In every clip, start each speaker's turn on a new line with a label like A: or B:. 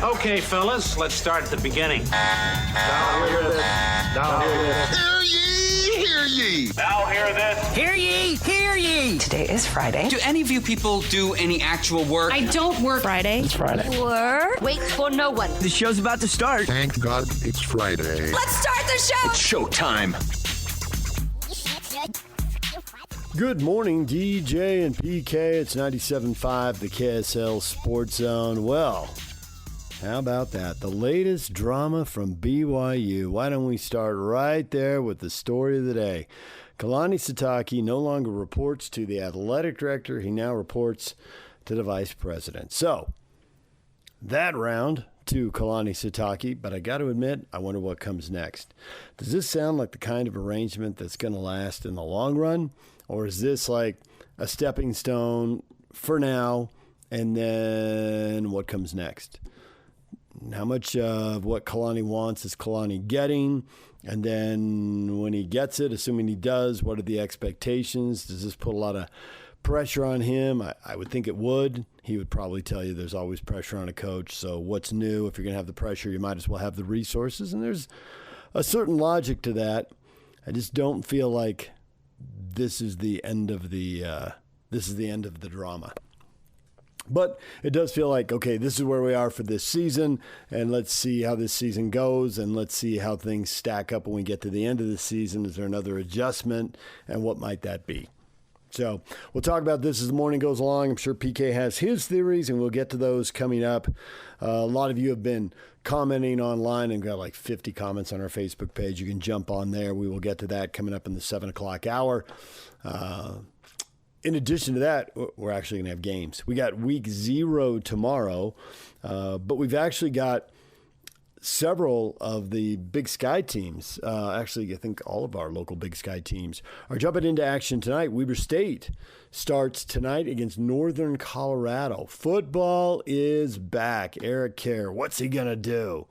A: Okay, fellas, let's start at the beginning.
B: Now hear this. Now hear this.
C: Hear ye, hear ye.
A: Now hear this.
D: Hear ye, hear ye.
E: Today is Friday.
D: Do any of you people do any actual work?
E: I don't work Friday.
B: It's Friday.
E: Work. Wait for no one.
D: The show's about to start.
C: Thank God it's Friday.
E: Let's start the show.
D: It's showtime.
F: Good morning, DJ and PK. It's 97.5, the KSL Sports Zone. Well, how about that? The latest drama from BYU. Why don't we start right there with the story of the day? Kalani Sitake no longer reports to the athletic director. He now reports to the vice president. So, that round to Kalani Sitake, but I got to admit, I wonder what comes next. Does this sound like the kind of arrangement that's going to last in the long run? Or is this like a stepping stone for now, and then what comes next? How much of what Kalani wants is Kalani getting? And then when he gets it, assuming he does, what are the expectations? Does this put a lot of pressure on him? I would think it would. He would probably tell you there's always pressure on a coach. So what's new? If you're going to have the pressure, you might as well have the resources. And there's a certain logic to that. I just don't feel like this is the end of the drama. But it does feel like, okay, this is where we are for this season, and let's see how this season goes, and let's see how things stack up when we get to the end of the season. Is there another adjustment, and what might that be? So we'll talk about this as the morning goes along. I'm sure PK has his theories, and we'll get to those coming up. A lot of you have been commenting online and got like 50 comments on our Facebook page. You can jump on there. We will get to that coming up in the 7 o'clock hour. In addition to that, we're actually going to have games. We got week 0 tomorrow, but we've actually got several of the Big Sky teams. Actually, I think all of our local Big Sky teams are jumping into action tonight. Weber State starts tonight against Northern Colorado. Football is back. Eric Kerr, what's he going to do?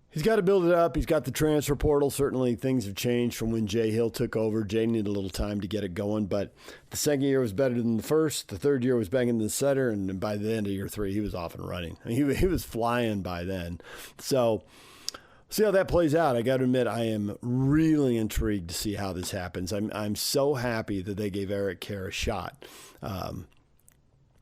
F: He's got to build it up. He's got the transfer portal. Certainly things have changed from when Jay Hill took over. Jay needed a little time to get it going, but the second year was better than the first. The third year was banging the center, and by the end of year 3, he was off and running. I mean, he was flying by then. So see how that plays out. I got to admit, I am really intrigued to see how this happens. I'm so happy that they gave Eric Kerr a shot.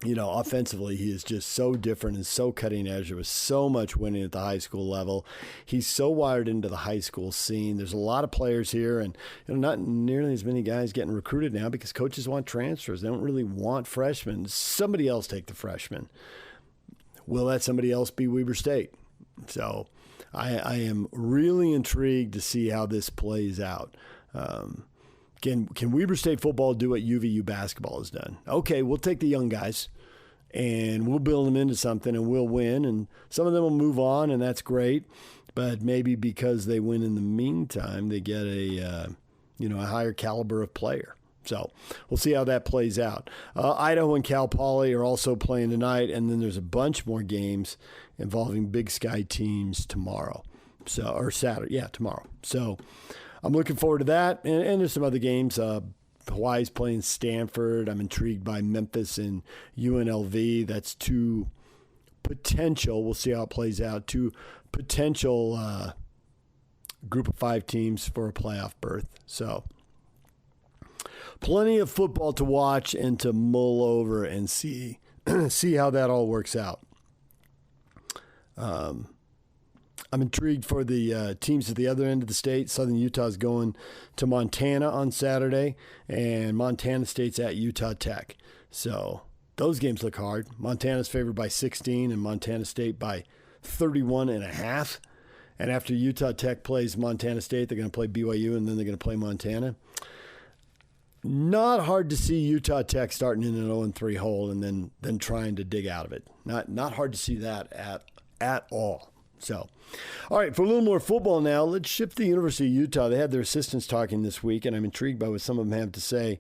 F: Offensively, he is just so different and so cutting edge. There was so much winning at the high school level. He's so wired into the high school scene. There's a lot of players here, and not nearly as many guys getting recruited now because coaches want transfers. They don't really want freshmen. Somebody else take the freshmen. Will that somebody else be Weber State? So I am really intrigued to see how this plays out. Can Weber State football do what UVU basketball has done? Okay, we'll take the young guys and we'll build them into something and we'll win. And some of them will move on, and that's great. But maybe because they win in the meantime, they get a higher caliber of player. So we'll see how that plays out. Idaho and Cal Poly are also playing tonight, and then there's a bunch more games involving Big Sky teams tomorrow. Or Saturday, tomorrow. So I'm looking forward to that, and there's some other games. Hawaii's playing Stanford. I'm intrigued by Memphis and UNLV. That's two potential, we'll see how it plays out, two potential group of 5 teams for a playoff berth. So plenty of football to watch and to mull over and see how that all works out. I'm intrigued for the teams at the other end of the state. Southern Utah's going to Montana on Saturday, and Montana State's at Utah Tech. So those games look hard. Montana's favored by 16 and Montana State by 31.5. And after Utah Tech plays Montana State, they're going to play BYU, and then they're going to play Montana. Not hard to see Utah Tech starting in an 0-3 hole and then trying to dig out of it. Not hard to see that at all. So, all right, for a little more football now, let's shift to the University of Utah. They had their assistants talking this week, and I'm intrigued by what some of them have to say,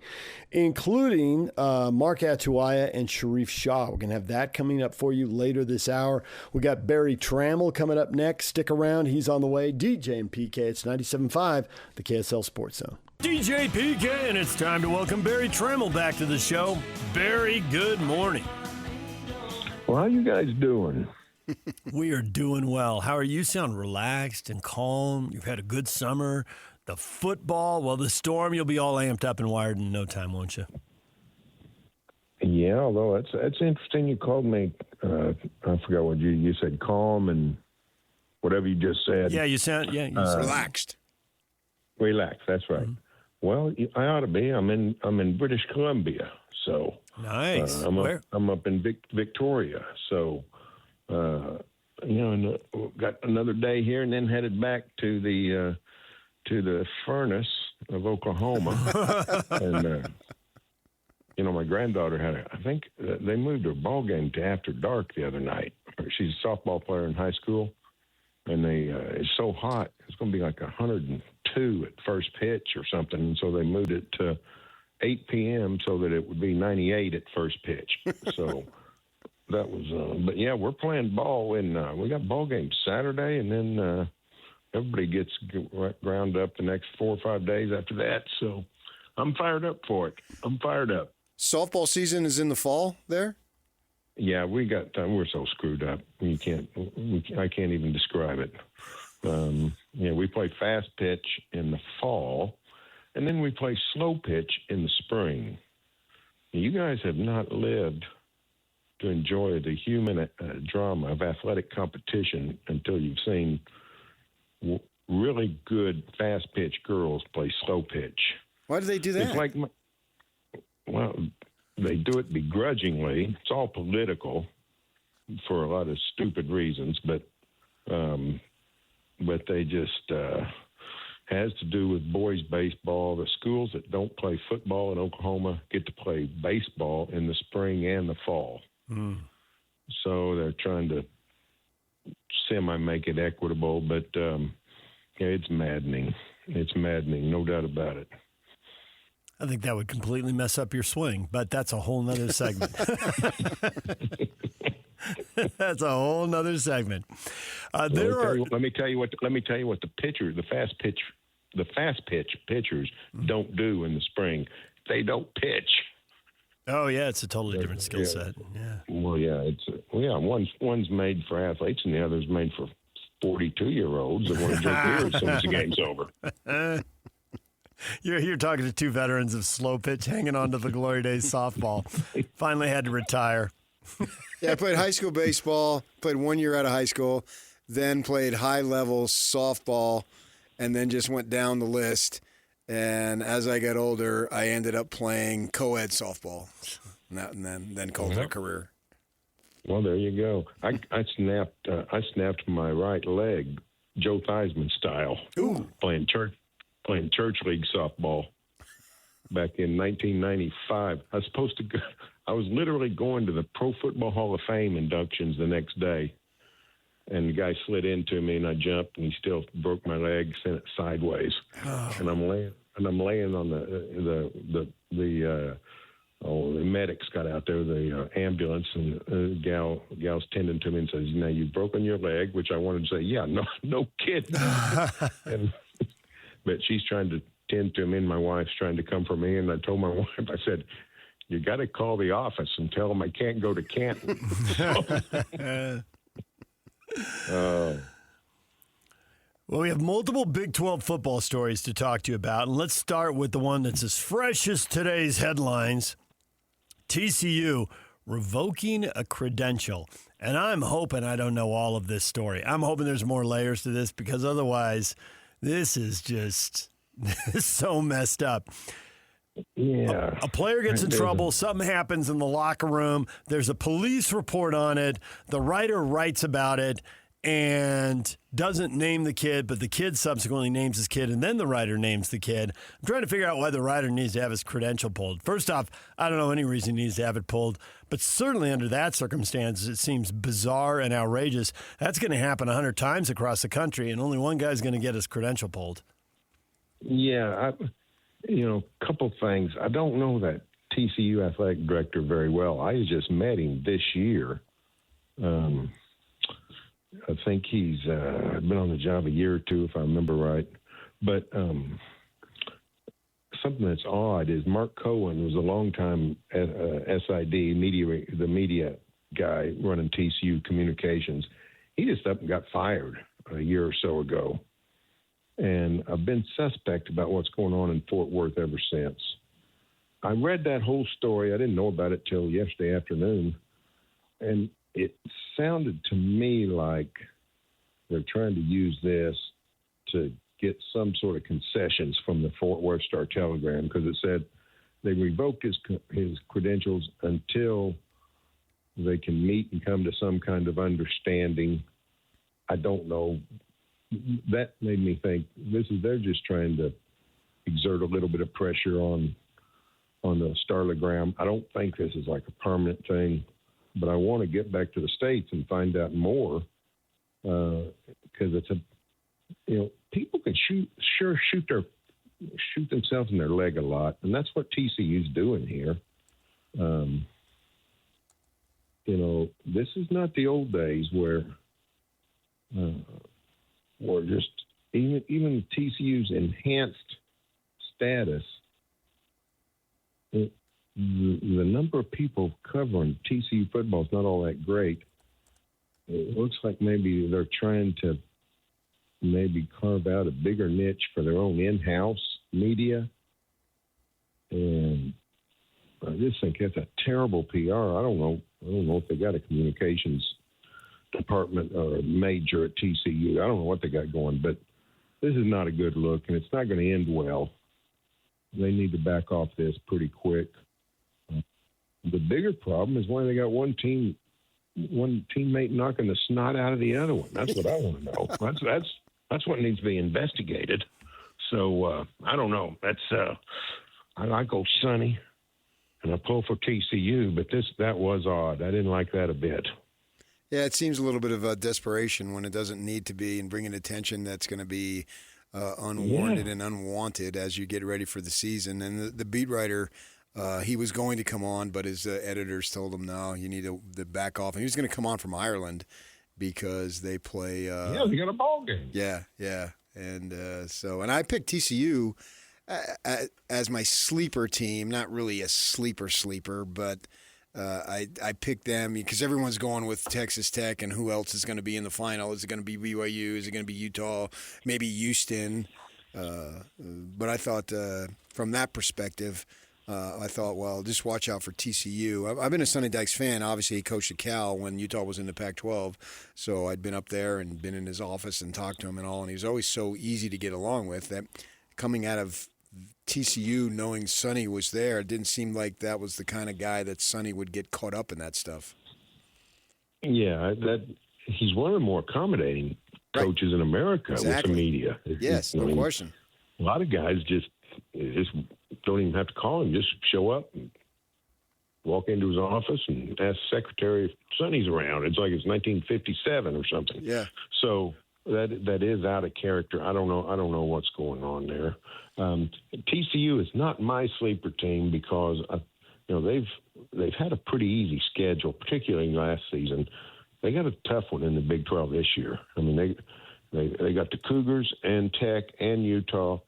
F: including Mark Atuaia and Sharrieff Shah. We're going to have that coming up for you later this hour. We got Barry Tramel coming up next. Stick around. He's on the way. DJ and PK, it's 97.5, the KSL Sports Zone.
G: DJ PK, and it's time to welcome Barry Tramel back to the show. Barry, good morning.
B: Well, how you guys doing?
G: We are doing well. How are you? Sound relaxed and calm. You've had a good summer. The football, well, the storm, you'll be all amped up and wired in no time, won't you?
B: Yeah, although that's interesting. You called me. I forgot what you said. Calm and whatever you just said.
G: Yeah, you sound
C: Relaxed.
B: Relax. That's right. Well, I ought to be. I'm in British Columbia, so
G: nice.
B: I'm up in Victoria, so and, got another day here, and then headed back to the furnace of Oklahoma, and my granddaughter I think they moved her ball game to after dark the other night. She's a softball player in high school, and it's so hot. It's going to be like 102 at first pitch or something, and so they moved it to 8 p.m. so that it would be 98 at first pitch. So that was, but yeah, we're playing ball, and we got ball games Saturday, and then everybody gets ground up the next 4 or 5 days after that. So I'm fired up for it. I'm fired up.
H: Softball season is in the fall there?
B: Yeah, we're so screwed up. I can't even describe it. We play fast pitch in the fall, and then we play slow pitch in the spring. You guys have not lived to enjoy the human drama of athletic competition until you've seen really good fast pitch girls play slow pitch.
H: Why do they do that?
B: It's like, they do it begrudgingly. It's all political for a lot of stupid reasons, but they just has to do with boys baseball. The schools that don't play football in Oklahoma get to play baseball in the spring and the fall. So they're trying to semi-make it equitable, but it's maddening. It's maddening, no doubt about it.
G: I think that would completely mess up your swing, but that's a whole nother segment. That's a whole nother segment.
B: Let me tell you what the fast pitch pitchers don't do in the spring. They don't pitch.
G: Oh yeah, it's a totally different skill set. Yeah.
B: Well, yeah, one's made for athletes and the other's made for 42-year-olds that want to drink beer as soon as the game's over.
G: You're talking to two veterans of slow pitch hanging on to the glory days softball. Finally had to retire.
H: Yeah, I played high school baseball, played 1 year out of high school, then played high-level softball, and then just went down the list. And as I got older, I ended up playing co-ed softball, and then called it a career.
B: Well, there you go. I snapped my right leg, Joe Theismann style, playing church league softball back in 1995. I was literally going to the Pro Football Hall of Fame inductions the next day, and the guy slid into me, and I jumped, and he still broke my leg, sent it sideways, and I'm laying on the medics got out there, the ambulance, and the gal's tending to me and says, "Now you've broken your leg," which I wanted to say, "Yeah, no kidding." But she's trying to tend to me, and my wife's trying to come for me, and I told my wife, I said, "You got to call the office and tell them I can't go to Canton."
G: Well, we have multiple Big 12 football stories to talk to you about, and let's start with the one that's as fresh as today's headlines. TCU revoking a credential. And I'm hoping I don't know all of this story. I'm hoping there's more layers to this, because otherwise this is just so messed up.
B: Yeah.
G: A player gets in trouble. Something happens in the locker room. There's a police report on it. The writer writes about it and doesn't name the kid, but the kid subsequently names his kid, and then the writer names the kid. I'm trying to figure out why the writer needs to have his credential pulled. First off, I don't know any reason he needs to have it pulled, but certainly under that circumstance, it seems bizarre and outrageous. That's going to happen 100 times across the country, and only one guy's going to get his credential pulled.
B: Yeah, couple things. I don't know that TCU athletic director very well. I just met him this year. I think he's been on the job a year or two, if I remember right. But something that's odd is Mark Cohen was a longtime SID, the media guy running TCU communications. He just up and got fired a year or so ago. And I've been suspect about what's going on in Fort Worth ever since. I read that whole story. I didn't know about it till yesterday afternoon. And it sounded to me like they're trying to use this to get some sort of concessions from the Fort Worth Star-Telegram, because it said they revoked his credentials until they can meet and come to some kind the I don't know. That made me think they're just trying to exert a little bit of pressure on the Star-Telegram. I don't think this is like a permanent thing, but I want to get back to the States and find out more, because it's people can shoot themselves in their leg a lot, and that's what TCU's doing here. This is not the old days where just even TCU's enhanced status, the number of people covering TCU football is not all that great. It looks like maybe they're trying to maybe carve out a bigger niche for their own in-house media. And I just think that's a terrible PR. I don't know if they got a communications department or a major at TCU. I don't know what they got going, but this is not a good look, and it's not going to end well. They need to back off this pretty quick. The bigger problem is why they got one teammate knocking the snot out of the other one. That's what I want to know. That's what needs to be investigated. So I don't know. I like old Sonny, and I pull for TCU, but that was odd. I didn't like that a bit.
H: Yeah, it seems a little bit of desperation when it doesn't need to be, and bringing attention that's going to be unwarranted and unwanted as you get ready for the season. And the beat writer, he was going to come on, but his editors told him, no, you need to back off. And he was going to come on from Ireland because they play.
B: They got a ball game.
H: Yeah. And and I picked TCU as my sleeper team, not really a sleeper, but I picked them because everyone's going with Texas Tech, and who else is going to be in the final? Is it going to be BYU? Is it going to be Utah? Maybe Houston? But I thought from that perspective, well, just watch out for TCU. I've been a Sonny Dykes fan. Obviously, he coached at Cal when Utah was in the Pac-12, so I'd been up there and been in his office and talked to him and all, and he was always so easy to get along with. That coming out of TCU, knowing Sonny was there, it didn't seem like that was the kind of guy that Sonny would get caught up in that stuff.
B: Yeah, he's one of the more accommodating coaches in America with the media.
H: Yes, no question.
B: A lot of guys just don't even have to call him; just show up and walk into his office and ask the secretary if Sonny's around. It's like it's 1957 or something. Yeah. So that is out of character. I don't know what's going on there. TCU is not my sleeper team because they've had a pretty easy schedule, particularly last season. They got a tough one in the Big 12 this year. I mean, they got the Cougars and Tech and Utah,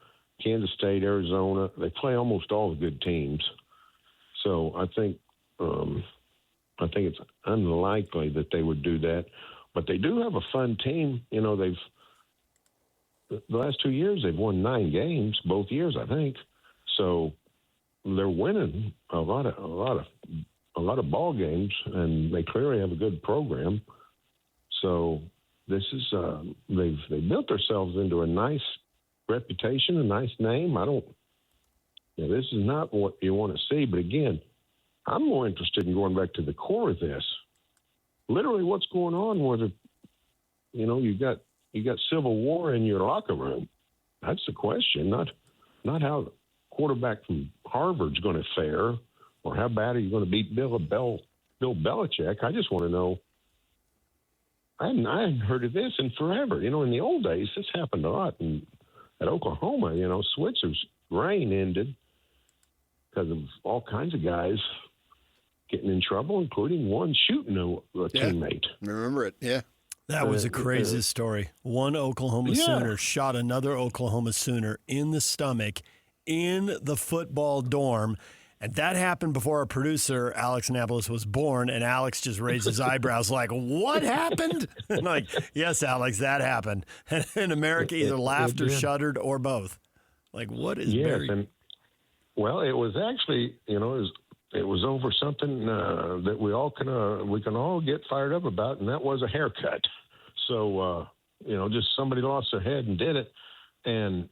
B: Kansas State, Arizona. They play almost all the good teams. So I think it's unlikely that they would do that. But they do have a fun team. The last 2 years they've won 9 games, both years I think. So they're winning a lot of ball games, and they clearly have a good program. So this is they've built themselves into a nice reputation, a nice name. This is not what you want to see, but again, I'm more interested in going back to the core of this. Literally, what's going on with you got civil war in your locker room. That's the question, not how the quarterback from Harvard's going to fare or how bad are you going to beat Bill Belichick. I just want to know. I hadn't heard of this in forever. In the old days, this happened a lot. And at Oklahoma, Switzer's reign ended because of all kinds of guys getting in trouble, including one shooting a teammate.
H: Remember it, yeah.
G: That was the craziest story. One Oklahoma Sooner shot another Oklahoma Sooner in the stomach in the football dorm, And that happened before our producer, Alex Nablus, was born, and Alex just raised his eyebrows like, what happened? And like, yes, Alex, that happened. And America either laughed or shuddered or both. Like, what is Barry?
B: And, well, it was actually, it was over something that we can all get fired up about, and that was a haircut. So, just somebody lost their head and did it. And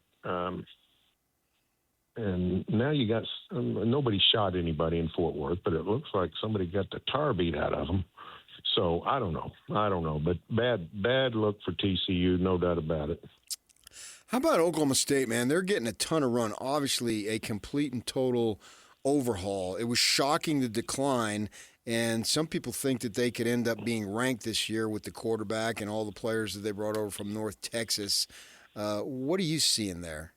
B: now you got nobody shot anybody in Fort Worth, but it looks like somebody got the tar beat out of them. So I don't know, but bad look for TCU, no doubt about it.
H: How about Oklahoma State, man? They're getting a ton of run. Obviously, a complete and total overhaul. It was shocking, the decline, and some people think that they could end up being ranked this year with the quarterback and all the players that they brought over from North Texas. What are you seeing there?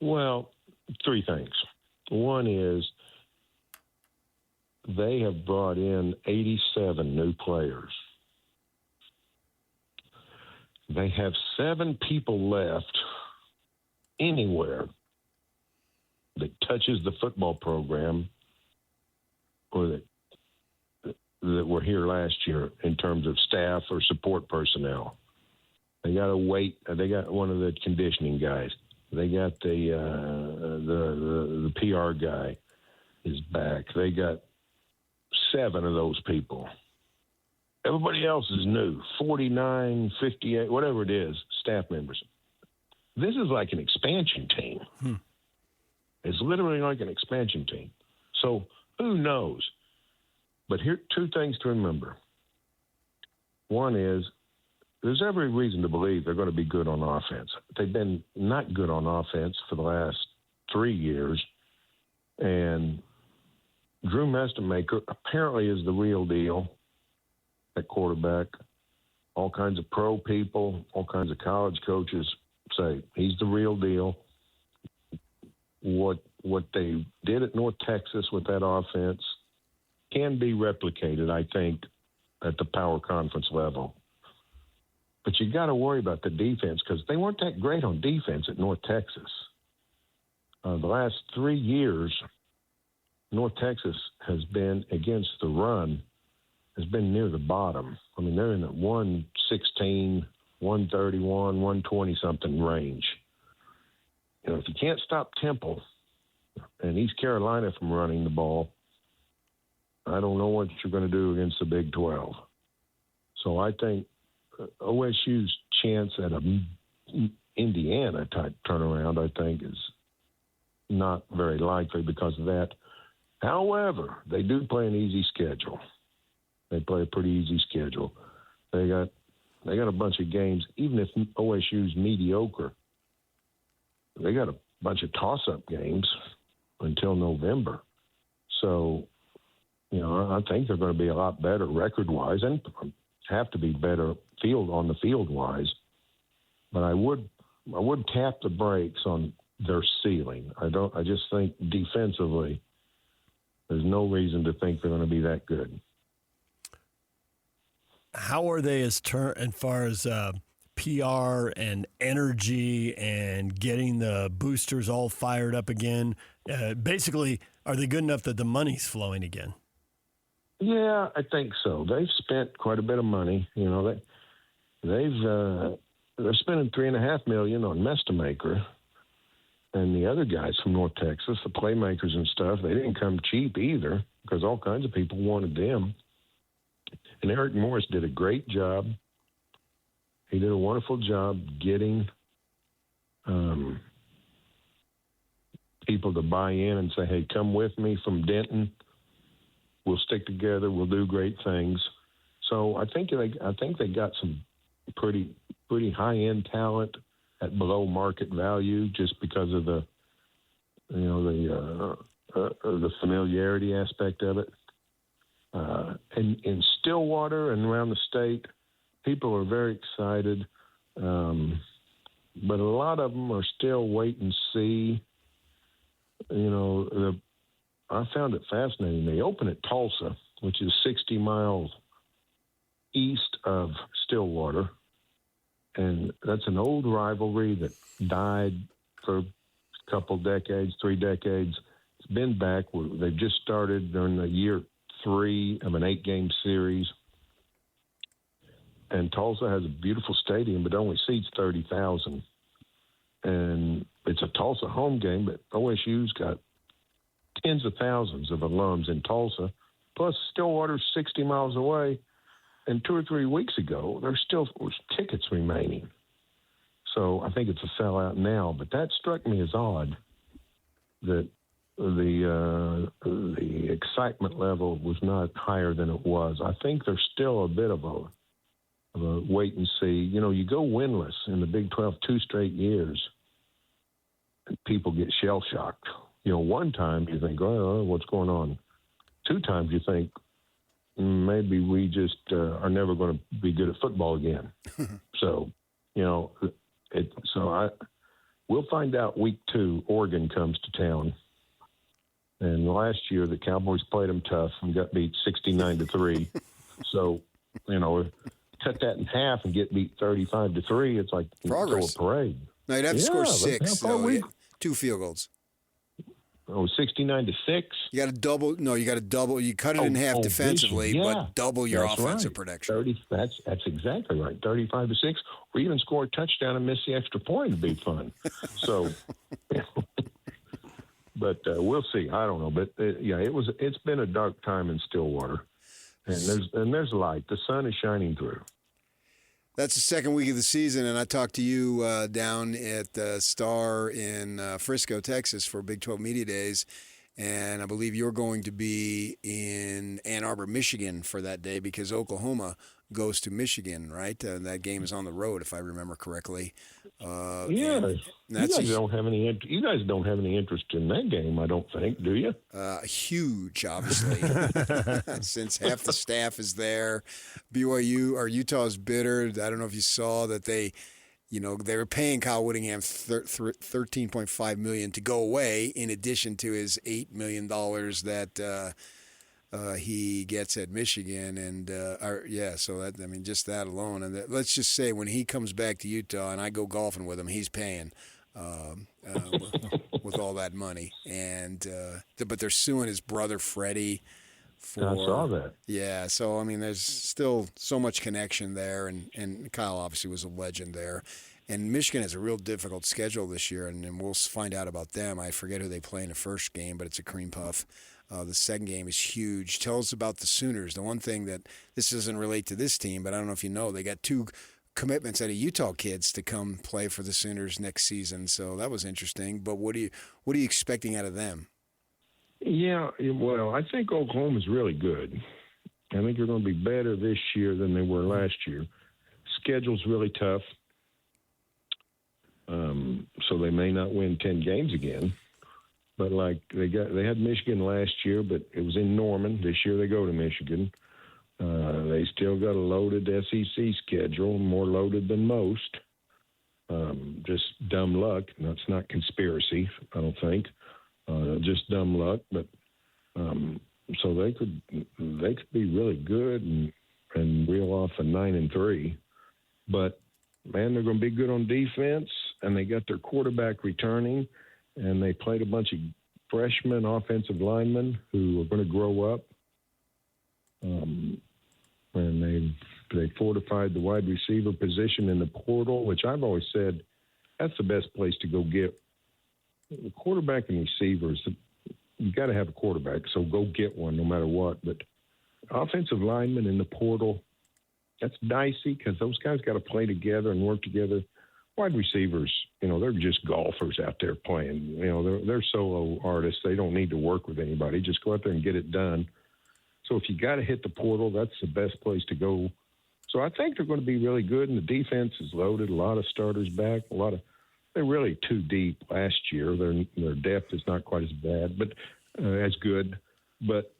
B: Well, three things. One is they have brought in 87 new players. They have 7 people left anywhere that touches the football program or that were here last year in terms of staff or support personnel. They got to wait. They got one of the conditioning guys. They got the PR guy is back. They got 7 of those people. Everybody else is new, 49, 58, whatever it is, staff members. This is like an expansion team. It's literally like an expansion team. So who knows? But here, 2 things to remember. One is there's every reason to believe they're going to be good on offense. They've been not good on offense for the last 3 years. And Drew Mestemaker apparently is the real deal at quarterback. All kinds of pro people, all kinds of college coaches say he's the real deal. What they did at North Texas with that offense can be replicated, I think, at the power conference level. But you got to worry about the defense because they weren't that great on defense at North Texas. The last 3 years, North Texas has been against the run, has been near the bottom. I mean, they're in the 116, 131, 120-something range. If you can't stop Temple and East Carolina from running the ball, I don't know what you're going to do against the Big 12. So I think OSU's chance at a Indiana-type turnaround, I think, is not very likely because of that. However, they do play an easy schedule. They play a pretty easy schedule. They got a bunch of games. Even if OSU's mediocre, they got a bunch of toss-up games until November. So, I think they're going to be a lot better record-wise and have to be better field-wise. But I would tap the brakes on their ceiling. I just think defensively, there's no reason to think they're going to be that good.
G: How are they as far as PR and energy and getting the boosters all fired up again? Basically, are they good enough that the money's flowing again?
B: Yeah, I think so. They've spent quite a bit of money. They're spending $3.5 million on Mestemaker, and the other guys from North Texas, the playmakers and stuff. They didn't come cheap either because all kinds of people wanted them. And Eric Morris did a great job. He did a wonderful job getting people to buy in and say, "Hey, come with me from Denton. We'll stick together. We'll do great things." So I think they got some pretty high-end talent at below market value just because of the familiarity aspect of it. And in Stillwater and around the state, people are very excited, but a lot of them are still wait and see. I found it fascinating. They open at Tulsa, which is 60 miles east of Stillwater, and that's an old rivalry that died for a couple decades, 3 decades. It's been back. They've just started during the year 3 of an 8-game series. And Tulsa has a beautiful stadium, but only seats 30,000. And it's a Tulsa home game, but OSU's got tens of thousands of alums in Tulsa, plus Stillwater's 60 miles away. And 2 or 3 weeks ago, there still was tickets remaining. So I think it's a sellout now. But that struck me as odd that the excitement level was not higher than it was. I think there's still a bit of a wait and see. You know, you go winless in the Big 12 2 straight years, and people get shell-shocked. You know, one time you think, oh, what's going on? 2 times you think, maybe we just are never going to be good at football again. So, you know, we'll find out week 2. Oregon comes to town. And last year, the Cowboys played them tough and got beat 69-3. So, you know, cut that in half and get beat 35-3. It's like
H: progress.
B: Go a parade.
H: No, you'd have to score 6.
B: So
H: 2 field goals.
B: Oh, 69-6.
H: You got to double. No, you got to double. You cut it in half defensively, but double your offensive production.
B: That's exactly right. 35-6, or even score a touchdown and miss the extra point would be fun. So, but we'll see. I don't know, but it's been a dark time in Stillwater, and there's light. The sun is shining through.
H: That's the second week of the season, and I talked to you down at Star in Frisco, Texas for Big 12 Media Days, and I believe you're going to be in Ann Arbor, Michigan for that day because Oklahoma goes to Michigan, right? That game is on the road, if I remember correctly.
B: You guys don't have any interest in that game, I don't think, do you?
H: Huge, obviously, since half the staff is there. BYU or Utah's bitter. I don't know if you saw that they were paying Kyle Whittingham $13.5 million to go away, in addition to his $8 million that he gets at Michigan, and so just that alone, and let's just say when he comes back to Utah and I go golfing with him, he's paying with all that money, and but they're suing his brother Freddie. I
B: saw that.
H: Yeah, so I mean, there's still so much connection there, and Kyle obviously was a legend there. And Michigan has a real difficult schedule this year, and we'll find out about them. I forget who they play in the first game, but it's a cream puff. The second game is huge. Tell us about the Sooners. The one thing that this doesn't relate to this team, but I don't know if you know, they got 2 commitments out of Utah kids to come play for the Sooners next season. So that was interesting. But what are you expecting out of them?
B: Yeah, well, I think Oklahoma's really good. I think they're going to be better this year than they were last year. Schedule's really tough, so they may not win 10 games again. But like they had Michigan last year, but it was in Norman. This year they go to Michigan. They still got a loaded SEC schedule, more loaded than most. Just dumb luck. That's not conspiracy, I don't think. Just dumb luck. But so they could be really good and reel off a 9-3. But man, they're going to be good on defense, and they got their quarterback returning. And they played a bunch of freshman offensive linemen who are going to grow up. And they fortified the wide receiver position in the portal, which I've always said that's the best place to go get the quarterback and receivers. You got to have a quarterback, so go get one no matter what. But offensive linemen in the portal, that's dicey because those guys got to play together and work together. Wide receivers, they're just golfers out there playing. They're solo artists. They don't need to work with anybody. Just go out there and get it done. So if you got to hit the portal, that's the best place to go. So I think they're going to be really good, and the defense is loaded. A lot of starters back. They're really too deep last year. Their depth is not quite as bad, but as good. But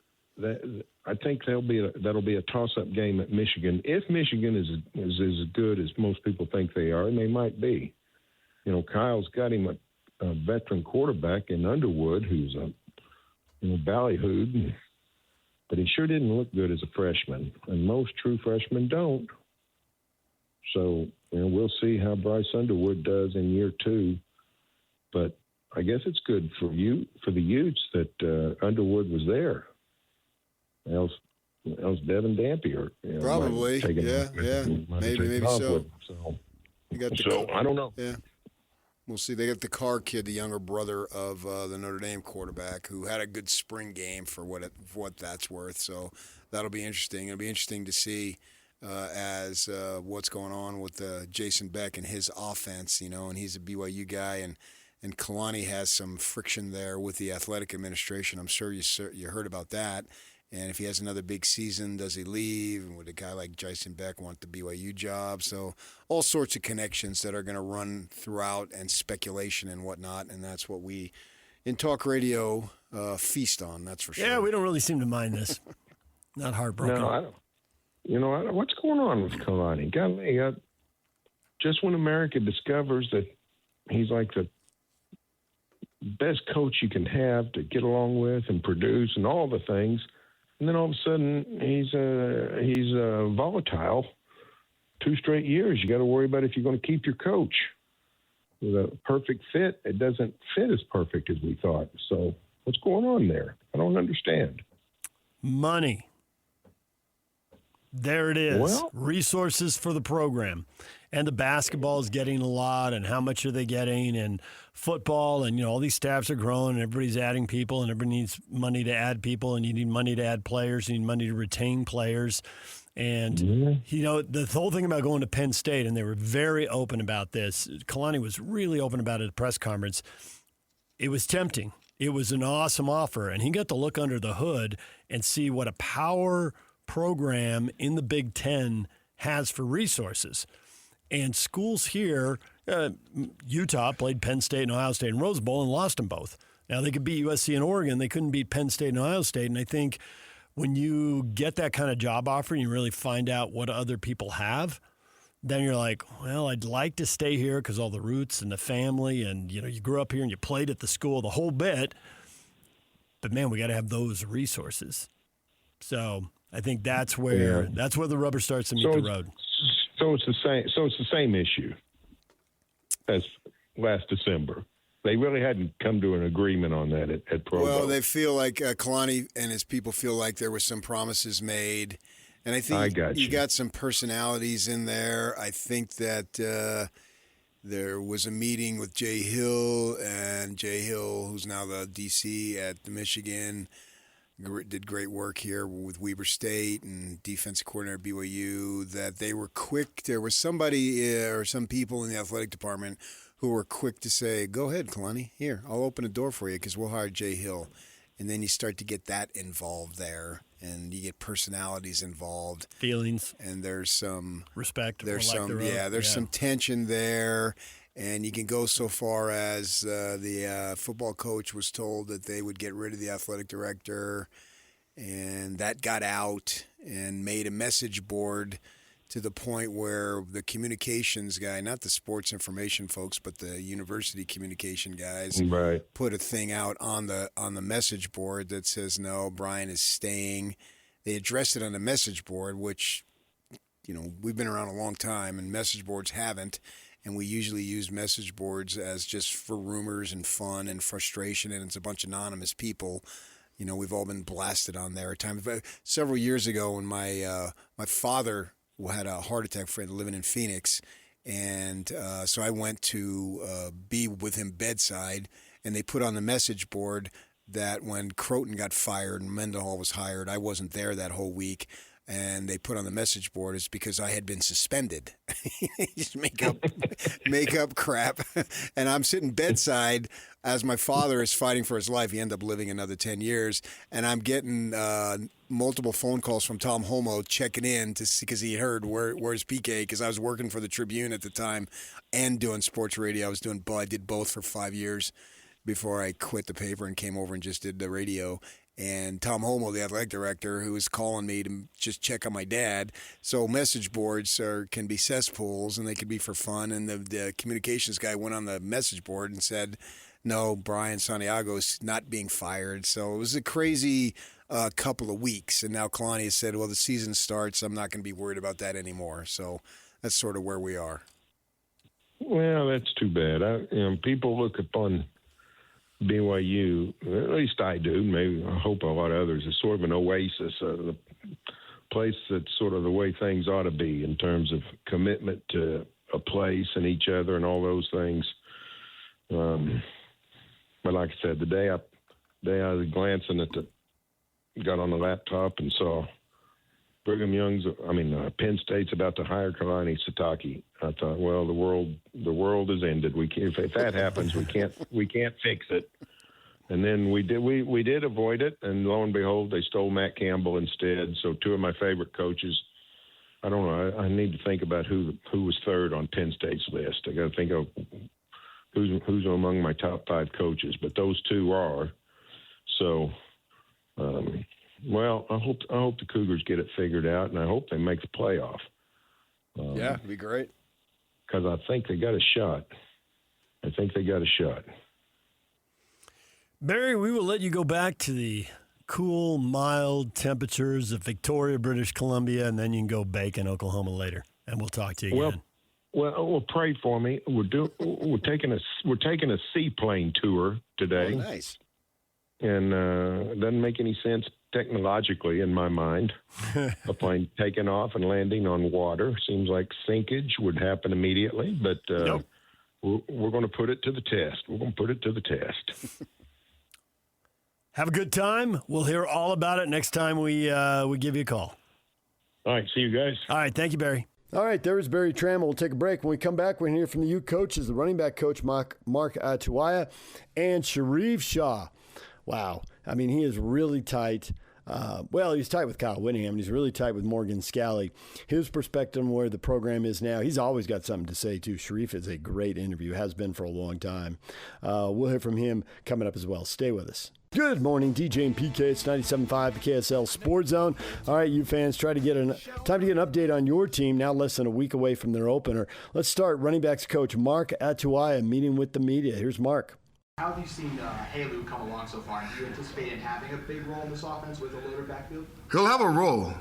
B: I think that'll be a toss-up game at Michigan. If Michigan is as good as most people think they are, and they might be. Kyle's got him a veteran quarterback in Underwood who's a ballyhooed, but he sure didn't look good as a freshman, and most true freshmen don't. So we'll see how Bryce Underwood does in year 2. But I guess it's good for the Utes that Underwood was there. Else Devin Dampier.
H: Probably, maybe so.
B: So I don't know.
H: Yeah. We'll see. They got the Carr kid, the younger brother of the Notre Dame quarterback, who had a good spring game for what that's worth. So that'll be interesting. It'll be interesting to see as what's going on with Jason Beck and his offense. And he's a BYU guy, and Kalani has some friction there with the athletic administration. I'm sure you heard about that. And if he has another big season, does he leave? And would a guy like Jason Beck want the BYU job? So all sorts of connections that are going to run throughout, and speculation and whatnot. And that's what we, in talk radio, feast on. That's for sure.
G: Yeah, we don't really seem to mind this. Not heartbroken.
B: No, I don't. What's going on with Kalani? Golly, just when America discovers that he's like the best coach you can have to get along with and produce and all the things, and then all of a sudden he's volatile. 2 straight years. You got to worry about if you're going to keep your coach. With a perfect fit, it doesn't fit as perfect as we thought. So what's going on there? I don't understand.
G: Money. There it is.
B: Well,
G: resources for the program. And the basketball is getting a lot, and how much are they getting? And football, and all these staffs are growing, and everybody's adding people, and everybody needs money to add people, and you need money to add players, you need money to retain players. And, the whole thing about going to Penn State, and they were very open about this. Kalani was really open about it at a press conference. It was tempting. It was an awesome offer, and he got to look under the hood and see what a power program in the Big Ten has for resources. And schools here, Utah played Penn State and Ohio State in Rose Bowl and lost them both. Now, they could beat USC and Oregon. They couldn't beat Penn State and Ohio State. And I think when you get that kind of job offer and you really find out what other people have, then you're like, well, I'd like to stay here because all the roots and the family and, you grew up here and you played at the school the whole bit. But, man, we got to have those resources. So I think that's where the rubber starts to meet the road.
B: So it's the same. So it's the same issue as last December. They really hadn't come to an agreement on that at Provo.
H: Well, they feel like Kalani and his people feel like there were some promises made, and I think you got some personalities in there. I think that there was a meeting with Jay Hill, and Jay Hill, who's now the DC at the Michigan, did great work here with Weber State and defensive coordinator at BYU, that they were quick. There was somebody or some people in the athletic department who were quick to say, go ahead, Kalani, here, I'll open a door for you because we'll hire Jay Hill. And then you start to get that involved there, and you get personalities involved.
G: Feelings.
H: And there's some
G: respect.
H: There's some tension there. And you can go so far as the football coach was told that they would get rid of the athletic director, and that got out and made a message board to the point where the communications guy, not the sports information folks, but the university communication guys, put a thing out on the message board that says, no, Brian is staying. They addressed it on the message board, which, we've been around a long time, and message boards haven't. And we usually use message boards as just for rumors and fun and frustration, and it's a bunch of anonymous people. We've all been blasted on there at times. Several years ago, when my father had a heart attack living in Phoenix, and so I went to be with him bedside, and they put on the message board that when Croton got fired and Mendenhall was hired, I wasn't there that whole week. And they put on the message board, it's because I had been suspended. Just make up crap. And I'm sitting bedside as my father is fighting for his life. He ended up living another 10 years. And I'm getting multiple phone calls from Tom Homo checking in to see, because he heard where's PK, because I was working for the Tribune at the time and doing sports radio. I did both for 5 years before I quit the paper and came over and just did the radio. And Tom Homo, the athletic director, who was calling me to just check on my dad. So message boards can be cesspools, and they could be for fun. And the communications guy went on the message board and said, no, Brian Santiago is not being fired. So it was a crazy couple of weeks. And now Kalani has said, well, the season starts. I'm not going to be worried about that anymore. So that's sort of where we are.
B: Well, that's too bad. People look upon BYU, at least I do, maybe I hope a lot of others, is sort of an oasis, the place that's sort of the way things ought to be in terms of commitment to a place and each other and all those things. But like I said, the day I was glancing at got on the laptop and saw Penn State's about to hire Kalani Sitake. I thought, well, the world is ended. If that happens, we can't fix it. And then we did avoid it, and lo and behold, they stole Matt Campbell instead. So two of my favorite coaches. I don't know. I need to think about who was third on Penn State's list. I got to think of who's among my top 5 coaches, but those two are. So. Well, I hope the Cougars get it figured out, and I hope they make the playoff.
H: Yeah, it'd be great.
B: Because I think they got a shot.
G: Barry, we will let you go back to the cool, mild temperatures of Victoria, British Columbia, and then you can go bake in Oklahoma later, and we'll talk to you again.
B: Well, pray for me. We're taking a seaplane tour today.
H: Oh, nice.
B: And it doesn't make any sense technologically in my mind. A plane taking off and landing on water seems like sinkage would happen immediately, but
G: Nope.
B: we're going to put it to the test.
G: Have a good time. We'll hear all about it next time we give you a call.
B: All right, see you guys.
G: All right, thank you, Barry.
F: All right, there's Barry Tramel. We'll take a break. When we come back, we're going to hear from the U coaches, the running back coach, Mark Atuaia, and Sharrieff Shah. Wow. I mean, he is really tight. He's tight with Kyle Whittingham. He's really tight with Morgan Scalley. His perspective on where the program is now, he's always got something to say, too. Sharrieff is a great interview, has been for a long time. We'll hear from him coming up as well. Stay with us. Good morning, DJ and PK. It's 97.5, the KSL Sports Zone. All right, you fans, time to get an update on your team, now less than a week away from their opener. Let's start running backs coach Mark Atuaia meeting with the media. Here's Mark.
I: How have you seen Halu come along so far? Do you anticipate him having a big role in this offense with a loaded backfield?
C: He'll have a role,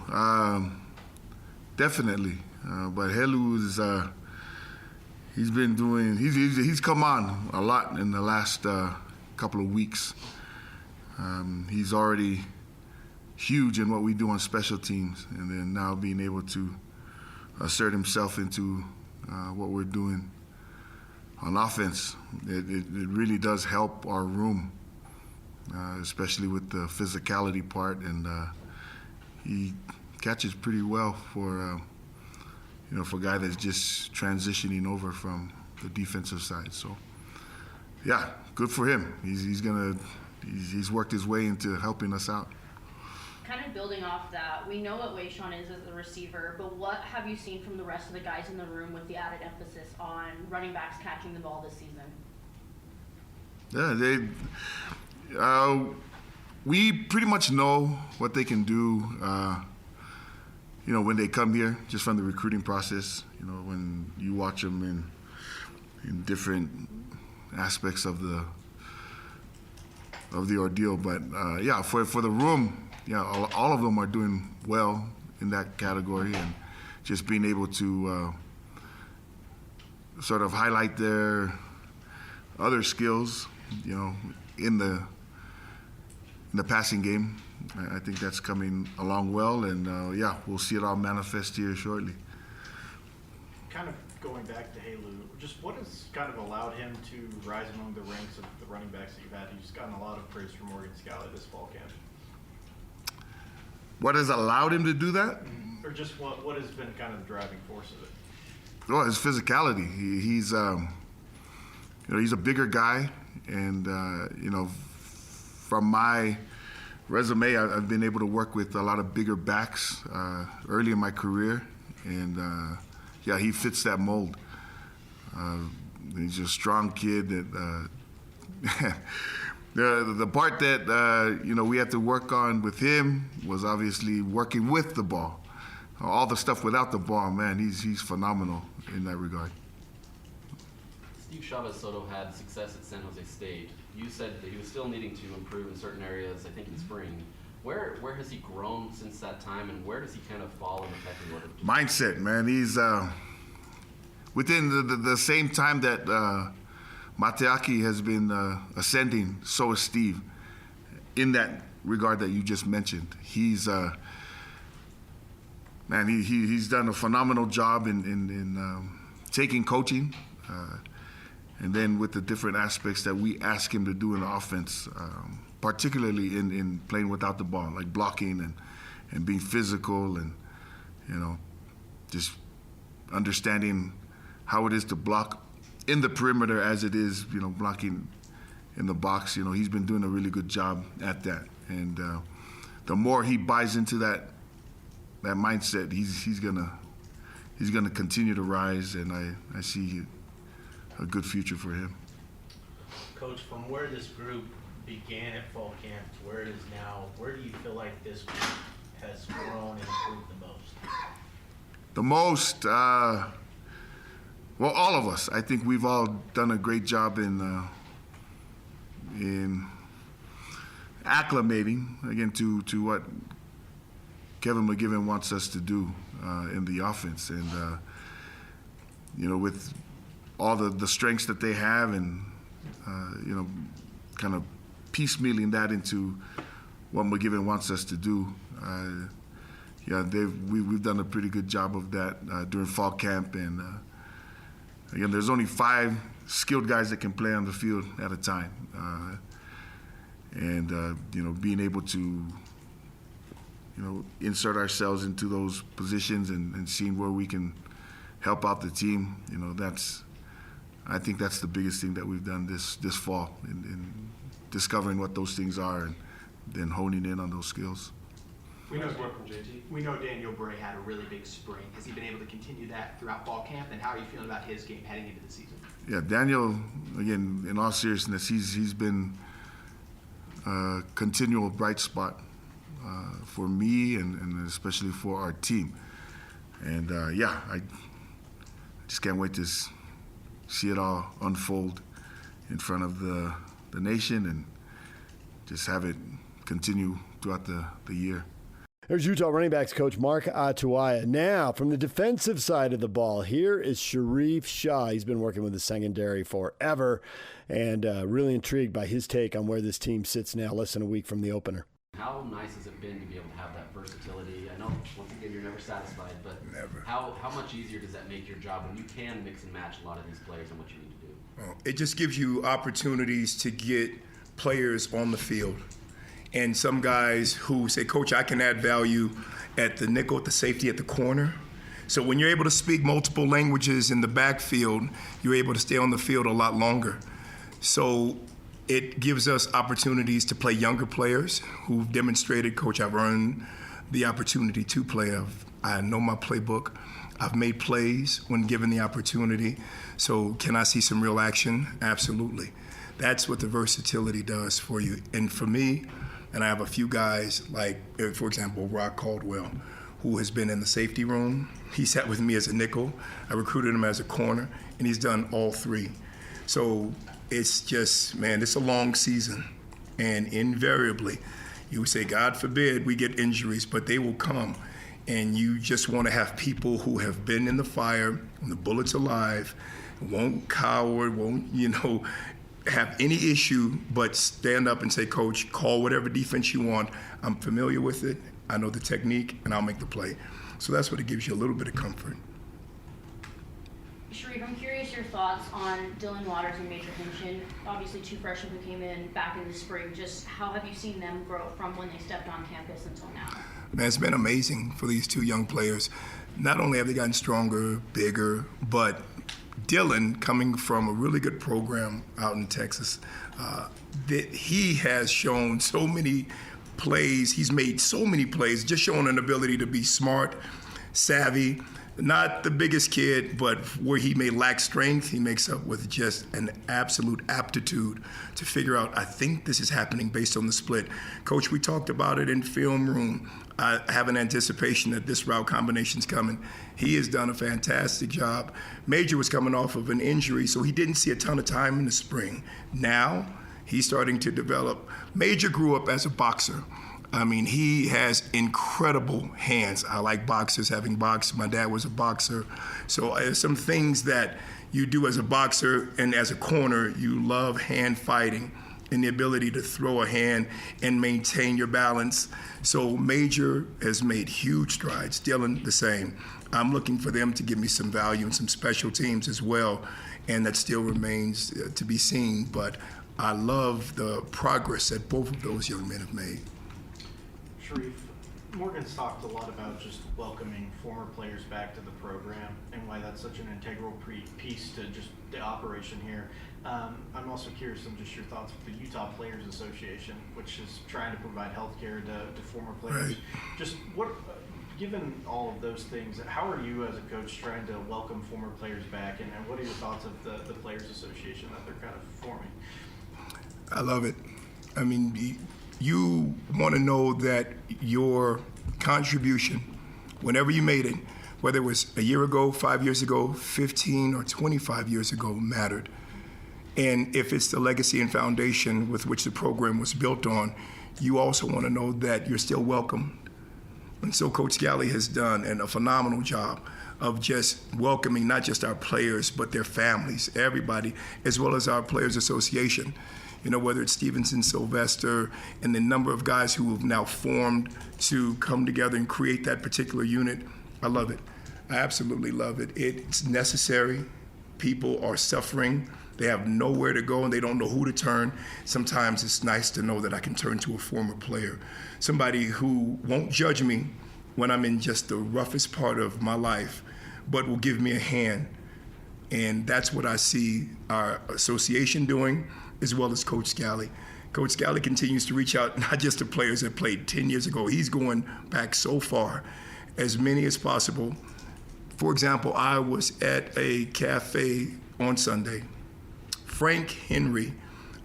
C: definitely. But Halu is he's come on a lot in the last couple of weeks. He's already huge in what we do on special teams, and then now being able to assert himself into what we're doing on offense, it really does help our room, especially with the physicality part, and he catches pretty well for a guy that's just transitioning over from the defensive side. So, yeah, good for him. He's worked his way into helping us out.
J: Kind of building off that, we know what Wayshawn is as a receiver, but what have you seen from the rest of the guys in the room with the added emphasis on running backs catching the ball this season?
C: Yeah, we pretty much know what they can do, when they come here, just from the recruiting process. When you watch them in different aspects of the ordeal. But for the room, all of them are doing well in that category, and just being able to sort of highlight their other skills, in the passing game. I think that's coming along well, and we'll see it all manifest here shortly.
I: Kind of going back to Halu, just what has kind of allowed him to rise among the ranks of the running backs that you've had? He's gotten a lot of praise from Morgan Scalley this fall camp.
C: What has allowed him to do that?
I: Or just what has been kind of the driving force of it?
C: Well, his physicality. He's a bigger guy, and from my resume, I've been able to work with a lot of bigger backs early in my career, and he fits that mold. He's a strong kid that. The part that we had to work on with him was obviously working with the ball. All the stuff without the ball, man, he's phenomenal in that regard.
K: Steve Chavez Soto had success at San Jose State. You said that he was still needing to improve in certain areas, I think in spring. Where has he grown since that time, and where does he kind of fall in the pecking order?
C: Mindset, man. He's within the same time that Mateaki has been ascending, so is Steve, in that regard that you just mentioned. He's he's done a phenomenal job in taking coaching, and then with the different aspects that we ask him to do in the offense, particularly in playing without the ball, like blocking and being physical and, just understanding how it is to block in the perimeter as it is, blocking in the box. He's been doing a really good job at that. And the more he buys into that mindset, he's gonna continue to rise, and I see a good future for him.
I: Coach, from where this group began at fall camp to where it is now, where do you feel like this group has grown and improved the most?
C: The most, well, all of us. I think we've all done a great job in acclimating, again, to what Kevin McGivern wants us to do in the offense. And, with all the strengths that they have and, kind of piecemealing that into what McGivern wants us to do. We've done a pretty good job of that during fall camp. And, again, there's only 5 skilled guys that can play on the field at a time. Being able to, insert ourselves into those positions and seeing where we can help out the team, I think that's the biggest thing that we've done this fall in discovering what those things are and then honing in on those skills.
L: We know Daniel Bray had a really big spring. Has he been able to continue that throughout fall camp, and how are you feeling about his game heading into the season? Yeah,
C: Daniel, again, in all seriousness, he's been a continual bright spot for me and especially for our team. And I just can't wait to see it all unfold in front of the nation and just have it continue throughout the year.
F: There's Utah running backs coach Mark Atuaia. Now, from the defensive side of the ball, here is Sharrieff Shah. He's been working with the secondary forever and really intrigued by his take on where this team sits now, less than a week from the opener.
K: How nice has it been to be able to have that versatility? I know, once again, you're never satisfied, but never. How much easier does that make your job when you can mix and match a lot of these players and what you need to do?
M: It just gives you opportunities to get players on the field. And some guys who say, Coach, I can add value at the nickel, at the safety, at the corner. So when you're able to speak multiple languages in the backfield, you're able to stay on the field a lot longer. So it gives us opportunities to play younger players who've demonstrated, Coach, I've earned the opportunity to play. I know my playbook. I've made plays when given the opportunity. So can I see some real action? Absolutely. That's what the versatility does for you. And for me, and I have a few guys like, for example, Rock Caldwell, who has been in the safety room. He sat with me as a nickel. I recruited him as a corner, and he's done all 3. So it's just, man, it's a long season. And invariably, you would say, God forbid we get injuries, but they will come. And you just want to have people who have been in the fire, and the bullets alive, won't cower, won't, have any issue but stand up and say, Coach, call whatever defense you want. I'm familiar with it. I know the technique, and I'll make the play. So that's what it gives you a little bit of comfort.
J: Sharrieff, I'm curious your thoughts on Dylan Waters and Major Hinchin. Obviously, 2 freshmen who came in back in the spring. Just how have you seen them grow from when they stepped on campus until now?
M: Man, it's been amazing for these 2 young players. Not only have they gotten stronger, bigger, but Dylan, coming from a really good program out in Texas, that he has shown so many plays. He's made so many plays, just showing an ability to be smart, savvy. Not the biggest kid, but where he may lack strength, he makes up with just an absolute aptitude to figure out, I think this is happening based on the split. Coach, we talked about it in film room. I have an anticipation that this route combination's coming. He has done a fantastic job. Major was coming off of an injury, so he didn't see a ton of time in the spring. Now, he's starting to develop. Major grew up as a boxer. I mean, he has incredible hands. I like boxers, having boxed. My dad was a boxer. So there's some things that you do as a boxer and as a corner, you love hand fighting and the ability to throw a hand and maintain your balance. So Major has made huge strides. Dylan, the same. I'm looking for them to give me some value and some special teams as well, and that still remains to be seen. But I love the progress that both of those young men have made.
I: Sharrieff, Morgan's talked a lot about just welcoming former players back to the program and why that's such an integral piece to just the operation here. I'm also curious on just your thoughts with the Utah Players Association, which is trying to provide health care to former players.
M: Right.
I: Just what, given all of those things, how are you as a coach trying to welcome former players back, and what are your thoughts of the Players Association that they're kind of forming?
M: I love it. I mean, you want to know that your contribution, whenever you made it, whether it was a year ago, 5 years ago, 15 or 25 years ago, mattered. And if it's the legacy and foundation with which the program was built on, you also want to know that you're still welcome. And so Coach Galley has done a phenomenal job of just welcoming not just our players, but their families, everybody, as well as our Players Association. You know, whether it's Stevenson, Sylvester, and the number of guys who have now formed to come together and create that particular unit. I love it. I absolutely love it. It's necessary. People are suffering. They have nowhere to go and they don't know who to turn. Sometimes it's nice to know that I can turn to a former player, somebody who won't judge me when I'm in just the roughest part of my life, but will give me a hand. And that's what I see our association doing, as well as Coach Scally. Coach Scally continues to reach out not just to players that played 10 years ago. He's going back so far, as many as possible. For example, I was at a cafe on Sunday. Frank Henry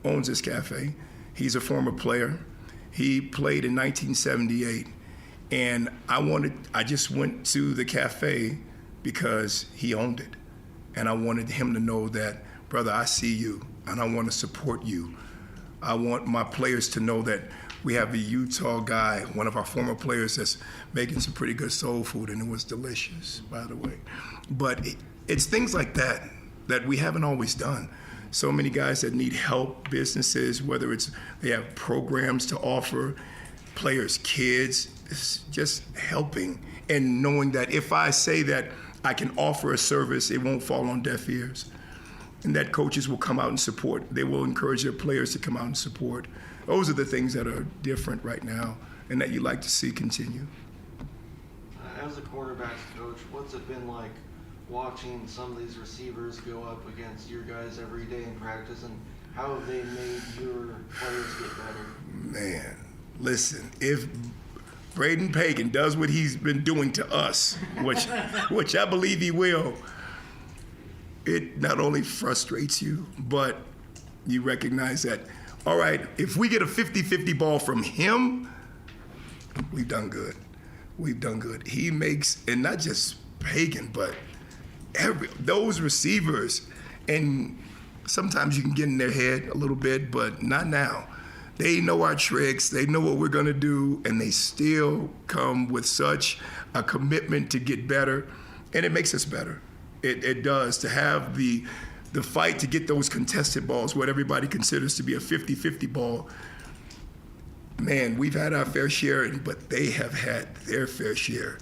M: owns this cafe. He's a former player. He played in 1978. And I just went to the cafe because he owned it. And I wanted him to know that, brother, I see you and I want to support you. I want my players to know that we have a Utah guy, one of our former players, that's making some pretty good soul food, and it was delicious, by the way. But it's things like that that we haven't always done. So many guys that need help, businesses, whether it's they have programs to offer, players' kids, it's just helping and knowing that if I say that I can offer a service, it won't fall on deaf ears. And that coaches will come out and support. They will encourage their players to come out and support. Those are the things that are different right now and that you like to see continue.
N: As a quarterbacks coach, what's it been like watching some of these receivers go up against your guys every day in practice, and how have they made your players get better?
M: Man, listen, if Braden Pagan does what he's been doing to us, which I believe he will, it not only frustrates you, but you recognize that, all right, if we get a 50-50 ball from him, we've done good. We've done good. He makes, and not just Pagan, but those receivers, and sometimes you can get in their head a little bit, but not now. They know our tricks, they know what we're gonna do, and they still come with such a commitment to get better, and it makes us better. It does, to have the fight to get those contested balls, what everybody considers to be a 50-50 ball. Man, we've had our fair share, but they have had their fair share.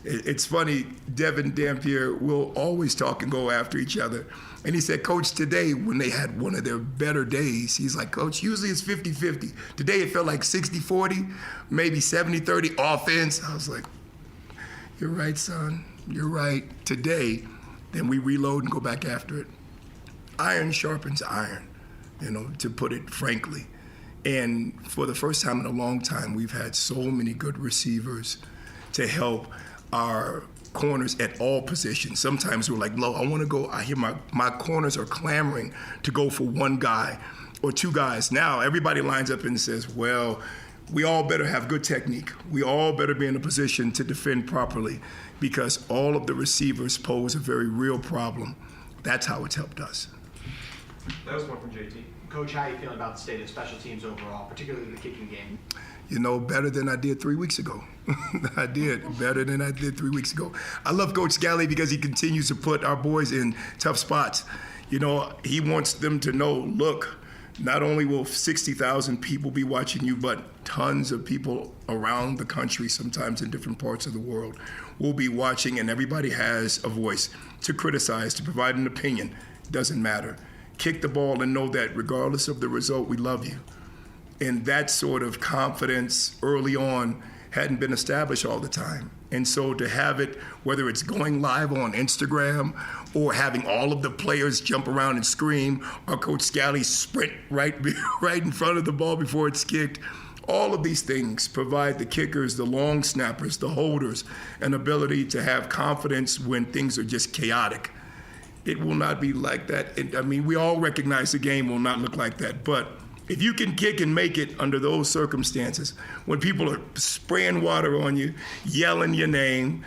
M: It's funny, Devin Dampier will always talk and go after each other. And he said, Coach, today, when they had one of their better days, he's like, Coach, usually it's 50-50. Today it felt like 60-40, maybe 70-30 offense. I was like, you're right, son, you're right. Today, then we reload and go back after it. Iron sharpens iron, to put it frankly. And for the first time in a long time, we've had so many good receivers to help our corners at all positions. Sometimes we're like, no, I want to go. I hear my corners are clamoring to go for one guy or two guys. Now everybody lines up and says, well, we all better have good technique. We all better be in a position to defend properly because all of the receivers pose a very real problem. That's how it's helped us.
L: That was one from JT. Coach, how are you feeling about the state of special teams overall, particularly the kicking game?
M: better than I did 3 weeks ago. I did better than I did 3 weeks ago. I love Coach Scally because he continues to put our boys in tough spots. He wants them to know, look, not only will 60,000 people be watching you, but tons of people around the country, sometimes in different parts of the world, will be watching, and everybody has a voice to criticize, to provide an opinion. Doesn't matter. Kick the ball and know that regardless of the result, we love you. And that sort of confidence early on hadn't been established all the time. And so to have it, whether it's going live on Instagram or having all of the players jump around and scream, or Coach Scally sprint right in front of the ball before it's kicked, all of these things provide the kickers, the long snappers, the holders, an ability to have confidence when things are just chaotic. It will not be like that. We all recognize the game will not look like that, but if you can kick and make it under those circumstances, when people are spraying water on you, yelling your name,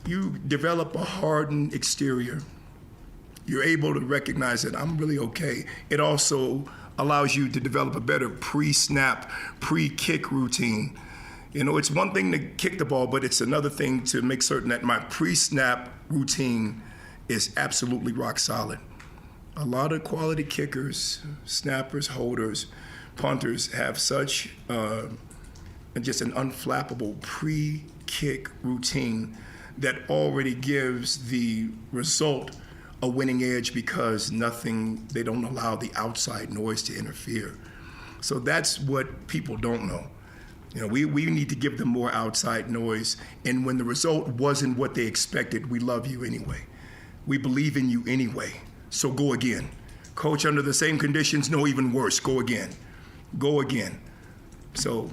M: you develop a hardened exterior. You're able to recognize that I'm really okay. It also allows you to develop a better pre-snap, pre-kick routine. It's one thing to kick the ball, but it's another thing to make certain that my pre-snap routine is absolutely rock solid. A lot of quality kickers, snappers, holders, punters have such just an unflappable pre-kick routine that already gives the result a winning edge because they don't allow the outside noise to interfere. So that's what people don't know. We need to give them more outside noise, and when the result wasn't what they expected, we love you anyway. We believe in you anyway. So go again. Coach, under the same conditions, no, even worse, go again. Go again. So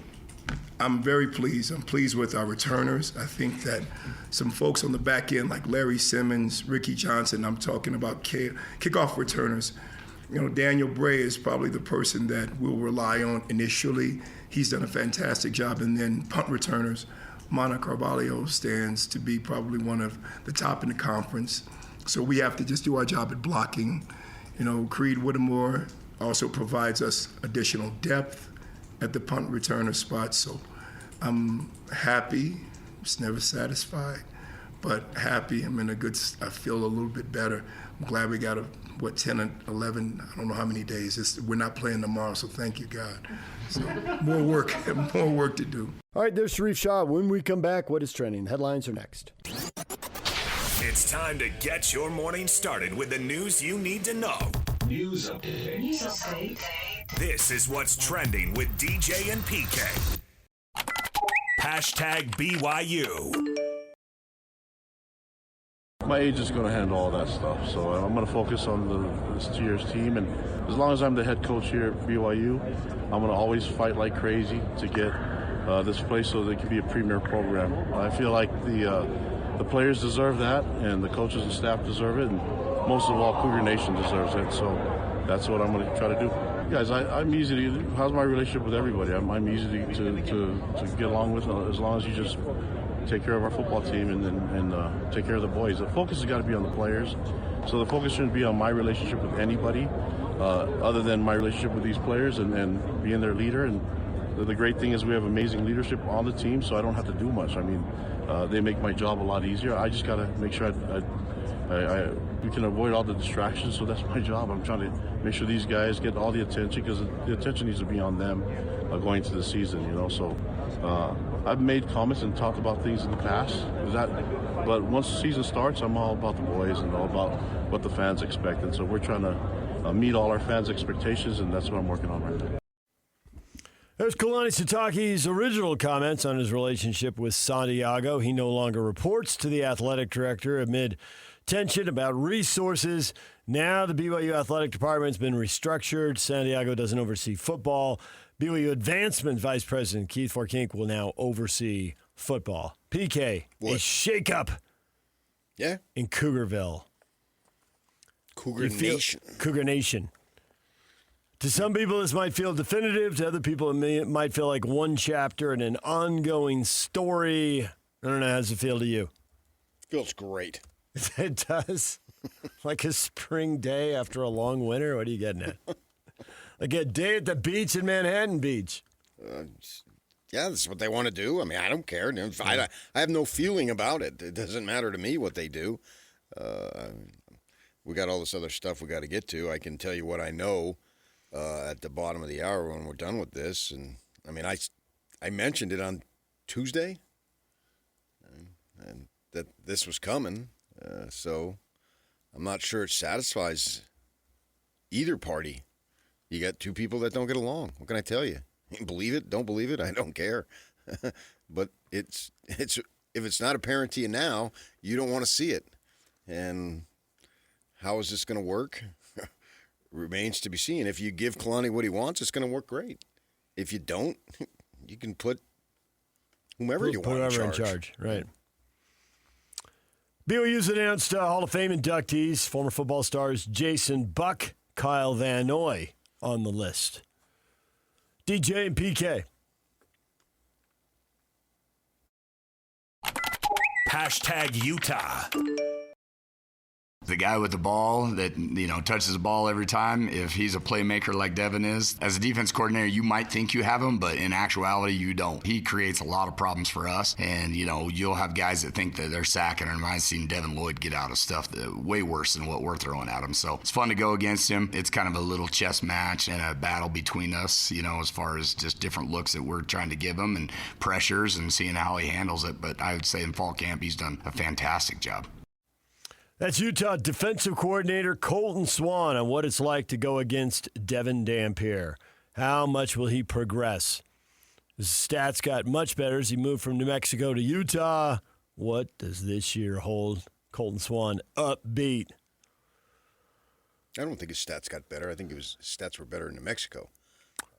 M: I'm very pleased. I'm pleased with our returners. I think that some folks on the back end, like Larry Simmons, Ricky Johnson, I'm talking about kickoff returners. Daniel Bray is probably the person that we'll rely on initially. He's done a fantastic job. And then punt returners, Mana Carvalho stands to be probably one of the top in the conference. So we have to just do our job at blocking. Creed Whittemore also provides us additional depth at the punt returner spot. So I'm happy. Just never satisfied, but happy. I feel a little bit better. I'm glad we got 10 and 11, I don't know how many days. We're not playing tomorrow, so thank you, God. So more work to do.
F: All right, there's Sharrieff Shah. When we come back, what is trending? Headlines are next.
O: It's time to get your morning started with the news you need to know.
P: News update.
O: This is what's trending with DJ and PK. Hashtag BYU.
Q: My age is going to handle all that stuff, so I'm going to focus on this year's team, and as long as I'm the head coach here at BYU, I'm going to always fight like crazy to get this place so they can be a premier program. I feel like the players deserve that, and the coaches and staff deserve it, and most of all, Cougar Nation deserves it, so that's what I'm going to try to do. Guys, I'm easy to, how's my relationship with everybody? I'm easy to get along with as long as you just take care of our football team and take care of the boys. The focus has got to be on the players. So the focus shouldn't be on my relationship with anybody other than my relationship with these players and being their leader. And the great thing is we have amazing leadership on the team, so I don't have to do much. They make my job a lot easier. I just got to make sure we can avoid all the distractions, so that's my job. I'm trying to make sure these guys get all the attention because the attention needs to be on them going into the season, So I've made comments and talked about things in the past, but once the season starts, I'm all about the boys and all about what the fans expect. And so we're trying to meet all our fans' expectations, and that's what I'm working on right now.
G: There's Kalani Sitake's original comments on his relationship with Santiago. He no longer reports to the athletic director amid tension about resources. Now the BYU athletic department's been restructured. Santiago doesn't oversee football. BYU advancement vice president Keith Forkink will now oversee football. PK, a shakeup.
H: Yeah.
G: In Cougarville.
H: Cougar Nation.
G: Cougar Nation. To some people, this might feel definitive. To other people, it might feel like one chapter in an ongoing story. I don't know. How does it feel to you?
H: Feels great.
G: It does? Like a spring day after a long winter? What are you getting at? Like a day at the beach in Manhattan Beach.
H: Yeah, that's what they want to do. I mean, I don't care. I have no feeling about it. It doesn't matter to me what they do. We got all this other stuff we got to get to. I can tell you what I know at the bottom of the hour when we're done with this. And I mean, I mentioned it on Tuesday, and that this was coming. So I'm not sure it satisfies either party. You got two people that don't get along. What can I tell you? Believe it, don't believe it, I don't care. But it's if it's not apparent to you now, you don't want to see it. And how is this going to work? Remains to be seen. If you give Kalani what he wants, it's going to work great. If you don't, you can put whomever you want in charge.
G: Right. BYU's announced Hall of Fame inductees, former football stars Jason Buck, Kyle Van Noy on the list. DJ and PK.
O: Hashtag Utah.
R: The guy with the ball that, touches the ball every time, if he's a playmaker like Devin is, as a defense coordinator, you might think you have him, but in actuality, you don't. He creates a lot of problems for us, and, you'll have guys that think that they're sacking him. I've seen Devin Lloyd get out of stuff that way worse than what we're throwing at him. So it's fun to go against him. It's kind of a little chess match and a battle between us, as far as just different looks that we're trying to give him and pressures and seeing how he handles it. But I would say in fall camp, he's done a fantastic job.
G: That's Utah defensive coordinator Colton Swan on what it's like to go against Devin Dampier. How much will he progress? His stats got much better as he moved from New Mexico to Utah. What does this year hold? Colton Swan upbeat.
H: I don't think his stats got better. I think his stats were better in New Mexico.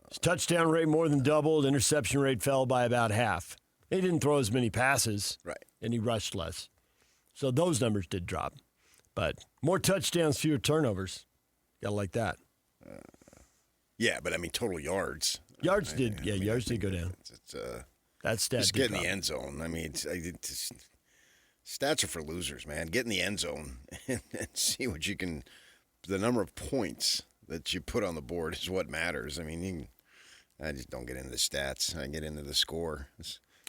G: His touchdown rate more than doubled. Interception rate fell by about half. He didn't throw as many passes.
H: Right.
G: And he rushed less. So those numbers did drop. But more touchdowns, fewer turnovers. Got to like that.
H: Yeah, but I mean, total yards.
G: Yards did go down. That's stat.
H: Just get in the end zone. I mean, stats are for losers, man. Get in the end zone and see what you can. The number of points that you put on the board is what matters. I mean, I just don't get into the stats. I get into the score.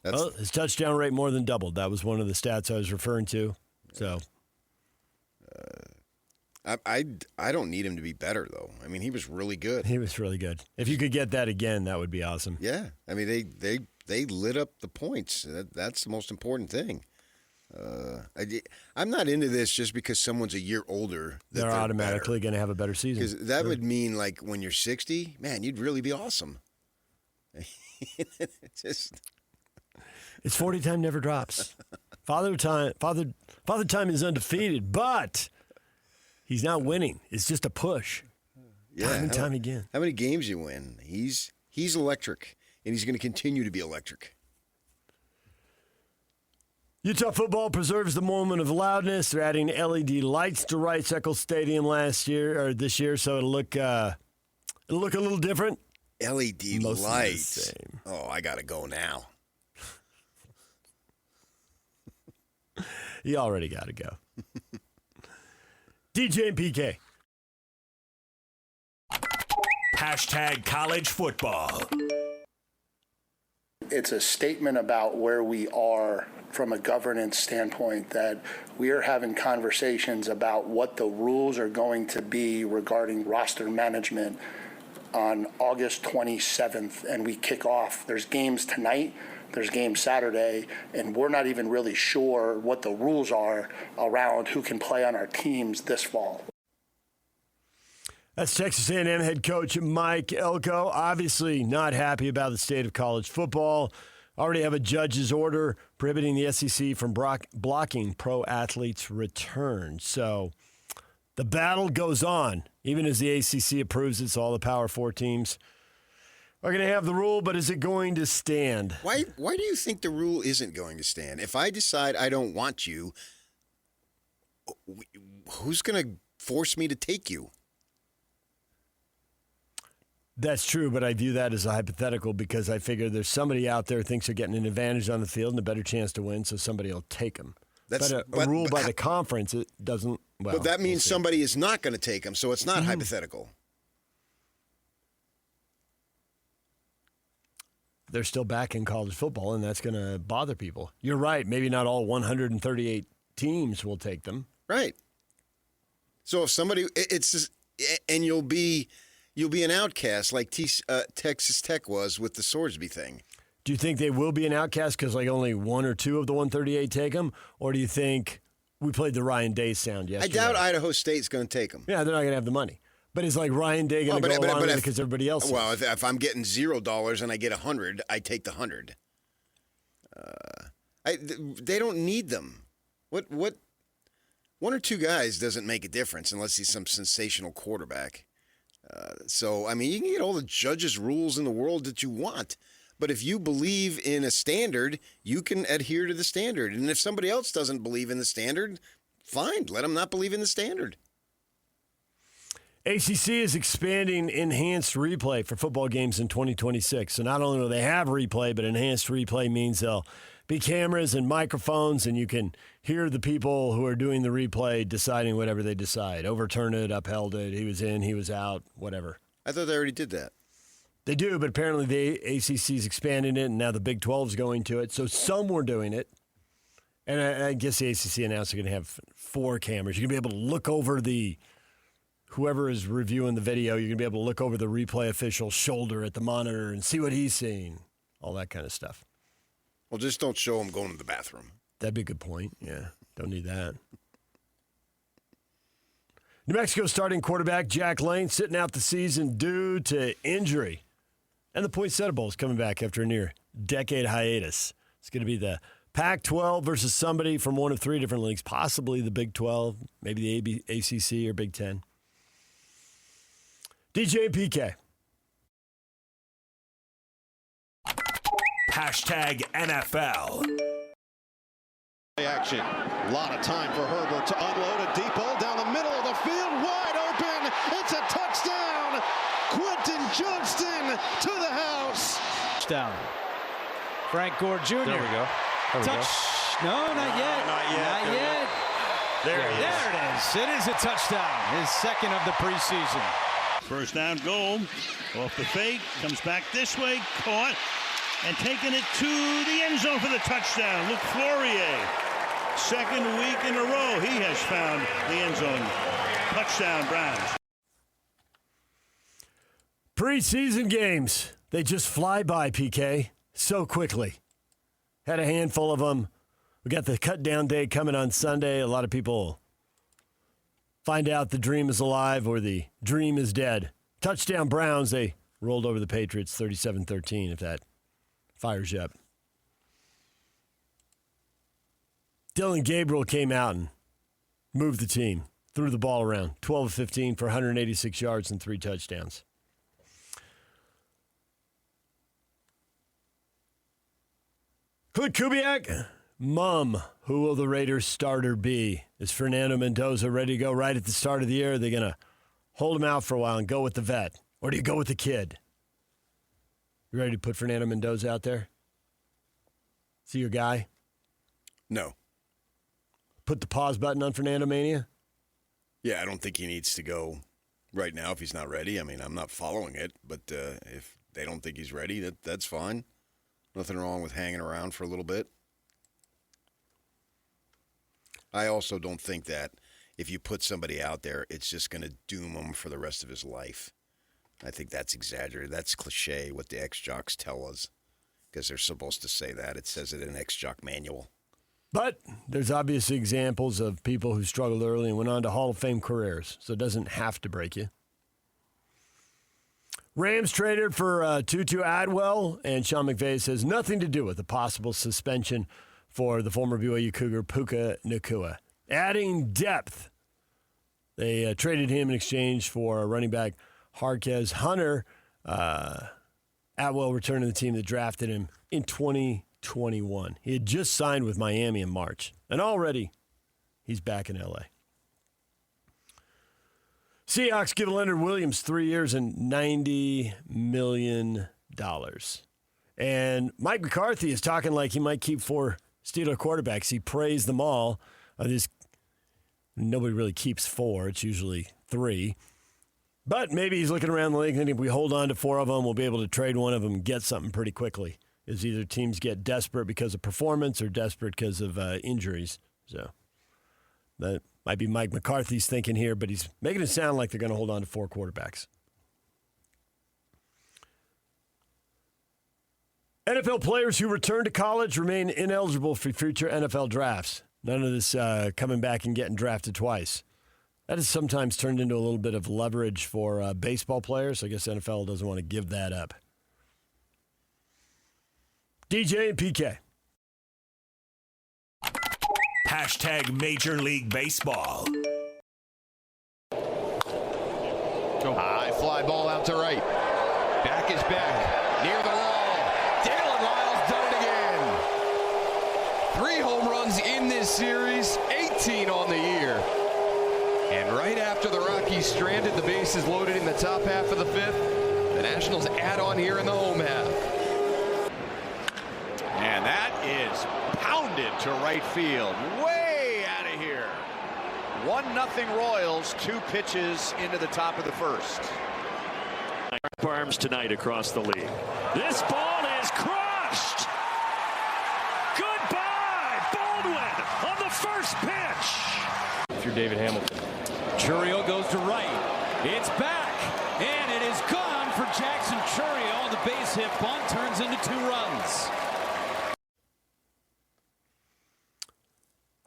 G: His touchdown rate more than doubled. That was one of the stats I was referring to. So.
H: I don't need him to be better, though. I mean, he was really good.
G: He was really good. If you could get that again, that would be awesome.
H: Yeah. I mean, they lit up the points. That's the most important thing. I'm not into this just because someone's a year older.
G: They're automatically going to have a better season.
H: Because that would mean, like, when you're 60, man, you'd really be awesome.
G: It's 40 time never drops. Father time is undefeated, but he's not winning. It's just a push. Time and time again.
H: How many games you win? He's electric, and he's going to continue to be electric.
G: Utah football preserves the moment of loudness. They're adding LED lights to Rice-Eccles Stadium this year, so it'll look a little different.
H: LED lights. Oh, I got to go now.
G: You already got to go. DJ and PK.
O: Hashtag college football.
S: It's a statement about where we are from a governance standpoint, that we are having conversations about what the rules are going to be regarding roster management on August 27th, and we kick off. There's games tonight. There's games Saturday, and we're not even really sure what the rules are around who can play on our teams this fall.
G: That's Texas A&M head coach Mike Elko. Obviously not happy about the state of college football. Already have a judge's order prohibiting the SEC from blocking pro athletes' return. So the battle goes on, even as the ACC approves it. So all the Power 4 teams are going to have the rule, but is it going to stand?
H: Why do you think the rule isn't going to stand? If I decide I don't want you, who's going to force me to take you?
G: That's true, but I view that as a hypothetical because I figure there's somebody out there who thinks they're getting an advantage on the field and a better chance to win, so somebody will take them. But a rule by the conference, it doesn't. Well,
H: but that means somebody is not going to take them, so it's not hypothetical.
G: they're still back in college football, and that's going to bother people. You're right. Maybe not all 138 teams will take them.
H: Right. So if somebody, and you'll be an outcast like Texas Tech was with the Swordsby thing.
G: Do you think they will be an outcast because like only one or two of the 138 take them, or do you think we played the Ryan Day sound yesterday?
H: I doubt Idaho State's going to take them.
G: Yeah, they're not going to have the money. But is like Ryan Day going to go along with it because everybody else is?
H: Well, if I'm getting $0 and I get 100, I take the 100. They don't need them. What? One or two guys doesn't make a difference unless he's some sensational quarterback. So, I mean, you can get all the judges' rules in the world that you want. But if you believe in a standard, you can adhere to the standard. And if somebody else doesn't believe in the standard, fine, let them not believe in the standard.
G: ACC is expanding enhanced replay for football games in 2026. So not only will they have replay, but enhanced replay means there'll be cameras and microphones, and you can hear the people who are doing the replay deciding whatever they decide. Overturn it, upheld it, he was in, he was out, whatever.
H: I thought they already did that.
G: They do, but apparently the ACC is expanding it, and now the Big 12 is going to it. So some were doing it. And I guess the ACC announced they're going to have 4 cameras. You're going to be able to look over whoever is reviewing the video, you're going to be able to look over the replay official's shoulder at the monitor and see what he's seeing, all that kind of stuff.
H: Well, just don't show him going to the bathroom.
G: That'd be a good point. Yeah, don't need that. New Mexico starting quarterback Jack Lane sitting out the season due to injury. And the Poinsettia Bowl is coming back after a near-decade hiatus. It's going to be the Pac-12 versus somebody from one of 3 different leagues, possibly the Big 12, maybe the ACC or Big 10. DJ PK.
O: #NFL.
T: Action. A lot of time for Herbert to unload a deep ball down the middle of the field. Wide open. It's a touchdown. Quentin Johnston to the house.
U: Touchdown. Frank Gore Jr.
V: There we go.
U: Touch. No, not yet. Not yet.
V: There it is.
U: There it is. It is a touchdown. His second of the preseason.
W: First down goal. Off the fake. Comes back this way. Caught. And taking it to the end zone for the touchdown. Luke Flourier. Second week in a row he has found the end zone. Touchdown, Browns.
G: Preseason games. They just fly by, PK, so quickly. Had a handful of them. We got the cut down day coming on Sunday. A lot of people find out the dream is alive or the dream is dead. Touchdown Browns. They rolled over the Patriots 37-13, if that fires you up. Dylan Gabriel came out and moved the team. Threw the ball around. 12 of 15 for 186 yards and 3 touchdowns. Clint Kubiak, Mom, who will the Raiders starter be? Is Fernando Mendoza ready to go right at the start of the year? Are they going to hold him out for a while and go with the vet? Or do you go with the kid? You ready to put Fernando Mendoza out there? Is he your guy?
H: No.
G: Put the pause button on Fernando Mania?
H: Yeah, I don't think he needs to go right now if he's not ready. I mean, I'm not following it, but if they don't think he's ready, that's fine. Nothing wrong with hanging around for a little bit. I also don't think that if you put somebody out there, it's just going to doom him for the rest of his life. I think that's exaggerated. That's cliche, what the ex-jocks tell us, because they're supposed to say that. It says it in an ex-jock manual.
G: But there's obviously examples of people who struggled early and went on to Hall of Fame careers, so it doesn't have to break you. Rams traded for Tutu Atwell, and Sean McVay says nothing to do with the possible suspension for the former BYU Cougar Puka Nacua. Adding depth, they traded him in exchange for running back Harkez Hunter. Atwell returned to the team that drafted him in 2021. He had just signed with Miami in March, and already he's back in L.A. Seahawks give Leonard Williams 3 years and $90 million. And Mike McCarthy is talking like he might keep 4 Steeler quarterbacks. He praised them all. Nobody really keeps 4. It's usually 3. But maybe he's looking around the league and if we hold on to 4 of them, we'll be able to trade one of them and get something pretty quickly. Is either teams get desperate because of performance or desperate because of injuries. So that might be Mike McCarthy's thinking here, but he's making it sound like they're going to hold on to 4 quarterbacks. NFL players who return to college remain ineligible for future NFL drafts. None of this coming back and getting drafted twice. That has sometimes turned into a little bit of leverage for baseball players. I guess NFL doesn't want to give that up. DJ and PK.
O: Hashtag Major League Baseball.
A: High fly ball out to right. Back is back. Near the wall. Dalen Lyles done it again. 3 home runs in this series. 18 on the year. And right after the Rockies stranded, the bases loaded in the top half of the 5th. The Nationals add on here in the home half.
E: And that is pounded to right field. Way out of here. 1-0 Royals. 2 pitches into the top of the first.
V: Arms tonight across the league. This ball is crushed. Goodbye, Baldwin on the first pitch.
X: If you're David Hamilton.
U: Churriel goes to right. It's back. And it is gone for Jackson Churriel. The base hit bunt turns into 2 runs.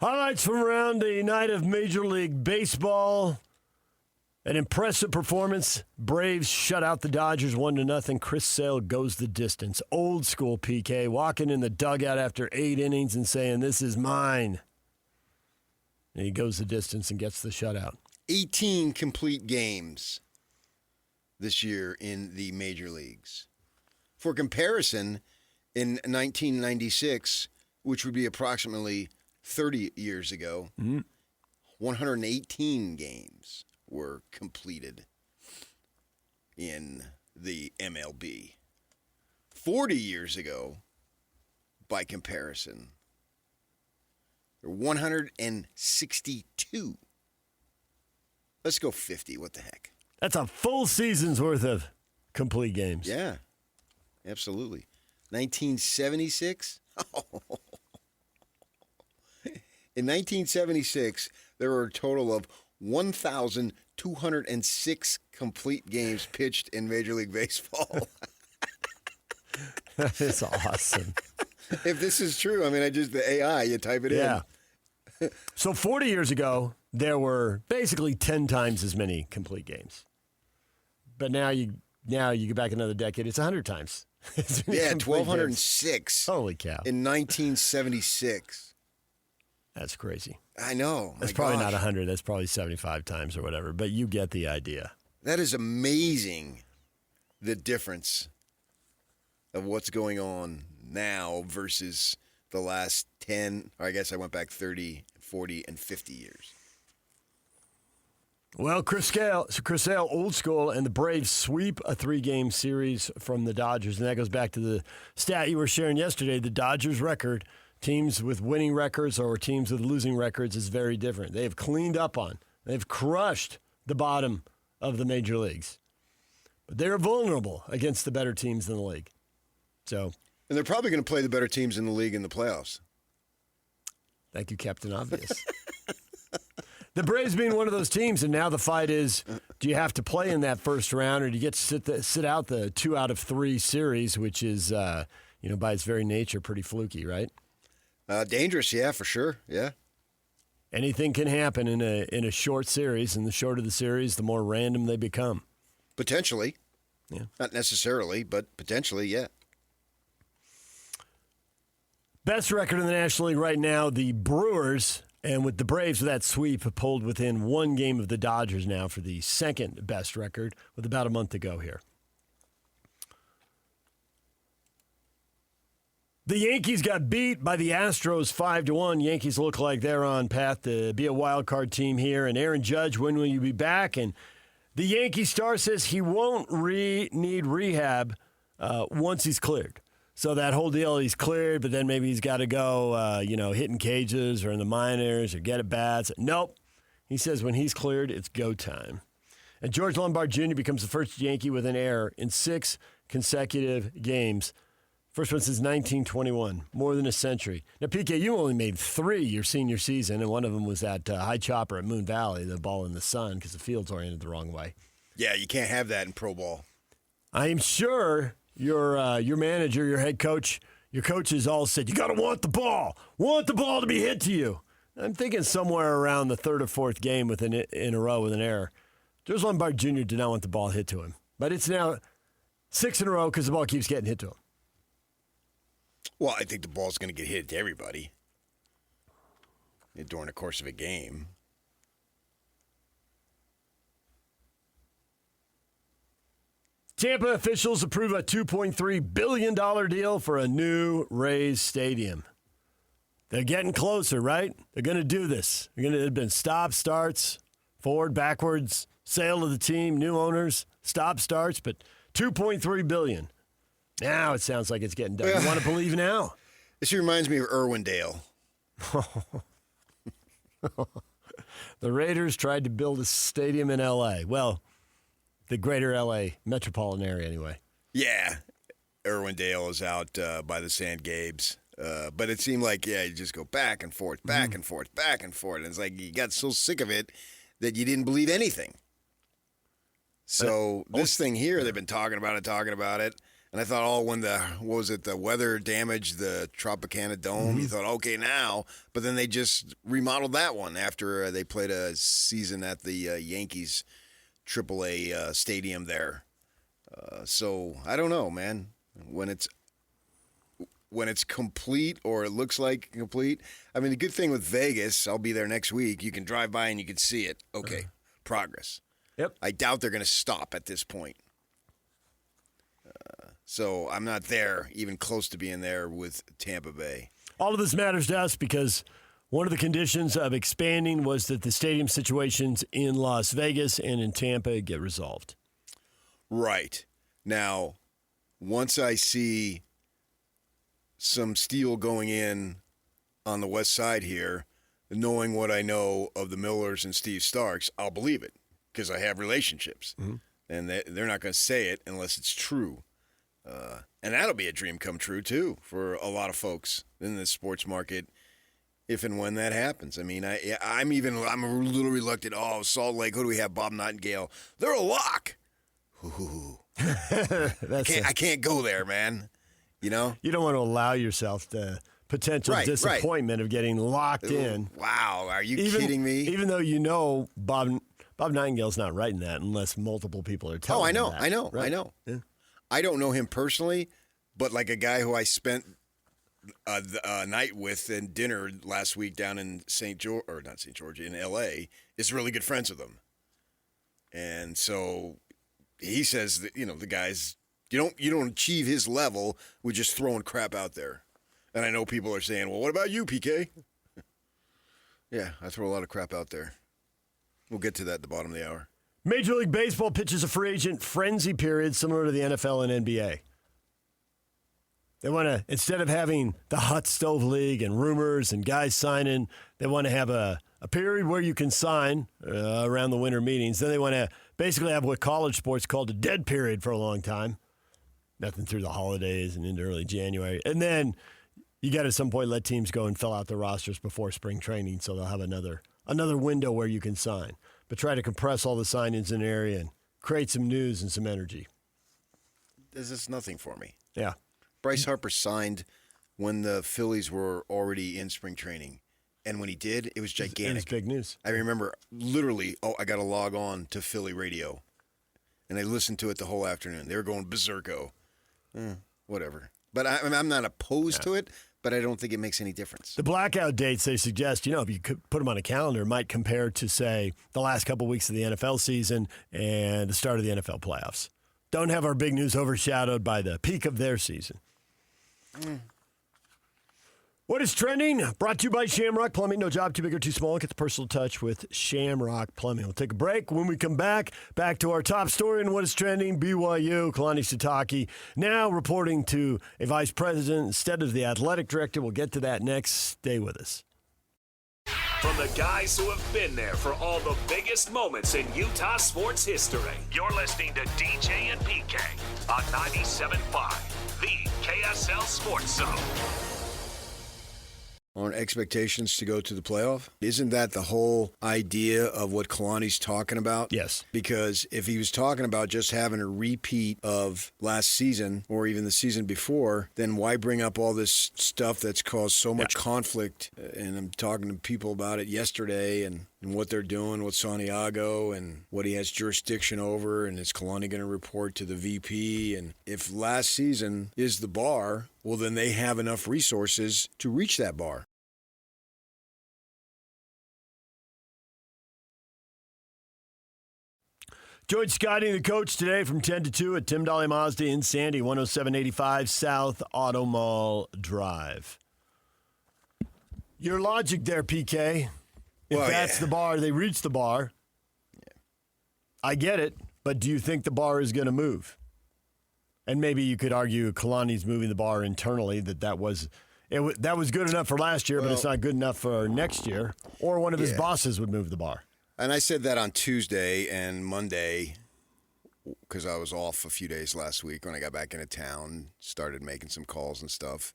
G: Highlights from around the night of Major League Baseball. An impressive performance. Braves shut out the Dodgers 1-0. Chris Sale goes the distance. Old school PK, walking in the dugout after 8 innings and saying, "This is mine." And he goes the distance and gets the shutout.
H: 18 complete games this year in the major leagues. For comparison, in 1996, which would be approximately 30 years ago, 118 games were completed in the MLB. 40 years ago, by comparison, there were 162. Let's go 50. What the heck?
G: That's a full season's worth of complete games.
H: Yeah, absolutely. 1976? In 1976, there were a total of 1,206 complete games pitched in Major League Baseball.
G: That is awesome.
H: If this is true, I mean, the AI, you type it in.
G: So 40 years ago, there were basically 10 times as many complete games. But now you go back another decade, it's 100 times.
H: Yeah, 1,206.
G: Holy cow.
H: In 1976.
G: That's crazy.
H: I know.
G: That's probably not 100. That's probably 75 times or whatever. But you get the idea.
H: That is amazing, the difference of what's going on now versus the last 10, or I guess I went back 30, 40, and 50 years.
G: Well, Chris Sale, old school, and the Braves sweep a 3-game series from the Dodgers. And that goes back to the stat you were sharing yesterday. The Dodgers record, teams with winning records or teams with losing records, is very different. They have cleaned up on. They've crushed the bottom of the major leagues. But they're vulnerable against the better teams in the league. And
H: they're probably going to play the better teams in the league in the playoffs.
G: Thank you, Captain Obvious. The Braves being one of those teams, and now the fight is, do you have to play in that first round, or do you get to sit out the 2 out of 3 series, which is, by its very nature, pretty fluky, right?
H: Dangerous, yeah, for sure, yeah.
G: Anything can happen in a short series, and the shorter the series, the more random they become.
H: Potentially.
G: Yeah.
H: Not necessarily, but potentially, yeah.
G: Best record in the National League right now, the Brewers. And with the Braves, with that sweep, pulled within 1 game of the Dodgers now for the second best record with about a month to go here. The Yankees got beat by the Astros 5-1. Yankees look like they're on path to be a wild card team here. And Aaron Judge, when will you be back? And the Yankee star says he won't need rehab once he's cleared. So that whole deal, he's cleared, but then maybe he's got to go, hitting cages or in the minors or get at bats. Nope. He says when he's cleared, it's go time. And George Lombard Jr. becomes the first Yankee with an error in 6 consecutive games. First one since 1921, more than a century. Now, PK, you only made 3 your senior season, and one of them was that high chopper at Moon Valley, the ball in the sun, because the field's oriented the wrong way.
H: Yeah, you can't have that in pro ball.
G: I am sure your manager, your head coach, your coaches all said, you got to want the ball to be hit to you. I'm thinking somewhere around the 3rd or 4th game in a row with an error. George Lombard Jr. did not want the ball hit to him. But it's now 6 in a row because the ball keeps getting hit to him.
H: Well, I think the ball's going to get hit to everybody during the course of a game.
G: Tampa officials approve a $2.3 billion deal for a new Rays stadium. They're getting closer, right? They're going to do this. There've been stop, starts, forward, backwards, sale of the team, new owners, stop, starts, but $2.3 billion. Now it sounds like it's getting done. You want to believe now?
H: This reminds me of Irwindale.
G: The Raiders tried to build a stadium in L.A. Well, the greater L.A. metropolitan area anyway.
H: Yeah. Irwindale is out by the San Gabes. But it seemed like, you just go back and forth, back and forth, back and forth. And it's like you got so sick of it that you didn't believe anything. So this thing here, they've been talking about it. And I thought, when the weather damaged the Tropicana Dome, you thought, okay, now. But then they just remodeled that one after they played a season at the Yankees AAA stadium there. So I don't know, man. When it's complete or it looks like complete. I mean, the good thing with Vegas, I'll be there next week. You can drive by and you can see it. Okay, progress.
G: Yep.
H: I doubt they're going to stop at this point. So I'm not there, even close to being there with Tampa Bay.
G: All of this matters to us because one of the conditions of expanding was that the stadium situations in Las Vegas and in Tampa get resolved.
H: Right. Now, once I see some steel going in on the west side here, knowing what I know of the Millers and Steve Starks, I'll believe it because I have relationships.
G: Mm-hmm.
H: And they're not going to say it unless it's true. And that'll be a dream come true, too, for a lot of folks in the sports market if and when that happens. I mean, I'm a little reluctant. Oh, Salt Lake, who do we have? Bob Nightingale. They're a lock. I can't go there, man. You know?
G: You don't want to allow yourself the potential disappointment of getting locked in.
H: Wow, are you kidding me?
G: Even though you know Bob Nightingale's not writing that unless multiple people are telling him that.
H: I know.
G: Yeah.
H: I don't know him personally, but like a guy who I spent a night with and dinner last week down in in L.A. is really good friends with him. And so he says that, the guys, you don't achieve his level with just throwing crap out there. And I know people are saying, well, what about you, PK? Yeah, I throw a lot of crap out there. We'll get to that at the bottom of the hour.
G: Major League Baseball pitches a free agent frenzy period similar to the NFL and NBA. They want to, instead of having the hot stove league and rumors and guys signing, they want to have a period where you can sign around the winter meetings. Then they want to basically have what college sports called a dead period for a long time. Nothing through the holidays and into early January. And then you got to at some point let teams go and fill out their rosters before spring training so they'll have another window where you can sign. But try to compress all the signings in an area and create some news and some energy.
H: This is nothing for me.
G: Yeah.
H: Bryce Harper signed when the Phillies were already in spring training. And when he did, it was gigantic.
G: It was big news.
H: I remember literally, I got to log on to Philly radio. And I listened to it the whole afternoon. They were going berserko. Whatever. But I'm not opposed to it, but I don't think it makes any difference.
G: The blackout dates they suggest, if you could put them on a calendar, might compare to, say, the last couple weeks of the NFL season and the start of the NFL playoffs. Don't have our big news overshadowed by the peak of their season. What is trending? Brought to you by Shamrock Plumbing. No job too big or too small. Get the personal touch with Shamrock Plumbing. We'll take a break. When we come back to our top story and what is trending. BYU, Kalani Sitake, now reporting to a vice president instead of the athletic director. We'll get to that next. Stay with us.
O: From the guys who have been there for all the biggest moments in Utah sports history, you're listening to DJ and PK on 97.5, the KSL Sports Zone.
H: On expectations to go to the playoff? Isn't that the whole idea of what Kalani's talking about?
G: Yes.
H: Because if he was talking about just having a repeat of last season or even the season before, then why bring up all this stuff that's caused so much conflict? And I'm talking to people about it yesterday and what they're doing with Santiago and what he has jurisdiction over, and is Kalani going to report to the VP? And if last season is the bar, well, then they have enough resources to reach that bar.
G: George Scotty, the coach, today from 10 to 2 at Tim Dolly Mazda in Sandy, 10785 South Auto Mall Drive. Your logic there, PK. If that's the bar, they reach the bar. Yeah. I get it, but do you think the bar is going to move? And maybe you could argue Kalani's moving the bar internally, that was good enough for last year, but it's not good enough for next year. Or one of his bosses would move the bar.
H: And I said that on Tuesday and Monday because I was off a few days last week when I got back into town, started making some calls and stuff.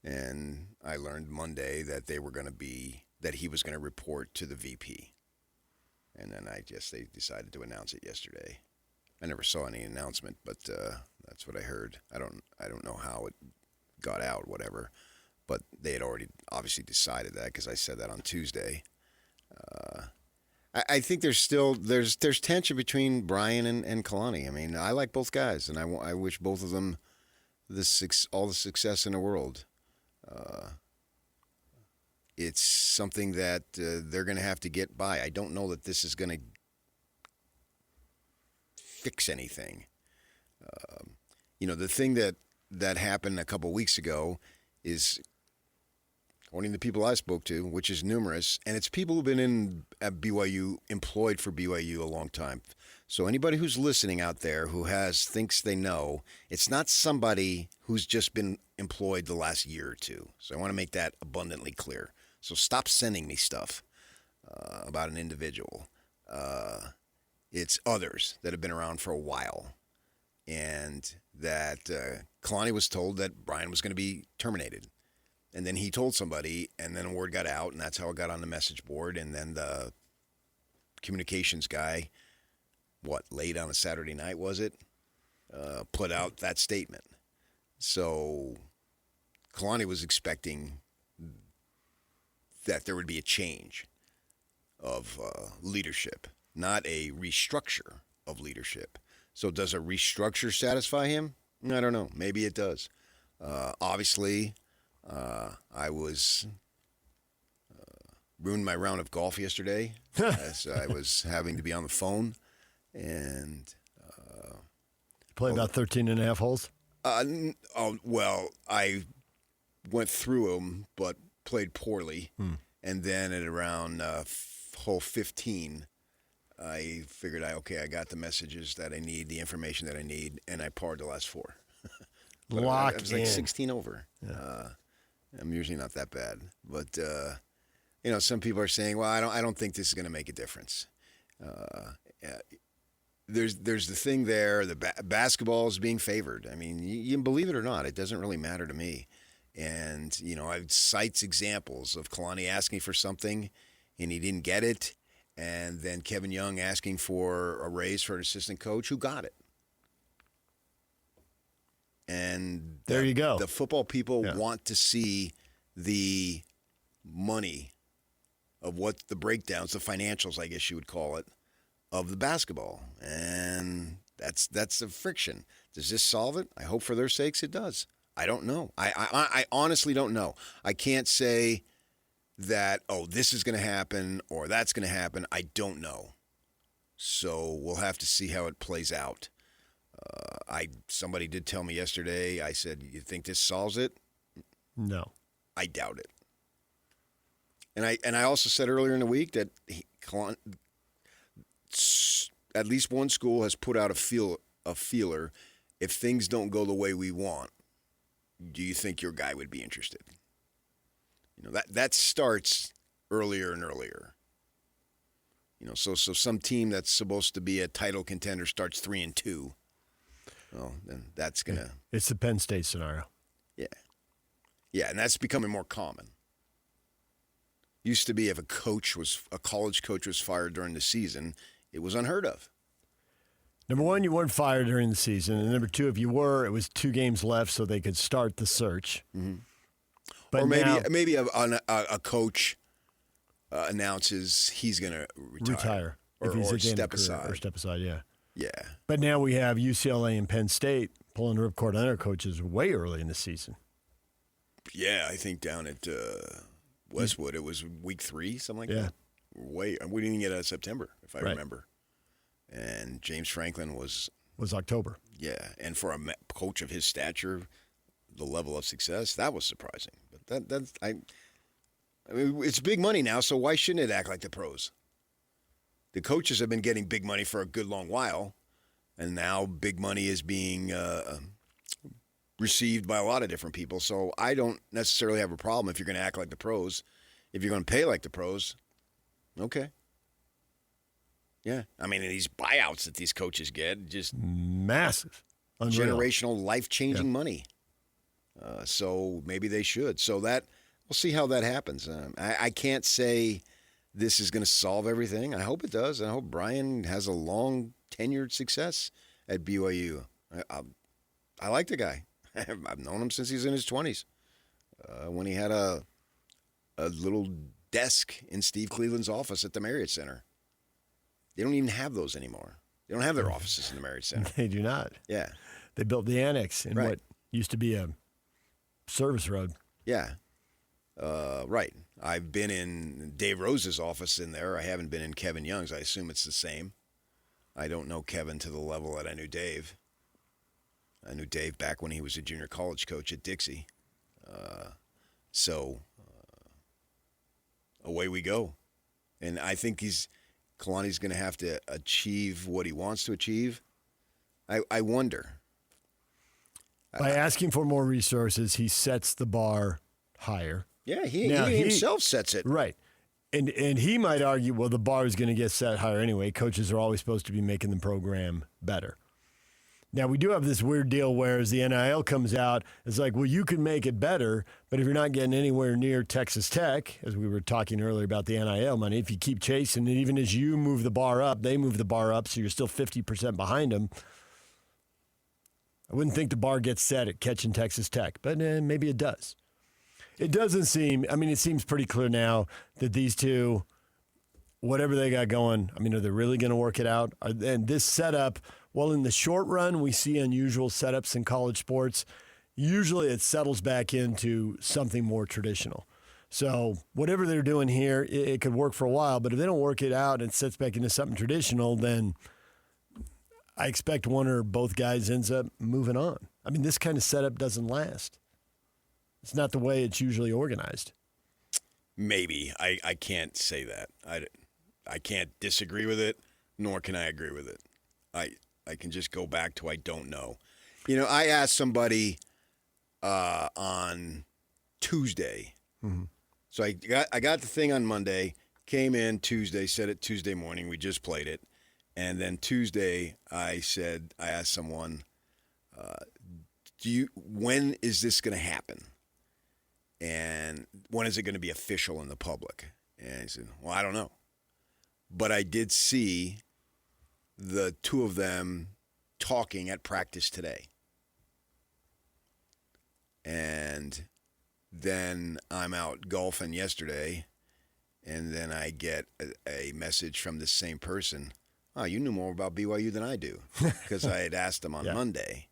H: And I learned Monday that they was going to report to the VP. And then they decided to announce it yesterday. I never saw any announcement, but that's what I heard. I don't know how it got out, whatever. But they had already obviously decided that because I said that on Tuesday. I think there's tension between Brian and Kalani. I mean, I like both guys, and I wish both of them all the success in the world. It's something that they're going to have to get by. I don't know that this is going to fix anything. The thing that happened a couple weeks ago is, according to the people I spoke to, which is numerous, and it's people who've been at BYU, employed for BYU a long time. So anybody who's listening out there who thinks they know, it's not somebody who's just been employed the last year or two. So I want to make that abundantly clear. So stop sending me stuff about an individual. It's others that have been around for a while, and that Kalani was told that Brian was going to be terminated. And then he told somebody, and then a word got out, and that's how it got on the message board. And then the communications guy, late on a Saturday night, was it, put out that statement. So Kalani was expecting that there would be a change of leadership, not a restructure of leadership. So does a restructure satisfy him? I don't know. Maybe it does. Obviously, I was ruined my round of golf yesterday as I was having to be on the phone. And
G: play about 13 and a half holes?
H: I went through them, but played poorly. And then at around hole 15, I figured, I got the messages that I need, the information that I need, and I parred the last four.
G: Locked
H: I was like
G: in.
H: 16 over. Yeah. I'm usually not that bad. But, some people are saying, well, I don't think this is going to make a difference. There's the thing there, basketball is being favored. I mean, you can believe it or not, it doesn't really matter to me. And, I cites examples of Kalani asking for something and he didn't get it. And then Kevin Young asking for a raise for an assistant coach who got it. And
G: there you go.
H: The football people want to see the money of what the breakdowns, the financials, I guess you would call it, of the basketball. And that's the friction. Does this solve it? I hope for their sakes it does. I don't know. I honestly don't know. I can't say that, this is going to happen or that's going to happen. I don't know. So we'll have to see how it plays out. Somebody did tell me yesterday, I said, you think this solves it?
G: No.
H: I doubt it. And I also said earlier in the week that at least one school has put out a feeler. If things don't go the way we want, do you think your guy would be interested? That starts earlier and earlier. So some team that's supposed to be a title contender starts 3-2. Well, then that's gonna.
G: It's the Penn State scenario.
H: Yeah, and that's becoming more common. Used to be if a college coach was fired during the season, it was unheard of.
G: Number one, you weren't fired during the season, and number two, if you were, it was 2 games left, so they could start the search.
H: Mm-hmm.
G: But
H: or
G: now,
H: maybe a coach announces he's going to retire
G: if he's
H: or
G: at the end
H: step
G: of career,
H: aside.
G: or step aside. Yeah.
H: Yeah.
G: But now we have UCLA and Penn State pulling the ripcord on their coaches way early in the season.
H: Yeah, I think down at Westwood it was week 3, something like that. We didn't even get out of September, if I remember. And James Franklin was
G: October.
H: Yeah, and for a coach of his stature, the level of success, that was surprising. But I mean, it's big money now, so why shouldn't it act like the pros? The coaches have been getting big money for a good long while, and now big money is being received by a lot of different people. So I don't necessarily have a problem if you're going to act like the pros. If you're going to pay like the pros, okay. Yeah. I mean, these buyouts that these coaches get, just
G: massive. Unreal.
H: Generational, life-changing money. So maybe they should. So we'll see how that happens. I can't say this is going to solve everything. I hope it does. I hope Brian has a long tenured success at BYU. I like the guy. I've known him since he was in his 20s. When he had a little desk in Steve Cleveland's office at the Marriott Center. They don't even have those anymore. They don't have their offices in the Marriott Center.
G: They do not.
H: Yeah.
G: They built the annex in what used to be a service road.
H: Yeah. Right. I've been in Dave Rose's office in there. I haven't been in Kevin Young's. I assume it's the same. I don't know Kevin to the level that I knew Dave. I knew Dave back when he was a junior college coach at Dixie. So away we go. And I think Kalani's going to have to achieve what he wants to achieve. I wonder.
G: By asking for more resources, he sets the bar higher.
H: Yeah, he himself sets it.
G: Right. And he might argue, well, the bar is going to get set higher anyway. Coaches are always supposed to be making the program better. Now, we do have this weird deal where as the NIL comes out, it's like, well, you can make it better, but if you're not getting anywhere near Texas Tech, as we were talking earlier about the NIL money, if you keep chasing it, even as you move the bar up, they move the bar up, so you're still 50% behind them. I wouldn't think the bar gets set at catching Texas Tech, but maybe it does. It doesn't seem, it seems pretty clear now that these two, whatever they got going, are they really going to work it out? And this setup, well, in the short run, we see unusual setups in college sports. Usually it settles back into something more traditional. So whatever they're doing here, it could work for a while, but if they don't work it out and it sets back into something traditional, then I expect one or both guys ends up moving on. This kind of setup doesn't last. It's not the way it's usually organized.
H: Maybe. I can't say that. I can't disagree with it, nor can I agree with it. I can just go back to I don't know. I asked somebody on Tuesday.
G: Mm-hmm.
H: So I got the thing on Monday, came in Tuesday, said it Tuesday morning. We just played it. And then Tuesday I asked someone, when is this going to happen? And when is it going to be official in the public? And he said, well, I don't know. But I did see the two of them talking at practice today. And then I'm out golfing yesterday, and then I get a message from the same person. Oh, you knew more about BYU than I do, because I had asked them on Monday.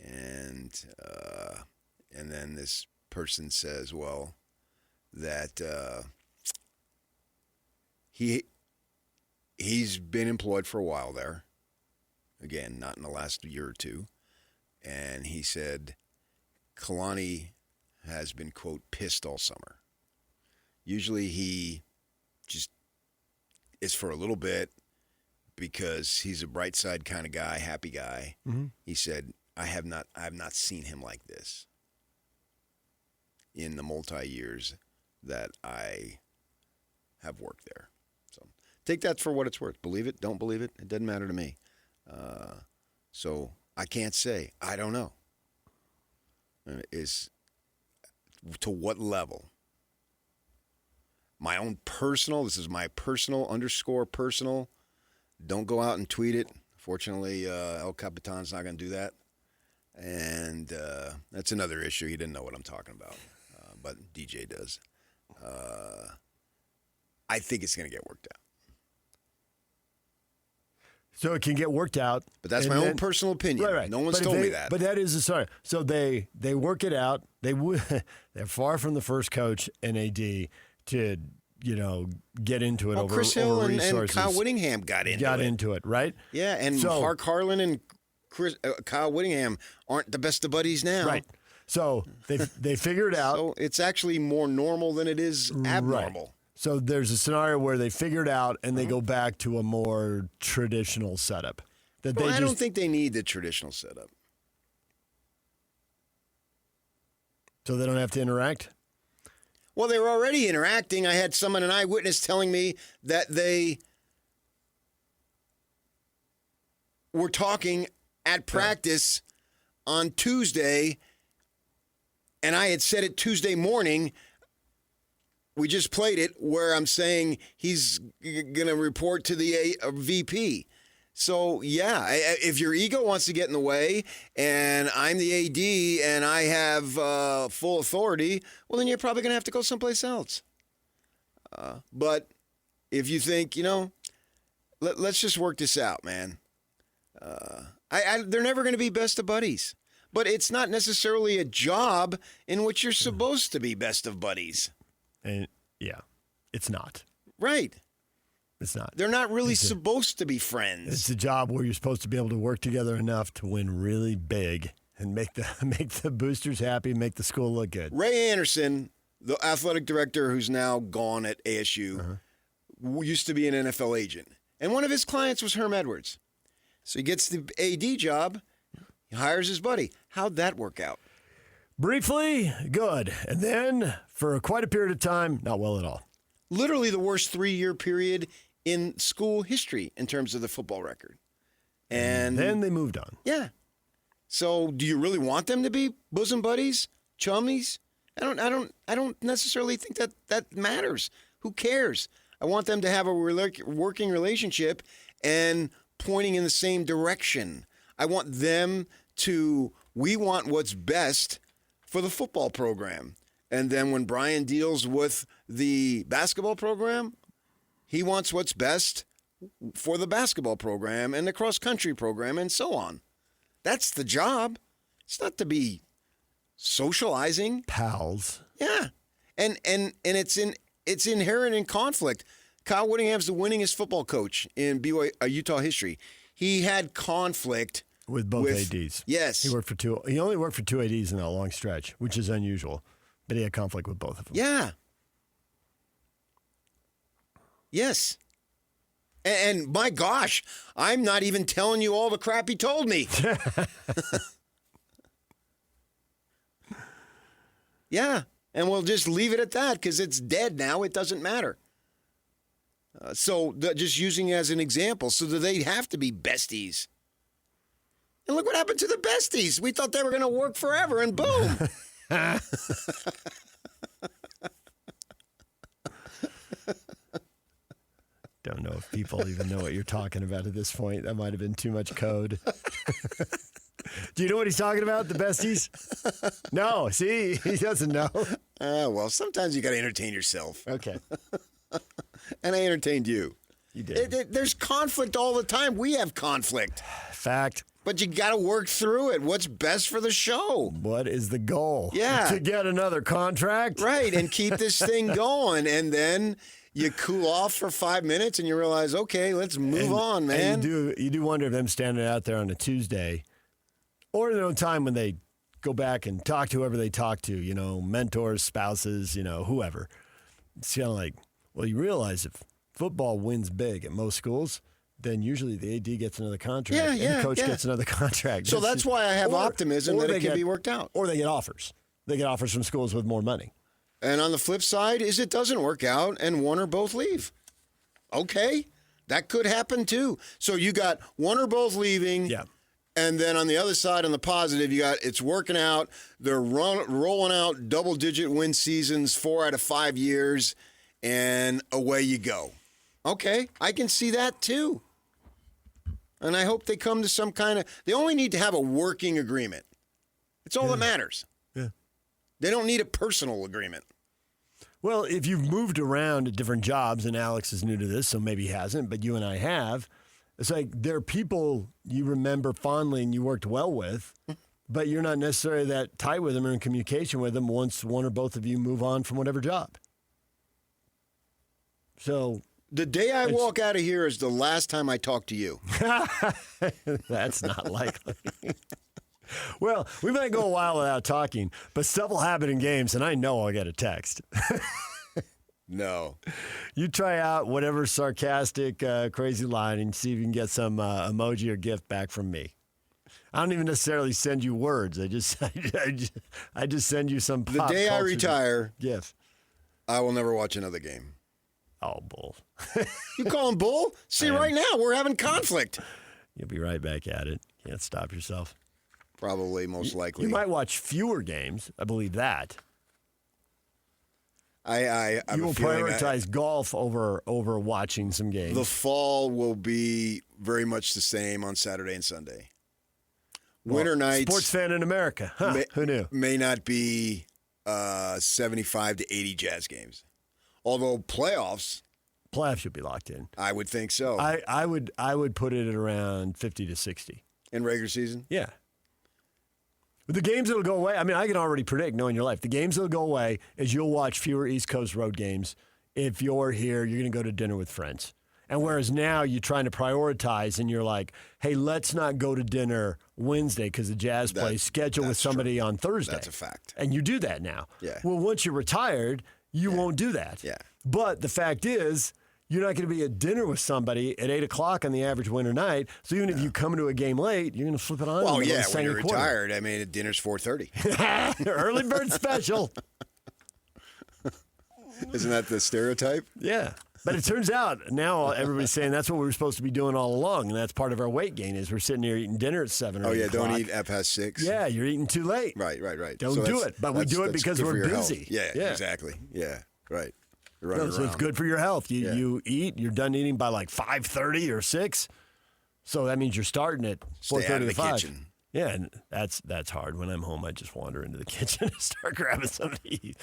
H: And then this person says, well, that he's been employed for a while there. Again, not in the last year or two. And he said, Kalani has been, quote, pissed all summer. Usually he just is for a little bit because he's a bright side kind of guy, happy guy.
G: Mm-hmm.
H: He said, I have not seen him like this in the multi-years that I have worked there. So take that for what it's worth. Believe it, don't believe it. It doesn't matter to me. So I can't say. I don't know. Is to what level? My own personal, this is my personal _personal. Don't go out and tweet it. Fortunately, El Capitan's not going to do that. And that's another issue. He didn't know what I'm talking about, but DJ does. I think it's going to get worked out.
G: So it can get worked out.
H: But that's my own personal opinion.
G: Right.
H: No one's told me that.
G: But that is the story. So they work it out. They're far from the first coach and AD to get into it over
H: Chris Hill and
G: resources.
H: Kyle Whittingham got into it.
G: Right?
H: Yeah, and Mark Harlan and Kyle Whittingham aren't the best of buddies now.
G: Right. So they figure it out.
H: So it's actually more normal than it is abnormal.
G: Right. So there's a scenario where they figure it out and they go back to a more traditional setup.
H: I don't think they need the traditional setup.
G: So they don't have to interact?
H: Well, they were already interacting. I had an eyewitness telling me that they were talking at practice on Tuesday, and I had said it Tuesday morning. We just played it where I'm saying he's going to report to the VP. So, yeah, if your ego wants to get in the way and I'm the AD and I have full authority, well, then you're probably going to have to go someplace else. But if you think, let's just work this out, man. They're never going to be best of buddies. But it's not necessarily a job in which you're supposed to be best of buddies.
G: And yeah, it's not.
H: Right.
G: It's not.
H: They're not really supposed to be friends.
G: It's a job where you're supposed to be able to work together enough to win really big and make the boosters happy, make the school look good.
H: Ray Anderson, the athletic director who's now gone at ASU, used to be an NFL agent. And one of his clients was Herm Edwards. So he gets the AD job, he hires his buddy. How'd that work out?
G: Briefly, good. And then, for quite a period of time, not well at all.
H: Literally the worst 3-year period in school history in terms of the football record. And
G: then they moved on.
H: Yeah. So do you really want them to be bosom buddies, chummies? I don't necessarily think that matters. Who cares? I want them to have a working relationship and pointing in the same direction. I want them we want what's best for the football program. And then when Brian deals with the basketball program, he wants what's best for the basketball program and the cross-country program and so on. That's the job. It's not to be socializing.
G: Pals.
H: Yeah. And it's inherent in conflict. Kyle Whittingham's the winningest football coach in BYU Utah history. He had conflict
G: with both ADs.
H: Yes.
G: He only worked for 2 ADs in that long stretch, which is unusual. But he had conflict with both of them.
H: Yeah. Yes. And my gosh, I'm not even telling you all the crap he told me. Yeah. And we'll just leave it at that because it's dead now. It doesn't matter. So just using it as an example. So they have to be besties. And look what happened to the besties. We thought they were going to work forever, and boom.
G: Don't know if people even know what you're talking about at this point. That might have been too much code. Do you know what he's talking about, the besties? No, see, he doesn't know.
H: Well, sometimes you got to entertain yourself.
G: Okay.
H: And I entertained you.
G: You did.
H: There's conflict all the time. We have conflict.
G: Fact.
H: But you got to work through it. What's best for the show?
G: What is the goal?
H: Yeah.
G: To get another contract?
H: Right, and keep this thing going. And then you cool off for 5 minutes and you realize, okay, let's move on, man.
G: And you do wonder if them standing out there on a Tuesday or their own time when they go back and talk to whoever they talk to, mentors, spouses, whoever. It's kind of like, well, you realize if football wins big at most schools, then usually the AD gets another contract and the coach gets another contract.
H: So that's why I have optimism that it can be worked out.
G: Or they get offers. They get offers from schools with more money.
H: And on the flip side is it doesn't work out and one or both leave. Okay, that could happen too. So you got one or both leaving.
G: Yeah.
H: And then on the other side, on the positive, you got it's working out. They're rolling out double-digit win seasons 4 out of 5 years, and away you go. Okay, I can see that too. And I hope they come to some kind of – they only need to have a working agreement. It's all that matters.
G: Yeah.
H: They don't need a personal agreement.
G: Well, if you've moved around at different jobs, and Alex is new to this, so maybe he hasn't, but you and I have – it's like there are people you remember fondly and you worked well with, but you're not necessarily that tight with them or in communication with them once one or both of you move on from whatever job. So
H: the day I walk out of here is the last time I talk to you.
G: That's not likely. Well, we might go a while without talking, but stuff will happen in games, and I know I'll get a text.
H: No.
G: You try out whatever sarcastic, crazy line and see if you can get some emoji or gift back from me. I don't even necessarily send you words. I just send you some pop
H: The day I
G: culture
H: retire,
G: gift.
H: I will never watch another game.
G: Oh, bull.
H: You call him bull? See, right now we're having conflict.
G: You'll be right back at it. Can't stop yourself.
H: Probably, most likely.
G: You might watch fewer games. I believe that.
H: I'm
G: you will prioritize golf over watching some games.
H: The fall will be very much the same on Saturday and Sunday. Winter nights.
G: Sports fan in America. Huh, who knew?
H: May not be 75 to 80 Jazz games. Although playoffs
G: should be locked in.
H: I would think so.
G: I would put it at around 50 to 60.
H: In regular season?
G: Yeah. But the games that'll go away, I mean, I can already predict, knowing your life, the games that'll go away is you'll watch fewer East Coast road games. If you're here, you're going to go to dinner with friends. And whereas now you're trying to prioritize and you're like, hey, let's not go to dinner Wednesday because the Jazz plays, schedule with somebody on Thursday.
H: That's a fact.
G: And you do that now.
H: Yeah.
G: Well, once you're retired, you won't do that.
H: Yeah.
G: But the fact is, you're not going to be at dinner with somebody at 8 o'clock on the average winter night. So even if you come to a game late, you're going to flip it on.
H: Well, yeah, when you're retired, I mean, dinner's 4:30.
G: Early bird special.
H: Isn't that the stereotype?
G: Yeah. But it turns out now everybody's saying that's what we were supposed to be doing all along, and that's part of our weight gain is we're sitting here eating dinner at 7 or 8 o'clock.
H: Don't eat at past 6.
G: Yeah, you're eating too late.
H: Right.
G: Don't do it. But we do it because we're busy.
H: Yeah, exactly. Yeah, right.
G: So it's good for your health. You eat, you're done eating by like 5:30 or 6. So that means you're starting at 4:30 to 5. Kitchen. Yeah, and that's hard. When I'm home, I just wander into the kitchen and start grabbing something to eat.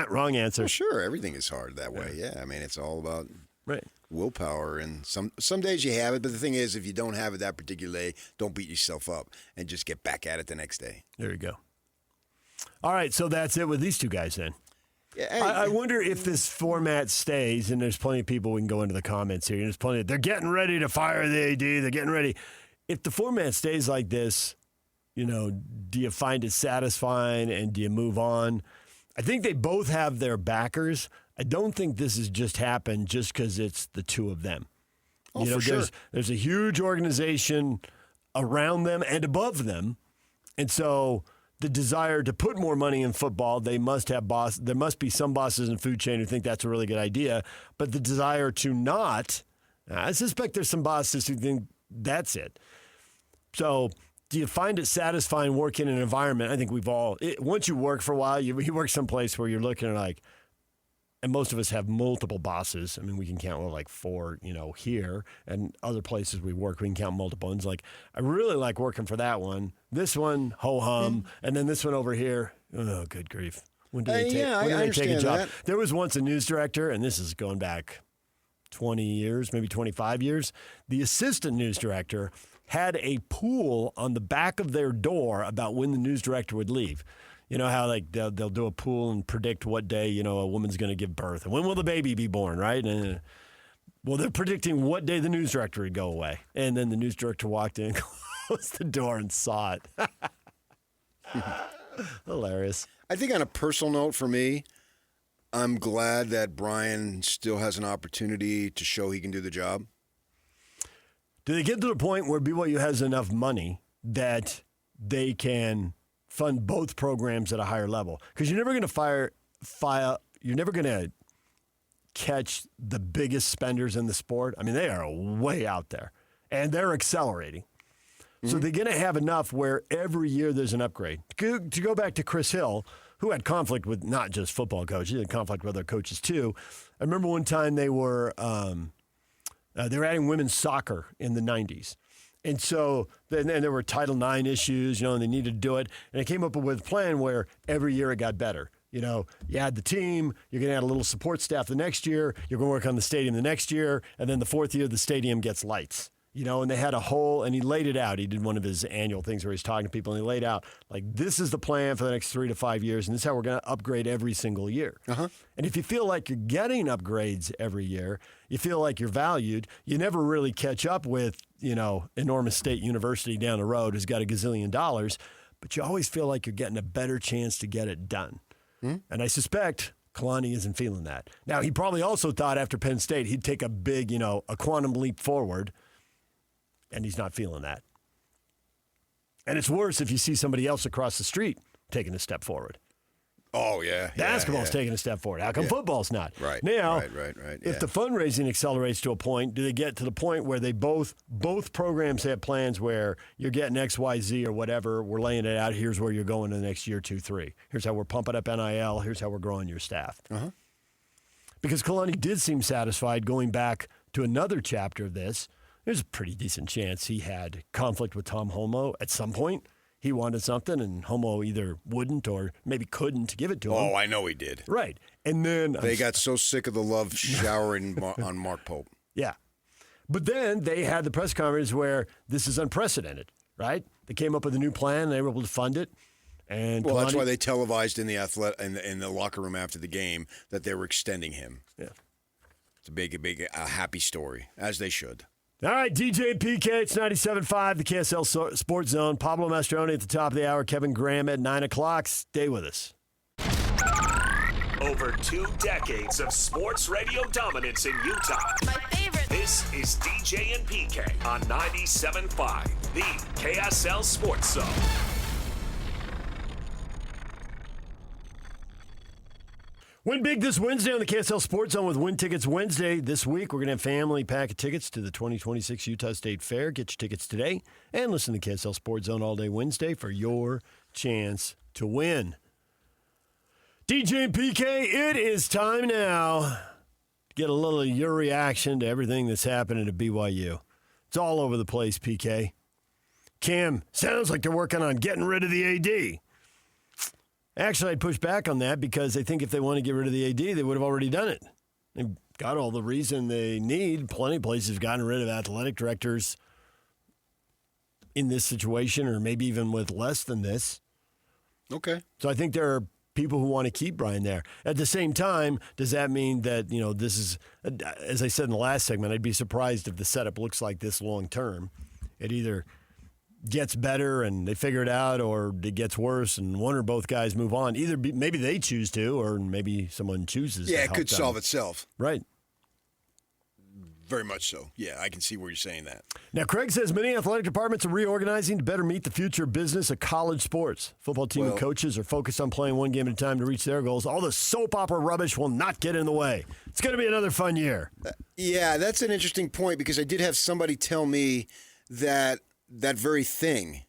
G: Wrong answer.
H: Well, sure, everything is hard that way. Yeah, I mean, it's all about willpower. And some days you have it, but the thing is, if you don't have it that particular day, don't beat yourself up and just get back at it the next day.
G: There you go. All right, so that's it with these two guys then.
H: Yeah, hey,
G: I wonder if this format stays, and there's plenty of people we can go into the comments here. There's plenty. They're getting ready to fire the AD. They're getting ready. If the format stays like this, do you find it satisfying and do you move on? I think they both have their backers. I don't think this has just happened just because it's the two of them.
H: Oh, for sure.
G: There's a huge organization around them and above them, and so the desire to put more money in football, they must have there must be some bosses in the food chain who think that's a really good idea, but the desire to not, I suspect there's some bosses who think that's it. So do you find it satisfying working in an environment? I think once you work for a while, you work someplace where you're looking at like, and most of us have multiple bosses. I mean, we can count like 4, here, and other places we work, we can count multiple ones. Like, I really like working for that one. This one, ho-hum, and then this one over here. Oh, good grief. When do they take a job?
H: That.
G: There was once a news director, and this is going back 20 years, maybe 25 years. The assistant news director had a pool on the back of their door about when the news director would leave. You know how like they'll do a pool and predict what day, a woman's going to give birth. And when will the baby be born, right? And, well, they're predicting what day the news director would go away. And then the news director walked in, closed the door, and saw it. Hilarious.
H: I think on a personal note for me, I'm glad that Brian still has an opportunity to show he can do the job.
G: Do they get to the point where BYU has enough money that they can fund both programs at a higher level? Because you're never going to fire catch the biggest spenders in the sport. I mean, they are way out there, and they're accelerating. So they're going to have enough where every year there's an upgrade. To go back to Chris Hill, who had conflict with not just football coaches, he had conflict with other coaches too. I remember one time they were adding women's soccer in the 90s. And so then there were Title IX issues, and they needed to do it. And they came up with a plan where every year it got better. You add the team, you're going to add a little support staff the next year, you're going to work on the stadium the next year, and then the fourth year the stadium gets lights. And they had a whole, and he laid it out. He did one of his annual things where he's talking to people, and he laid out, like, this is the plan for the next 3 to 5 years, and this is how we're going to upgrade every single year. And if you feel like you're getting upgrades every year, you feel like you're valued, you never really catch up with, enormous state university down the road who's got $1 gazillion, but you always feel like you're getting a better chance to get it done. And I suspect Kalani isn't feeling that. Now, he probably also thought after Penn State he'd take a big, a quantum leap forward. And he's not feeling that. And it's worse if you see somebody else across the street taking a step forward.
H: Oh, yeah.
G: Basketball's taking a step forward. How come football's not?
H: Right.
G: Now,
H: Right.
G: if the fundraising accelerates to a point, do they get to the point where they both programs have plans where you're getting X, Y, Z or whatever, we're laying it out, here's where you're going in the next year, 2, 3. Here's how we're pumping up NIL, here's how we're growing your staff. Because Kalani did seem satisfied going back to another chapter of this. There's a pretty decent chance he had conflict with Tom Homo at some point. He wanted something, and Homo either wouldn't or maybe couldn't give it to him.
H: Oh, I know he did.
G: Right. And then
H: they got so sick of the love showering on Mark Pope.
G: Yeah. But then they had the press conference where this is unprecedented, right? They came up with a new plan. They were able to fund it. And
H: that's why they televised in the locker room after the game that they were extending him.
G: Yeah.
H: It's a happy story, as they should.
G: All right, DJ and PK, it's 97.5, the KSL Sports Zone. Pablo Mastroeni at the top of the hour, Kevin Graham at 9 o'clock. Stay with us.
O: Over 2 decades of sports radio dominance in Utah. My favorite. This is DJ and PK on 97.5, the KSL Sports Zone.
G: Win big this Wednesday on the KSL Sports Zone with Win Tickets Wednesday. This week, we're going to have family pack of tickets to the 2026 Utah State Fair. Get your tickets today and listen to KSL Sports Zone all day Wednesday for your chance to win. DJ and PK, it is time now to get a little of your reaction to everything that's happening at BYU. It's all over the place, PK. Cam, sounds like they're working on getting rid of the AD. Actually, I'd push back on that because I think if they want to get rid of the AD, they would have already done it. They've got all the reason they need. Plenty of places have gotten rid of athletic directors in this situation, or maybe even with less than this.
H: Okay.
G: So I think there are people who want to keep Brian there. At the same time, does that mean that, this is, as I said in the last segment, I'd be surprised if the setup looks like this long term. It either gets better and they figure it out, or it gets worse and one or both guys move on. Either maybe they choose to, or maybe someone chooses to
H: it
G: help
H: could
G: them.
H: solve itself.
G: Right.
H: Very much so. Yeah, I can see where you're saying that.
G: Now, Craig says many athletic departments are reorganizing to better meet the future business of college sports. Football team and coaches are focused on playing one game at a time to reach their goals. All the soap opera rubbish will not get in the way. It's going to be another fun year.
H: Yeah, that's an interesting point, because I did have somebody tell me that very thing,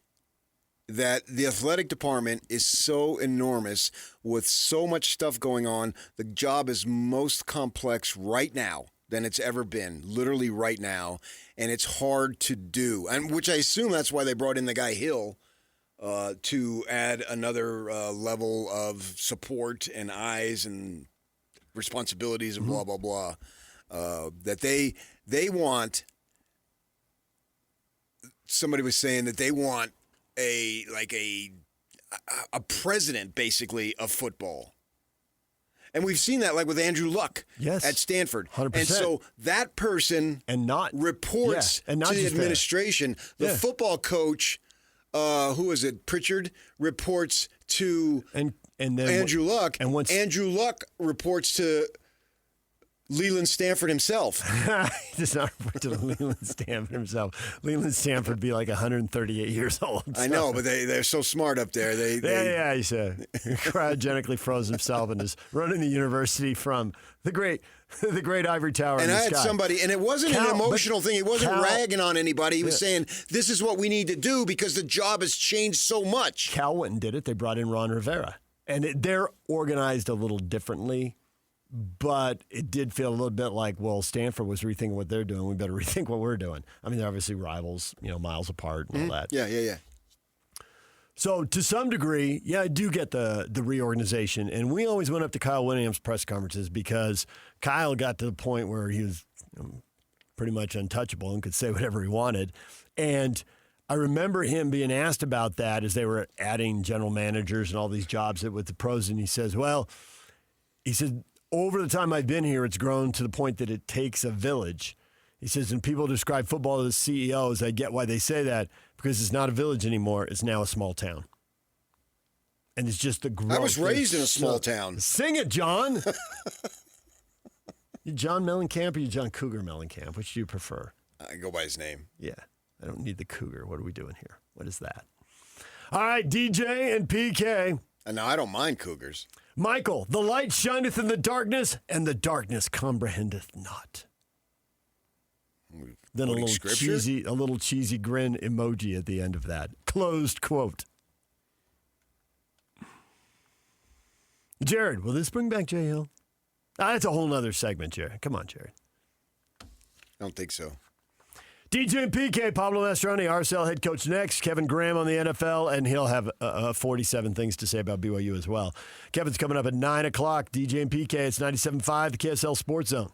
H: that the athletic department is so enormous with so much stuff going on. The job is most complex right now than it's ever been, literally right now, and it's hard to do. And which I assume that's why they brought in the guy Hill to add another level of support and eyes and responsibilities and blah, blah, blah. That they want. Somebody was saying that they want a president, basically, of football. And we've seen that, like with Andrew Luck at Stanford.
G: 100%.
H: And so that person reports to the administration. The football coach, who is it, Pritchard, reports to
G: and then
H: Andrew Luck.
G: And once
H: Andrew Luck reports to Leland Stanford himself.
G: He does not report to Leland Stanford himself. Leland Stanford would be like 138 years old. So.
H: I know, but they're so smart up there.
G: Yeah, he said. Cryogenically froze himself and is running the university from the great ivory tower.
H: And
G: in the
H: I had
G: sky.
H: somebody, and it wasn't an emotional thing. He wasn't ragging on anybody. He was saying, this is what we need to do because the job has changed so much.
G: Cal went and did it. They brought in Ron Rivera. And they're organized a little differently. But it did feel a little bit like, well, Stanford was rethinking what they're doing. We better rethink what we're doing. I mean, they're obviously rivals, miles apart and all that.
H: Yeah.
G: So to some degree, I do get the reorganization. And we always went up to Kyle Whittingham's press conferences because Kyle got to the point where he was pretty much untouchable and could say whatever he wanted. And I remember him being asked about that as they were adding general managers and all these jobs with the pros. And he says, over the time I've been here, it's grown to the point that it takes a village. He says, and people describe football as CEOs. I get why they say that because it's not a village anymore. It's now a small town. And it's just the growth.
H: I was raised in a small town.
G: Sing it, John. You John Mellencamp or you John Cougar Mellencamp? Which do you prefer?
H: I go by his name.
G: Yeah. I don't need the Cougar. What are we doing here? What is that? All right, DJ and PK.
H: No, I don't mind Cougars.
G: Michael, the light shineth in the darkness, and the darkness comprehendeth not. Then a little cheesy grin emoji at the end of that. Closed quote. Jared, will this bring back Jay Hill? That's a whole nother segment, Jared. Come on, Jared.
H: I don't think so.
G: DJ and PK, Pablo Mastroeni, RSL head coach next. Kevin Graham on the NFL, and he'll have 47 things to say about BYU as well. Kevin's coming up at 9 o'clock. DJ and PK, it's 97.5, the KSL Sports Zone.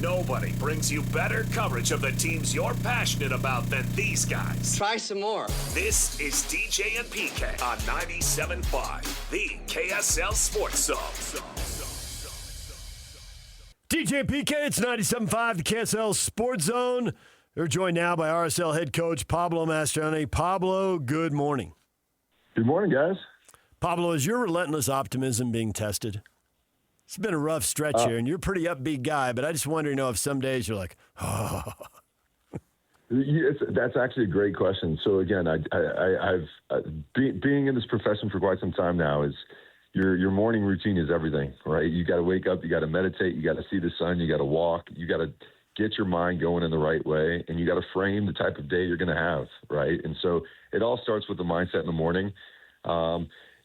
O: Nobody brings you better coverage of the teams you're passionate about than these guys.
B: Try some more.
O: This is DJ and PK on 97.5, the KSL Sports Zone.
G: DJ PK, it's 97.5, the KSL Sports Zone. We're joined now by RSL head coach Pablo Mastroeni. Pablo, good morning.
C: Good morning, guys.
G: Pablo, is your relentless optimism being tested? It's been a rough stretch here, and you're a pretty upbeat guy, but I just wonder, if some days you're like, oh.
C: That's actually a great question. So, again, I've being in this profession for quite some time now is your morning routine is everything, right? You got to wake up, you got to meditate, you got to see the sun, you got to walk, you got to get your mind going in the right way, and you got to frame the type of day you're going to have, right? And so it all starts with the mindset in the morning.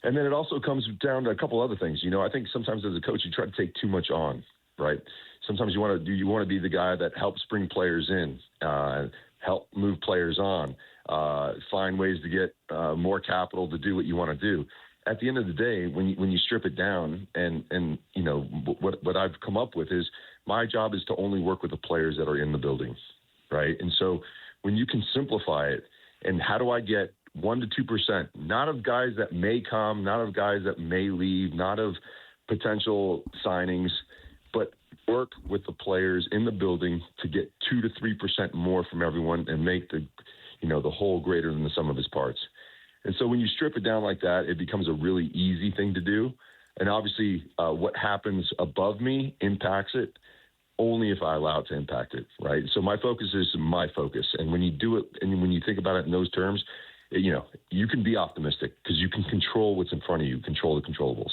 C: And then it also comes down to a couple other things. I think sometimes as a coach, you try to take too much on, right? Sometimes you want to be the guy that helps bring players in, help move players on, find ways to get more capital to do what you want to do. At the end of the day, when you strip it down, and what I've come up with is my job is to only work with the players that are in the building, right? And so when you can simplify it, and how do I get 1% to 2%, not of guys that may come, not of guys that may leave, not of potential signings, but work with the players in the building to get 2% to 3% more from everyone and make the whole greater than the sum of its parts. And so when you strip it down like that, it becomes a really easy thing to do. And obviously what happens above me impacts it only if I allow it to impact it, right? So my focus is my focus. And when you do it, and when you think about it in those terms, you can be optimistic because you can control what's in front of you, control the controllables.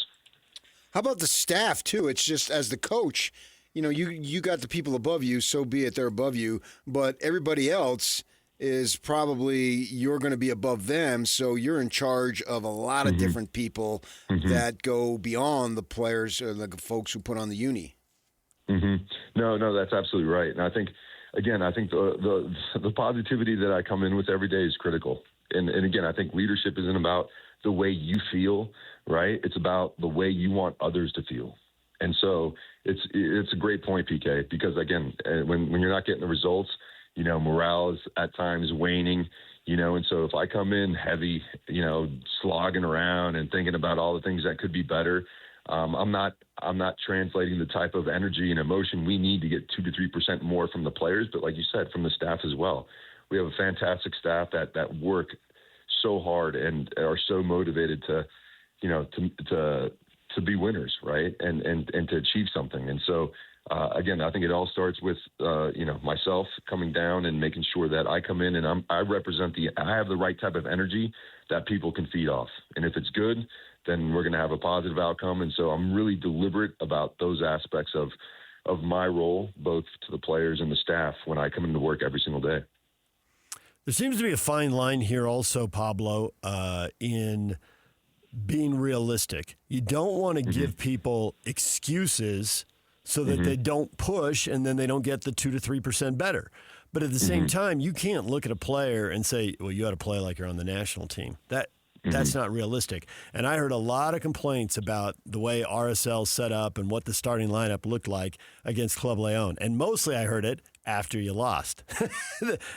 H: How about the staff, too? It's just as the coach, you got the people above you, so be it, they're above you. But everybody else is probably you're going to be above them, so you're in charge of a lot of different people that go beyond the players or the folks who put on the uni.
C: No, that's absolutely right. And I think the positivity that I come in with every day is critical. And again, I think leadership isn't about the way you feel, right? It's about the way you want others to feel. And so it's a great point, PK, because again, when you're not getting the results, morale is at times waning, and so if I come in heavy, slogging around and thinking about all the things that could be better, I'm not translating the type of energy and emotion we need to get 2% to 3% more from the players, but like you said, from the staff as well. We have a fantastic staff that work so hard and are so motivated to be winners, right? And to achieve something. And so again, I think it all starts with, myself coming down and making sure that I come in and I have the right type of energy that people can feed off. And if it's good, then we're going to have a positive outcome. And so I'm really deliberate about those aspects of my role, both to the players and the staff, when I come into work every single day.
G: There seems to be a fine line here also, Pablo, in being realistic. You don't want to give people excuses so that they don't push and then they don't get the 2 to 3% better. But at the same time, you can't look at a player and say, well, you ought to play like you're on the national team. That's not realistic. And I heard a lot of complaints about the way RSL set up and what the starting lineup looked like against Club Leon. And mostly I heard it after you lost.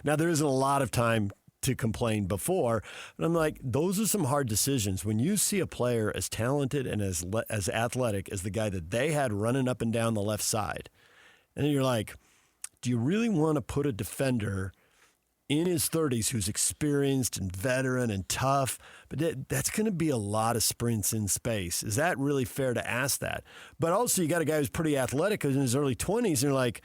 G: Now, there isn't a lot of time to complain before, but I'm like, those are some hard decisions. When you see a player as talented and as athletic as the guy that they had running up and down the left side, and you're like, do you really want to put a defender in his 30s who's experienced and veteran and tough, but that's going to be a lot of sprints in space? Is that really fair to ask that? But also you got a guy who's pretty athletic in his early 20s, and you're like,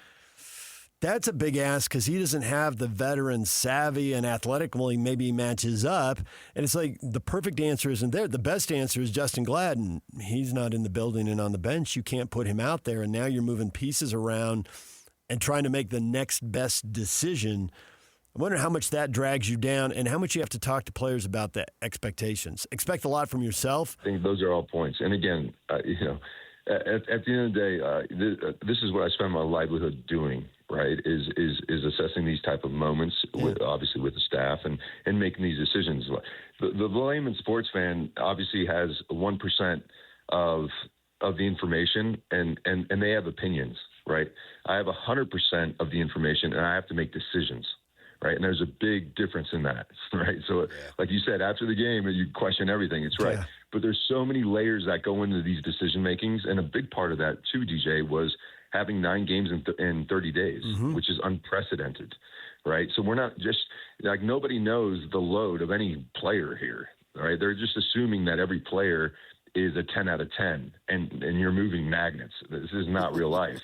G: that's a big ask because he doesn't have the veteran savvy and athletic. Well, maybe he matches up. And it's like the perfect answer isn't there. The best answer is Justin Gladden. He's not in the building and on the bench. You can't put him out there. And now you're moving pieces around and trying to make the next best decision. I wonder how much that drags you down and how much you have to talk to players about the expectations. Expect a lot from yourself.
C: I think those are all points. And again, at the end of the day, this is what I spend my livelihood doing, right, is assessing these type of moments, obviously with the staff and making these decisions. The layman sports fan obviously has 1% of the information, and they have opinions, right? I have 100% of the information, and I have to make decisions. Right. And there's a big difference in that. Right. So like you said, after the game, you question everything. It's right. Yeah. But there's so many layers that go into these decision makings. And a big part of that, too, DJ, was having 9 games in 30 days, which is unprecedented. Right. So we're not just like nobody knows the load of any player here. Right. They're just assuming that every player is a 10 out of 10 and you're moving magnets. This is not real life.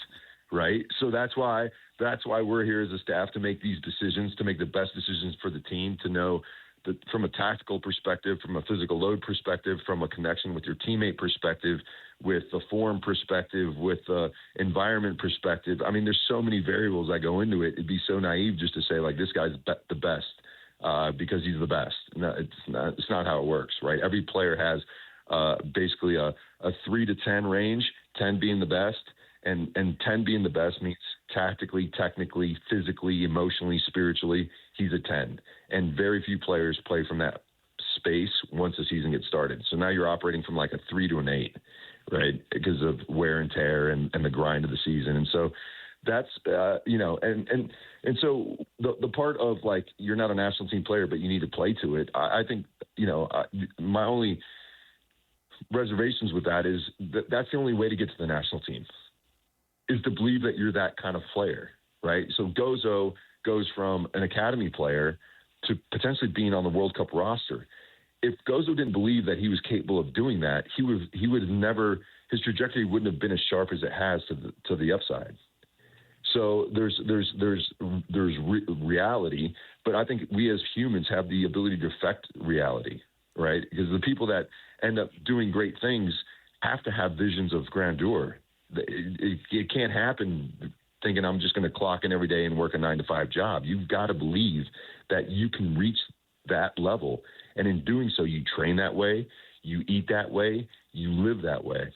C: Right. So that's why we're here as a staff, to make these decisions, to make the best decisions for the team, to know that from a tactical perspective, from a physical load perspective, from a connection with your teammate perspective, with the form perspective, with the environment perspective. I mean, there's so many variables that go into it. It'd be so naive just to say, like, this guy's the best because he's the best. No, it's not how it works, right? Every player has basically a 3 to 10 range, 10 being the best. And 10 being the best means tactically, technically, physically, emotionally, spiritually, he's a 10. And very few players play from that space once the season gets started. So now you're operating from like a 3 to an 8, right, because of wear and tear and the grind of the season. And so that's, and so the part of, like, you're not a national team player, but you need to play to it. I think, my only reservations with that is that's the only way to get to the national team, is to believe that you're that kind of player, right? So Gozo goes from an academy player to potentially being on the World Cup roster. If Gozo didn't believe that he was capable of doing that, he would have never, his trajectory wouldn't have been as sharp as it has to the upside. So there's reality, but I think we as humans have the ability to affect reality, right? Because the people that end up doing great things have to have visions of grandeur. It can't happen thinking I'm just going to clock in every day and work a 9-to-5 job. You've got to believe that you can reach that level. And in doing so, you train that way, you eat that way, you live that way.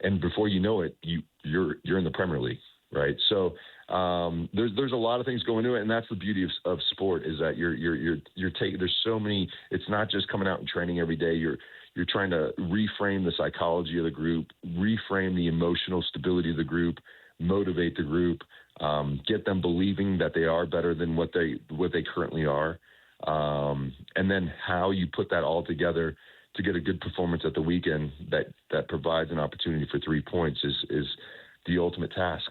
C: And before you know it, you're in the Premier League, right? So there's a lot of things going into it, and that's the beauty of sport, is that you're taking, there's so many, it's not just coming out and training every day. You're trying to reframe the psychology of the group, reframe the emotional stability of the group, motivate the group, get them believing that they are better than what they currently are, and then how you put that all together to get a good performance at the weekend that provides an opportunity for 3 points is the ultimate task.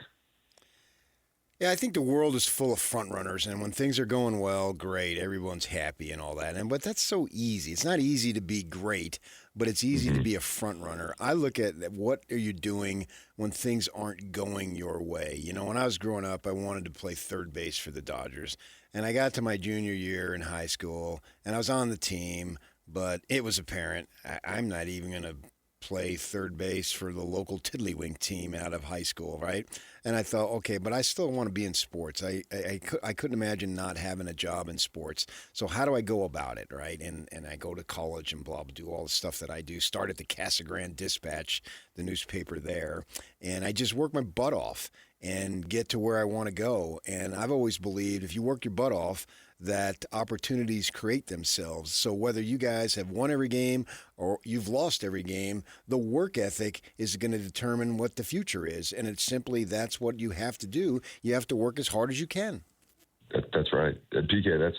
H: Yeah, I think the world is full of front runners, and when things are going well, great, everyone's happy and all that. But that's so easy. It's not easy to be great, but it's easy to be a front runner. I look at what are you doing when things aren't going your way. You know, when I was growing up, I wanted to play third base for the Dodgers, and I got to my junior year in high school, and I was on the team, but it was apparent I'm not even going to play third base for the local tiddlywink team out of high school, right? And I thought, okay, but I still want to be in sports. I couldn't imagine not having a job in sports. So how do I go about it, right? And I go to college and blah, blah, do all the stuff that I do. Start at the Casa Grande Dispatch, the newspaper there, and I just work my butt off and get to where I want to go. And I've always believed if you work your butt off, that opportunities create themselves. So whether you guys have won every game or you've lost every game, the work ethic is going to determine what the future is. And it's simply that's what you have to do. You have to work as hard as you can.
C: That's right. PK, that's,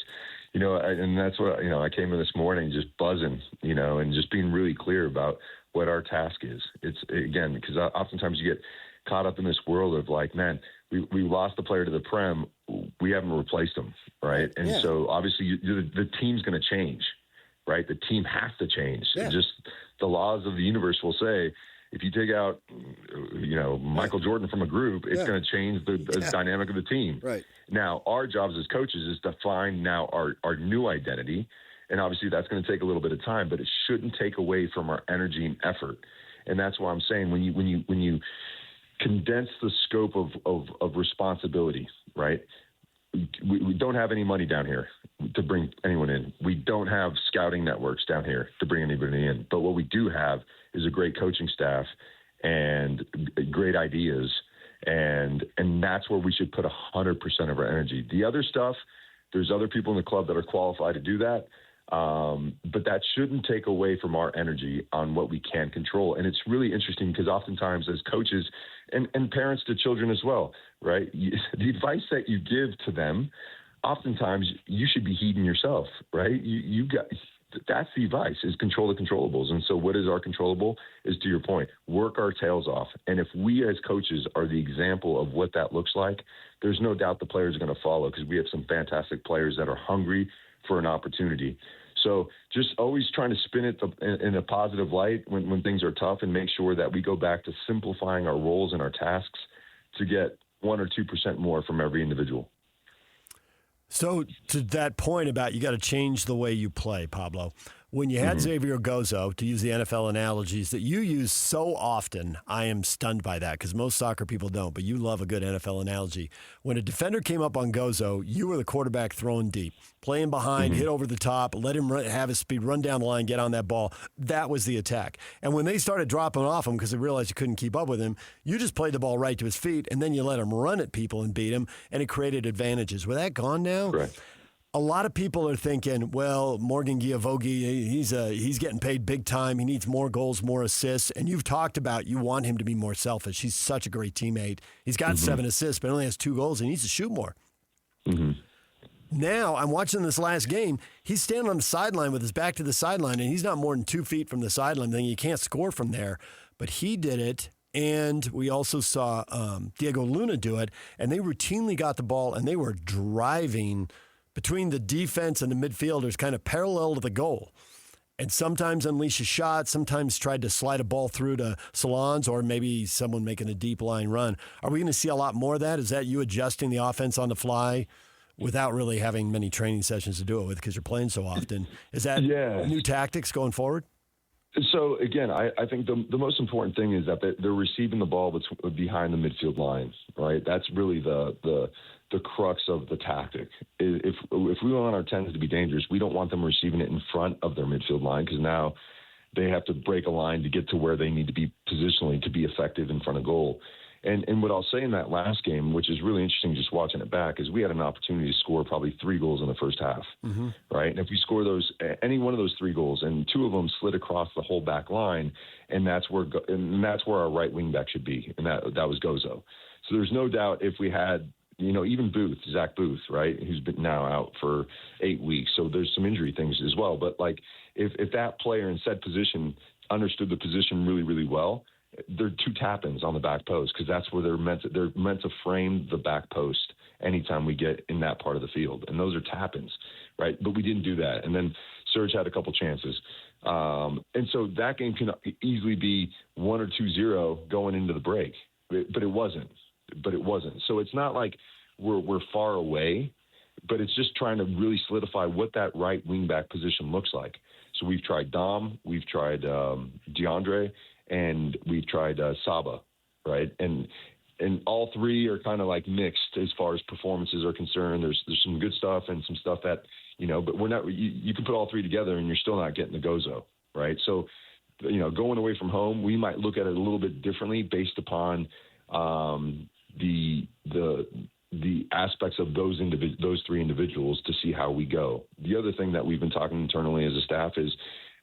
C: and that's what, I came in this morning just buzzing, and just being really clear about what our task is. It's, again, because oftentimes you get caught up in this world of like, man, we lost the player to the Prem. We haven't replaced him, right? And so obviously the team's going to change, right? The team has to change. Yeah. Just the laws of the universe will say, if you take out, Michael Jordan from a group, it's going to change the dynamic of the team.
H: Right.
C: Now, our jobs as coaches is to find now our new identity. And obviously that's going to take a little bit of time, but it shouldn't take away from our energy and effort. And that's why I'm saying when you condense the scope of responsibility, right? We don't have any money down here to bring anyone in. We don't have scouting networks down here to bring anybody in. But what we do have is a great coaching staff and great ideas. And that's where we should put 100% of our energy. The other stuff, there's other people in the club that are qualified to do that. But that shouldn't take away from our energy on what we can control. And it's really interesting because oftentimes as coaches and parents to children as well, right? The advice that you give to them, oftentimes you should be heeding yourself, right? That's the advice, is control the controllables. And so what is our controllable is, to your point, work our tails off. And if we as coaches are the example of what that looks like, there's no doubt the players are going to follow because we have some fantastic players that are hungry for an opportunity. So just always trying to spin it in a positive light when things are tough and make sure that we go back to simplifying our roles and our tasks to get 1 or 2% more from every individual.
G: So to that point about you got to change the way you play, Pablo, when you had Xavier Gozo, to use the NFL analogies that you use so often, I am stunned by that because most soccer people don't, but you love a good NFL analogy. When a defender came up on Gozo, you were the quarterback throwing deep, playing behind, hit over the top, let him have his speed, run down the line, get on that ball. That was the attack. And when they started dropping off him because they realized you couldn't keep up with him, you just played the ball right to his feet, and then you let him run at people and beat him, and it created advantages. With that gone now?
C: Right.
G: A lot of people are thinking, well, Morgan Giavogi, he's getting paid big time. He needs more goals, more assists. And you've talked about you want him to be more selfish. He's such a great teammate. He's got 7 assists, but only has 2 goals. He needs to shoot more. Now, I'm watching this last game. He's standing on the sideline with his back to the sideline, and he's not more than 2 feet from the sideline. Then you can't score from there. But he did it. And we also saw Diego Luna do it. And they routinely got the ball, and they were driving between the defense and the midfielders kind of parallel to the goal. And sometimes unleash a shot, sometimes tried to slide a ball through to Salons or maybe someone making a deep line run. Are we going to see a lot more of that? Is that you adjusting the offense on the fly without really having many training sessions to do it with because you're playing so often? Is that new tactics going forward?
C: So, again, I think the most important thing is that they're receiving the ball behind the midfield line, right? That's really the crux of the tactic. If we want our 10s to be dangerous, we don't want them receiving it in front of their midfield line because now they have to break a line to get to where they need to be positionally to be effective in front of goal. And what I'll say in that last game, which is really interesting just watching it back, is we had an opportunity to score probably 3 goals in the first half, right? And if we score any one of those 3 goals, and 2 of them slid across the whole back line, and that's where our right wing back should be, and that was Gozo. So there's no doubt if we had, even Zach Booth, right, who's been now out for 8 weeks, so there's some injury things as well. But like if that player in said position understood the position really, really well, they're 2 tap-ins on the back post because that's where they're meant to frame the back post anytime we get in that part of the field. And those are tap-ins, right? But we didn't do that. And then Serge had a couple chances. And so that game can easily be 1 or 2-0 going into the break. But it wasn't. So it's not like we're far away, but it's just trying to really solidify what that right wingback position looks like. So we've tried Dom, we've tried DeAndre, and we've tried Saba, right? And all three are kind of like mixed as far as performances are concerned. There's some good stuff and some stuff that, but we're not. You can put all three together and you're still not getting the gozo, right? So, going away from home, we might look at it a little bit differently based upon the aspects of those three individuals to see how we go. The other thing that we've been talking internally as a staff is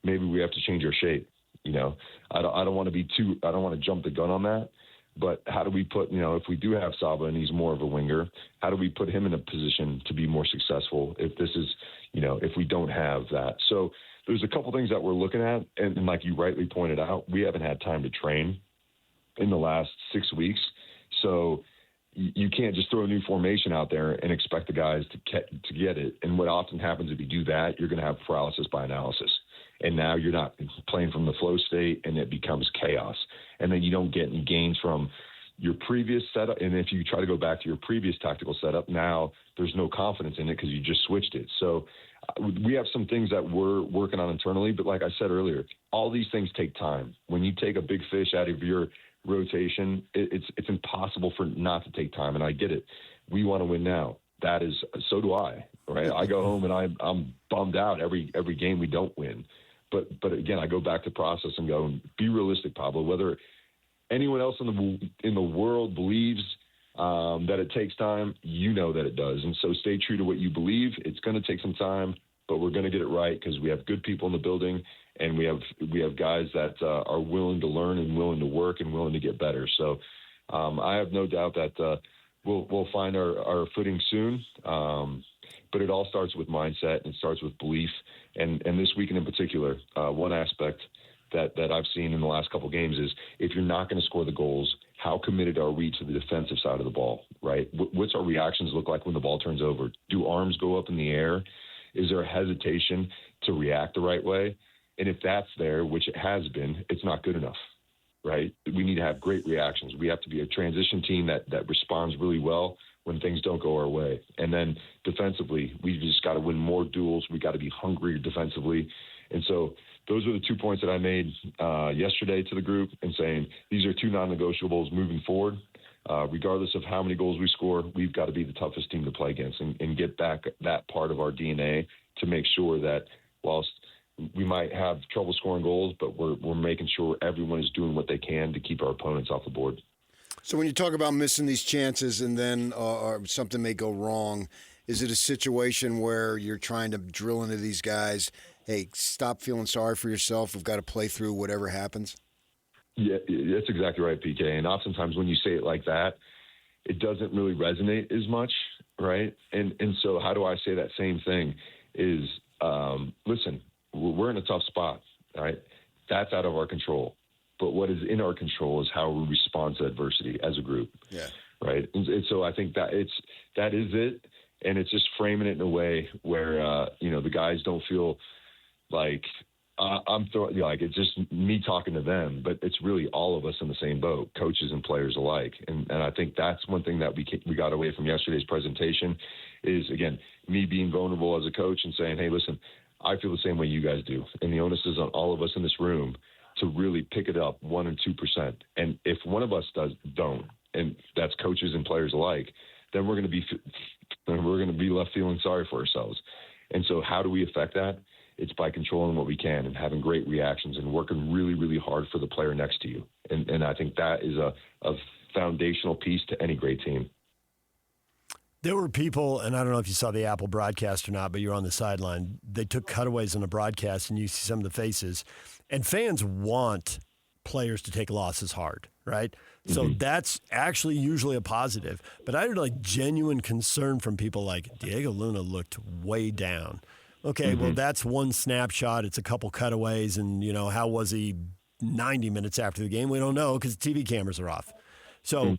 C: maybe we have to change our shape. I don't want to jump the gun on that, but how do we put, if we do have Saba and he's more of a winger, how do we put him in a position to be more successful if this is, if we don't have that? So there's a couple things that we're looking at. And like you rightly pointed out, we haven't had time to train in the last 6 weeks. So you can't just throw a new formation out there and expect the guys to get it. And what often happens if you do that, you're going to have paralysis by analysis. And now you're not playing from the flow state, and it becomes chaos. And then you don't get any gains from your previous setup. And if you try to go back to your previous tactical setup, now there's no confidence in it because you just switched it. So we have some things that we're working on internally. But like I said earlier, all these things take time. When you take a big fish out of your rotation, it's impossible for not to take time. And I get it. We want to win now. So do I, right? I go home and I'm bummed out every game we don't win. But again, I go back to process and go, be realistic, Pablo. Whether anyone else in the world believes that it takes time, that it does. And so stay true to what you believe. It's going to take some time, but we're going to get it right because we have good people in the building, and we have guys that are willing to learn and willing to work and willing to get better. So I have no doubt that we'll find our footing soon. But it all starts with mindset, and it starts with belief. And this weekend in particular, one aspect that I've seen in the last couple of games is if you're not going to score the goals, how committed are we to the defensive side of the ball, right? What's our reactions look like when the ball turns over? Do arms go up in the air? Is there a hesitation to react the right way? And if that's there, which it has been, it's not good enough, right? We need to have great reactions. We have to be a transition team that responds really well when things don't go our way. And then defensively, we just got to win more duels. We got to be hungry defensively. And so those are the 2 points that I made yesterday to the group and saying these are 2 non-negotiables moving forward. Regardless of how many goals we score, we've got to be the toughest team to play against and get back that part of our DNA to make sure that whilst we might have trouble scoring goals, but we're making sure everyone is doing what they can to keep our opponents off the board.
H: So when you talk about missing these chances and then or something may go wrong, is it a situation where you're trying to drill into these guys, hey, stop feeling sorry for yourself, we've got to play through whatever happens?
C: Yeah, that's exactly right, PK. And oftentimes when you say it like that, it doesn't really resonate as much, right? And so how do I say that same thing is, listen, we're in a tough spot, right? That's out of our control. But what is in our control is how we respond to adversity as a group. Yeah. Right. And so I think that that is it. And it's just framing it in a way where, the guys don't feel like it's just me talking to them, but it's really all of us in the same boat, coaches and players alike. And I think that's one thing that we got away from yesterday's presentation is, again, me being vulnerable as a coach and saying, hey, listen, I feel the same way you guys do. And the onus is on all of us in this room to really pick it up 1% and 2%. And if one of us don't, and that's coaches and players alike, then we're going to be left feeling sorry for ourselves. And so how do we affect that? It's by controlling what we can and having great reactions and working really, really hard for the player next to you. And I think that is a foundational piece to any great team.
G: There were people, and I don't know if you saw the Apple broadcast or not, but you're on the sideline. They took cutaways on the broadcast, and you see some of the faces. And fans want players to take losses hard, right? Mm-hmm. So that's actually usually a positive. But I had genuine concern from people like Diego Luna looked way down. Okay, well, that's one snapshot. It's a couple cutaways. And, how was he 90 minutes after the game? We don't know because the TV cameras are off. So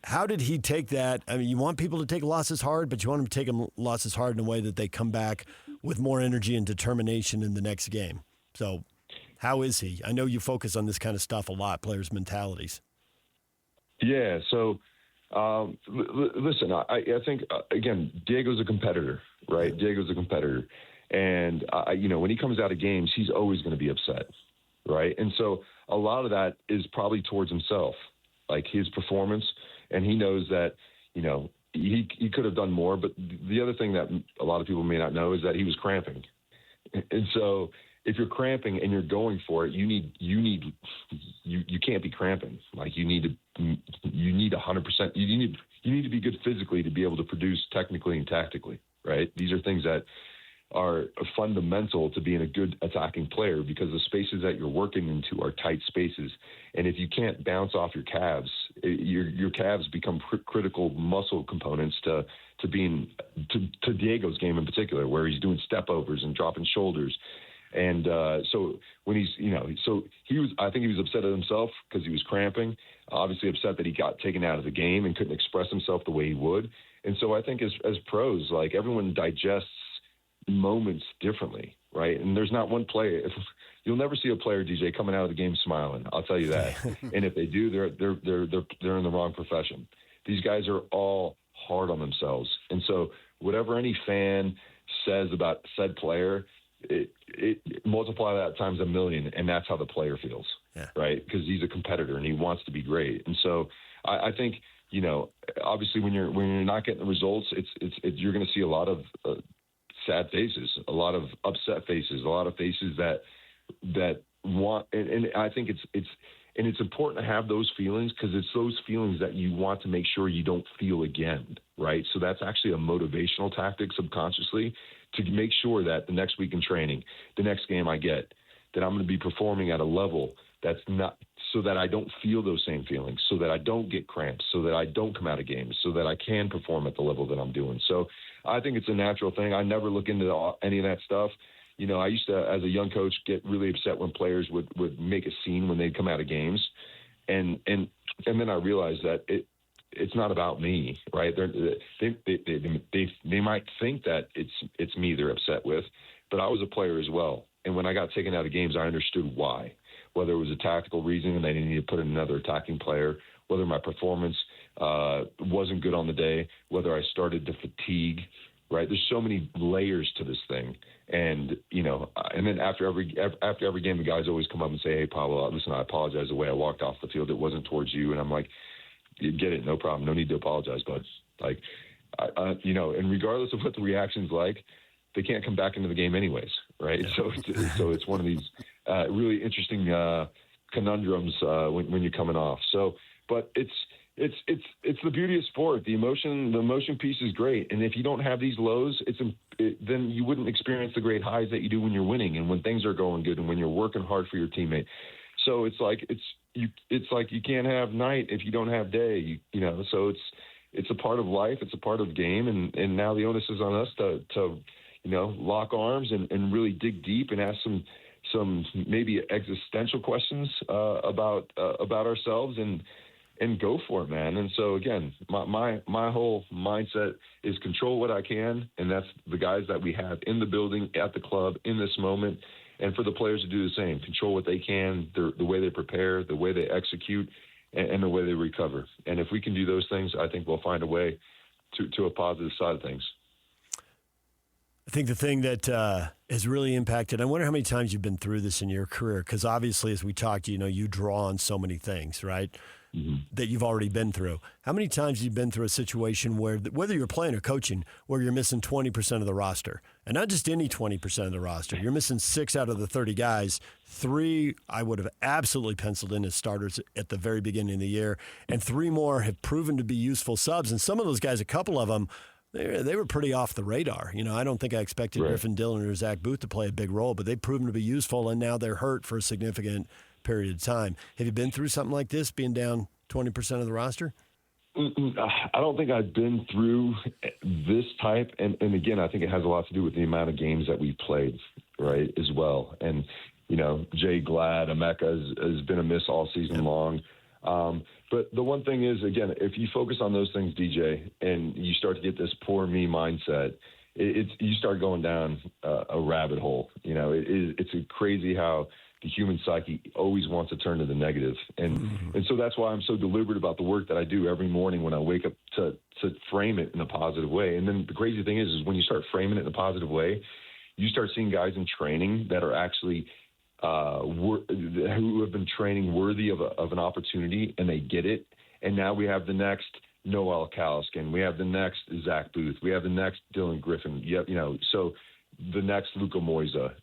G: How did he take that? I mean, you want people to take losses hard, but you want them to take losses hard in a way that they come back with more energy and determination in the next game. So how is he? I know you focus on this kind of stuff a lot, players' mentalities.
C: Yeah, so listen, I think, again, Diego's a competitor, right? Diego's a competitor. And, when he comes out of games, he's always going to be upset, right? And so a lot of that is probably towards himself, like his performance. And he knows that, he could have done more. But the other thing that a lot of people may not know is that he was cramping. And so if you're cramping and you're going for it, you can't be cramping. Like you need 100%. You need to be good physically to be able to produce technically and tactically, right? These are things that are fundamental to being a good attacking player, because the spaces that you're working into are tight spaces. And if you can't bounce off your calves, your calves become critical muscle components to Diego's game in particular, where he's doing step overs and dropping shoulders. And so when I think he was upset at himself because he was cramping, obviously upset that he got taken out of the game and couldn't express himself the way he would. And so I think as pros, like, everyone digests moments differently, right? And there's not one player. You'll never see a player, DJ, coming out of the game smiling. I'll tell you that. And if they do, they're in the wrong profession. These guys are all hard on themselves. And so whatever any fan says about said player, it multiply that times 1,000,000, and that's how the player feels, right? Because he's a competitor and he wants to be great. And so I think, obviously when you're not getting the results, you're going to see a lot of sad faces, a lot of upset faces, a lot of faces that want, and I think it's important to have those feelings, because it's those feelings that you want to make sure you don't feel again, right? So that's actually a motivational tactic subconsciously, to make sure that the next week in training, the next game I get, that I'm going to be performing at a level that's not, so that I don't feel those same feelings, so that I don't get cramps, so that I don't come out of games, so that I can perform at the level that I'm doing. So I think it's a natural thing. I never look into any of that stuff. I used to, as a young coach, get really upset when players would make a scene when they'd come out of games. And then I realized that it's not about me, right? They might think that it's me they're upset with, but I was a player as well. And when I got taken out of games, I understood why. Whether it was a tactical reason and they needed to put in another attacking player, whether my performance wasn't good on the day, whether I started to fatigue, right? There's so many layers to this thing. And, and then after every game, the guys always come up and say, "Hey, Pablo, listen, I apologize the way I walked off the field. It wasn't towards you." And I'm like, "You get it, no problem. No need to apologize, bud." Like, and regardless of what the reaction's like, they can't come back into the game anyways, right? So it's one of these really interesting conundrums when you're coming off. So, but it's the beauty of sport. The emotion piece is great, and if you don't have these lows, then you wouldn't experience the great highs that you do when you're winning and when things are going good and when you're working hard for your teammate. So it's like you can't have night if you don't have day. So it's a part of life. It's a part of the game, and now the onus is on us to lock arms and really dig deep and ask some maybe existential questions about ourselves and go for it, man. And so again, my whole mindset is control what I can, and that's the guys that we have in the building, at the club, in this moment, and for the players to do the same. Control what they can, the way they prepare, the way they execute, and the way they recover. And if we can do those things, I think we'll find a way to a positive side of things.
G: I think the thing that has really impacted, I wonder how many times you've been through this in your career, because obviously as we talked, you draw on so many things, right? Mm-hmm. That you've already been through. How many times have you been through a situation where, whether you're playing or coaching, where you're missing 20% of the roster? And not just any 20% of the roster. You're missing 6 out of the 30 guys. 3 I would have absolutely penciled in as starters at the very beginning of the year. And 3 more have proven to be useful subs. And some of those guys, a couple of them, they were pretty off the radar. I don't think I expected Griffin Dillon or Zach Booth to play a big role, but they've proven to be useful, and now they're hurt for a significant period of time. Have you been through something like this, being down 20% of the roster?
C: I don't think I've been through this type. And again, I think it has a lot to do with the amount of games that we've played, right, as well. And, Jay Glad, Emeka has been a miss all season long. But the one thing is, again, if you focus on those things, DJ, and you start to get this poor me mindset, you start going down a rabbit hole. You know, it's crazy how the human psyche always wants to turn to the negative. And so that's why I'm so deliberate about the work that I do every morning when I wake up to frame it in a positive way. And then the crazy thing is when you start framing it in a positive way, you start seeing guys in training that are actually who have been training worthy of an opportunity, and they get it. And now we have the next Noel Caliskin. We have the next Zach Booth. We have the next Dylan Griffin. You know, so the next Luka Moisa.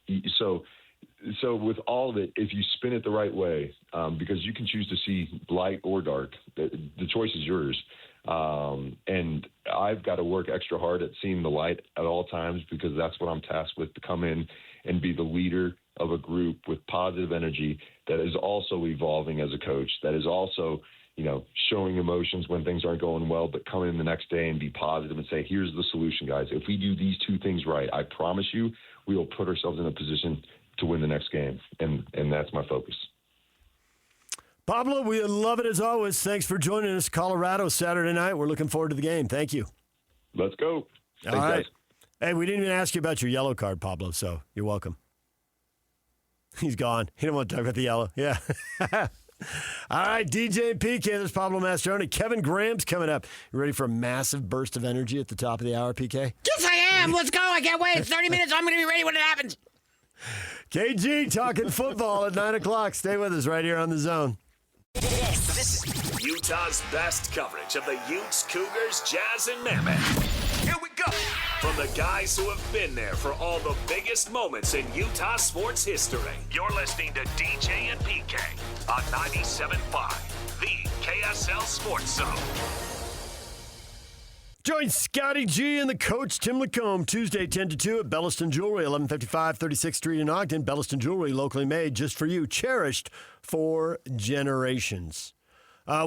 C: So with all of it, if you spin it the right way, because you can choose to see light or dark, the choice is yours. And I've got to work extra hard at seeing the light at all times, because that's what I'm tasked with, to come in and be the leader of a group with positive energy that is also evolving as a coach, that is also, you know, showing emotions when things aren't going well, but come in the next day and be positive and say, here's the solution, guys. If we do these two things right, I promise you, we will put ourselves in a position to win the next game. And that's my focus.
G: Pablo, we love it as always. Thanks for joining us. Colorado Saturday night. We're looking forward to the game. Thank you.
C: Let's go.
G: All right. Hey, we didn't even ask you about your yellow card, Pablo, so you're welcome. He's gone. He didn't want to talk about the yellow. Yeah. All right, DJ and PK, there's Pablo Mastroeni. Kevin Graham's coming up. You ready for a massive burst of energy at the top of the hour, PK?
B: Yes, I am. Let's go. I can't wait. It's 30 minutes. I'm going to be ready when it happens.
G: KG talking football at 9 o'clock. Stay with us right here on The Zone.
O: This is Utah's best coverage of the Utes, Cougars, Jazz, and Mammoth. Here we go. From the guys who have been there for all the biggest moments in Utah sports history. You're listening to DJ and PK on 97.5, the KSL Sports Zone.
G: Join Scotty G and the coach, Tim Lacombe, Tuesday 10 to 2 at Belliston Jewelry, 1155 36th Street in Ogden. Belliston Jewelry, locally made just for you, cherished for generations.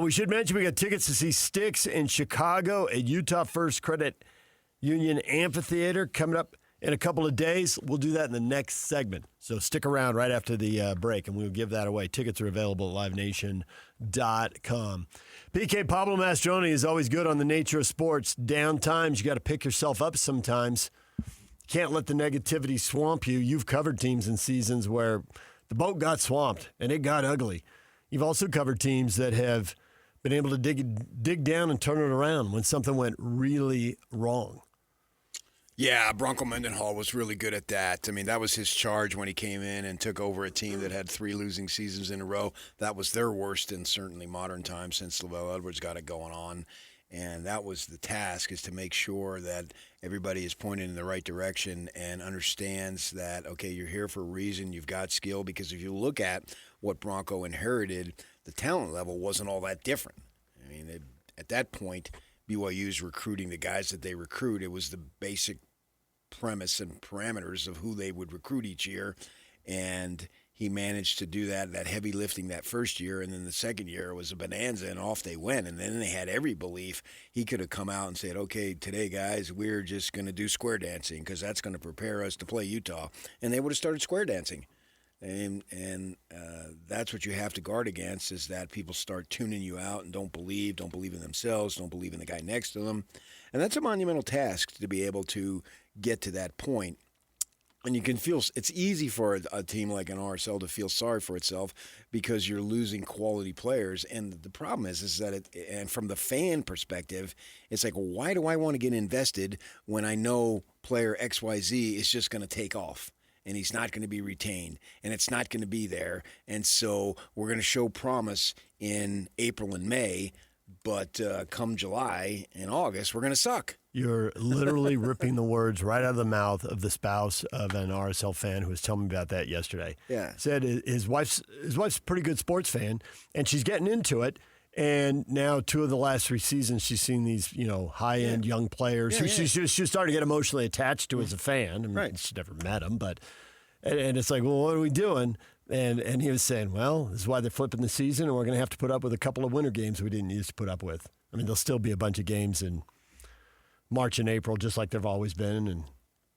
G: We should mention we got tickets to see Styx in Chicago at Utah First Credit Union Amphitheater coming up in a couple of days. We'll do that in the next segment. So stick around right after the break, and we'll give that away. Tickets are available at livenation.com. PK, Pablo Mastroeni is always good on the nature of sports. Down times, you got to pick yourself up sometimes. Can't let the negativity swamp you. You've covered teams in seasons where the boat got swamped, and it got ugly. You've also covered teams that have been able to dig down and turn it around when something went really wrong.
H: Yeah, Bronco Mendenhall was really good at that. I mean, that was his charge when he came in and took over a team that had 3 losing seasons in a row. That was their worst in certainly modern times since Lavelle Edwards got it going on. And that was the task, is to make sure that everybody is pointed in the right direction and understands that, okay, you're here for a reason, you've got skill. Because if you look at what Bronco inherited, the talent level wasn't all that different. I mean, at that point, BYU's recruiting the guys that they recruit. It was the basic premise and parameters of who they would recruit each year, and he managed to do that heavy lifting that first year, and then the second year it was a bonanza, and off they went. And then they had every belief he could have come out and said, okay, today, guys, we're just going to do square dancing because that's going to prepare us to play Utah, and they would have started square dancing. And that's what you have to guard against, is that people start tuning you out and don't believe in themselves, don't believe in the guy next to them. And that's a monumental task, to be able to get to that point. And you can feel it's easy for a team like an RSL to feel sorry for itself because you're losing quality players. And the problem is that and from the fan perspective, it's like, well, why do I want to get invested when I know player XYZ is just going to take off? And he's not going to be retained, and it's not going to be there. And so we're going to show promise in April and May, but come July and August, we're going to suck.
G: You're literally ripping the words right out of the mouth of the spouse of an RSL fan who was telling me about that yesterday.
H: Yeah.
G: Said his wife's a pretty good sports fan, and she's getting into it. And now 2 of the last 3 seasons, she's seen these, high-end young players who she's starting to get emotionally attached to as a fan. I mean, she's never met them, but and it's like, well, what are we doing? And he was saying, well, this is why they're flipping the season, and we're going to have to put up with a couple of winter games we didn't used to put up with. I mean, there'll still be a bunch of games in March and April, just like they've always been, and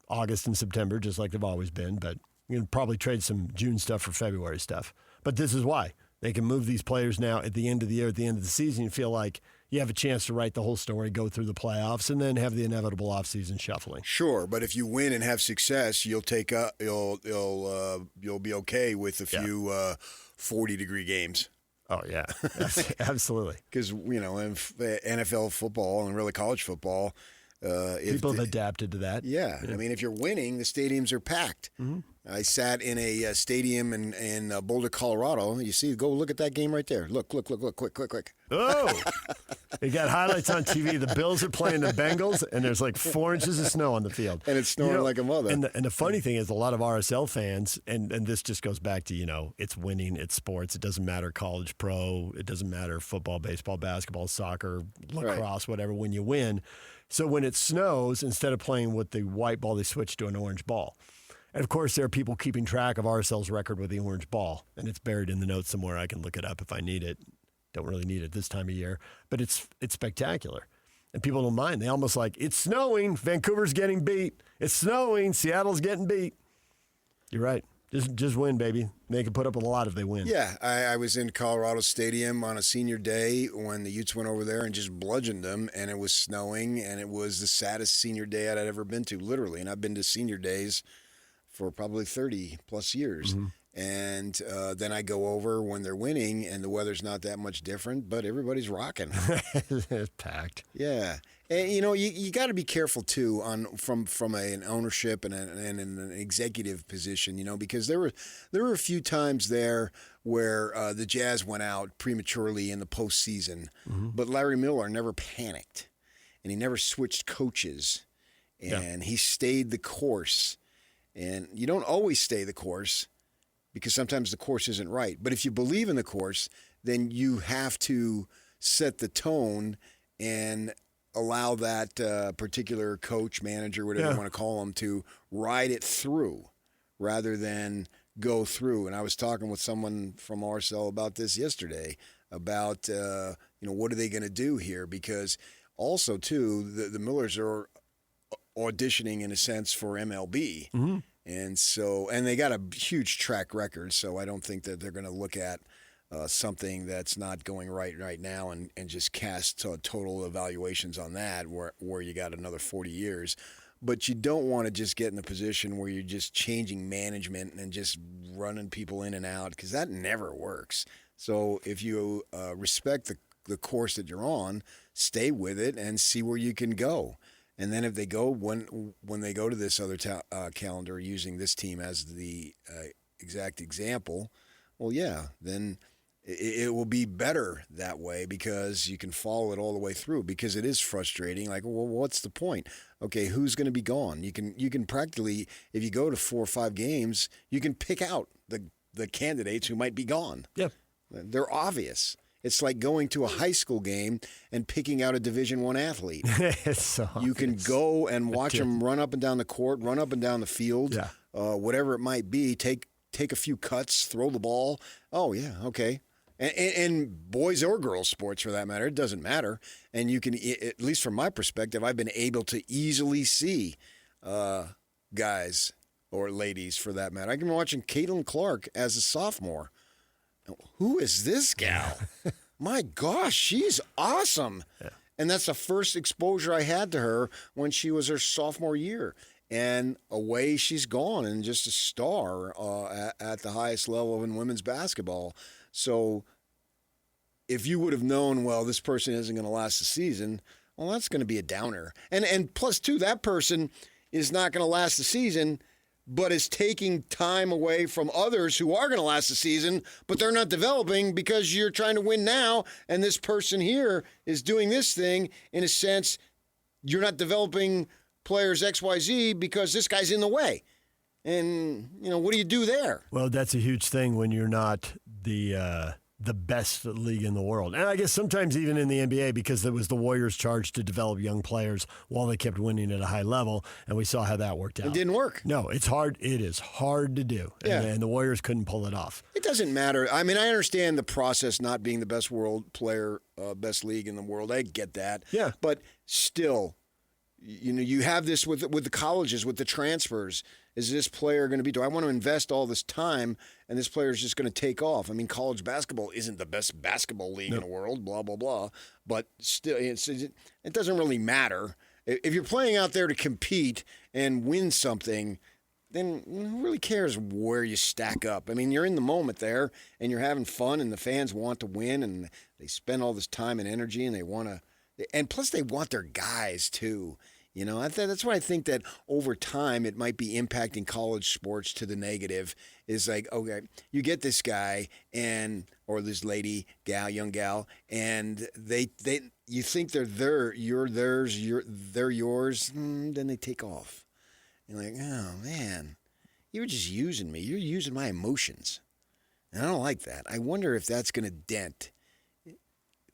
G: August and September, just like they've always been. But you're going to probably trade some June stuff for February stuff. But this is why. They can move these players now at the end of the year, at the end of the season. You feel like you have a chance to write the whole story, go through the playoffs, and then have the inevitable offseason shuffling.
H: Sure, but if you win and have success, you'll be okay with a few 40-degree games.
G: Oh yeah, absolutely.
H: Because in NFL football and really college football,
G: people have adapted to that.
H: Yeah, I mean, if you're winning, the stadiums are packed.
G: Mm-hmm.
H: I sat in a stadium in Boulder, Colorado. You see, go look at that game right there. Look, quick.
G: Oh, they got highlights on TV. The Bills are playing the Bengals, and there's like 4 inches of snow on the field.
H: And it's snowing like a mother.
G: And the funny thing is, a lot of RSL fans, and this just goes back to, it's winning, it's sports. It doesn't matter college, pro. It doesn't matter football, baseball, basketball, soccer, lacrosse, whatever, when you win. So when it snows, instead of playing with the white ball, they switch to an orange ball. And, of course, there are people keeping track of RSL's record with the orange ball, and it's buried in the notes somewhere. I can look it up if I need it. Don't really need it this time of year, but it's spectacular. And people don't mind. They almost like, it's snowing, Vancouver's getting beat. It's snowing, Seattle's getting beat. You're right. Just win, baby. They can put up with a lot if they win.
H: Yeah, I was in Colorado Stadium on a senior day when the Utes went over there and just bludgeoned them, and it was snowing, and it was the saddest senior day I'd ever been to, literally. And I've been to senior days for probably 30-plus years.
G: Mm-hmm.
H: And then I go over when they're winning, and the weather's not that much different, but everybody's rocking.
G: It's packed.
H: Yeah. And, you got to be careful, too, from an ownership and an executive position, because there were a few times there where the Jazz went out prematurely in the postseason, but Larry Miller never panicked, and he never switched coaches, and he stayed the course. And you don't always stay the course because sometimes the course isn't right. But if you believe in the course, then you have to set the tone and allow that particular coach, manager, whatever you want to call them, to ride it through rather than go through. And I was talking with someone from RSL about this yesterday, about what are they going to do here? Because also, too, the Millers are auditioning in a sense for MLB.
G: Mm-hmm.
H: And they got a huge track record, so I don't think that they're going to look at something that's not going right now and just cast total evaluations on that where you got another 40 years. But you don't want to just get in the position where you're just changing management and just running people in and out, because that never works. So if you respect the course that you're on, stay with it and see where you can go. And then if they go when they go to this other calendar using this team as the exact example, well, yeah, then it will be better that way because you can follow it all the way through. Because it is frustrating. Like, well, what's the point? Okay, who's going to be gone? You can practically, if you go to 4 or 5 games, you can pick out the candidates who might be gone.
G: Yep,
H: they're obvious. It's like going to a high school game and picking out a Division I athlete.
G: It's so
H: you can go and watch them run up and down the court, run up and down the field, whatever it might be. Take a few cuts, throw the ball. Oh yeah, okay. And boys or girls sports for that matter, it doesn't matter. And you can, at least from my perspective, I've been able to easily see guys or ladies for that matter. I can be watching Caitlin Clark as a sophomore. Who is this gal? My gosh, she's awesome.
G: Yeah.
H: And that's the first exposure I had to her when she was her sophomore year. And away she's gone and just a star at the highest level in women's basketball. So if you would have known, well, this person isn't going to last the season, well, that's going to be a downer. And plus, too, that person is not going to last the season, but is taking time away from others who are going to last the season, but they're not developing because you're trying to win now, and this person here is doing this thing. In a sense, you're not developing players XYZ because this guy's in the way. And, what do you do there?
G: Well, that's a huge thing when you're not the best league in the world. And I guess sometimes even in the NBA, because it was the Warriors' charge to develop young players while they kept winning at a high level, and we saw how that worked out.
H: It didn't work.
G: No, it's hard. It is hard to do.
H: Yeah.
G: And the Warriors couldn't pull it off.
H: It doesn't matter. I mean, I understand the process not being the best world player, best league in the world. I get that.
G: Yeah.
H: But still, you have this with the colleges, with the transfers. is this player going to be? Do I want to invest all this time and this player is just going to take off? I mean, college basketball isn't the best basketball league in the world, blah, blah, blah. But still, it doesn't really matter. If you're playing out there to compete and win something, then who really cares where you stack up? I mean, you're in the moment there, and you're having fun, and the fans want to win, and they spend all this time and energy, and they want to – and plus they want their guys too. You know, that's why I think that over time it might be impacting college sports to the negative. Is like, okay, you get this guy or this lady, young gal, and you think they're yours, then they take off. You're like, oh man, you were just using me. You're using my emotions, and I don't like that. I wonder if that's going to dent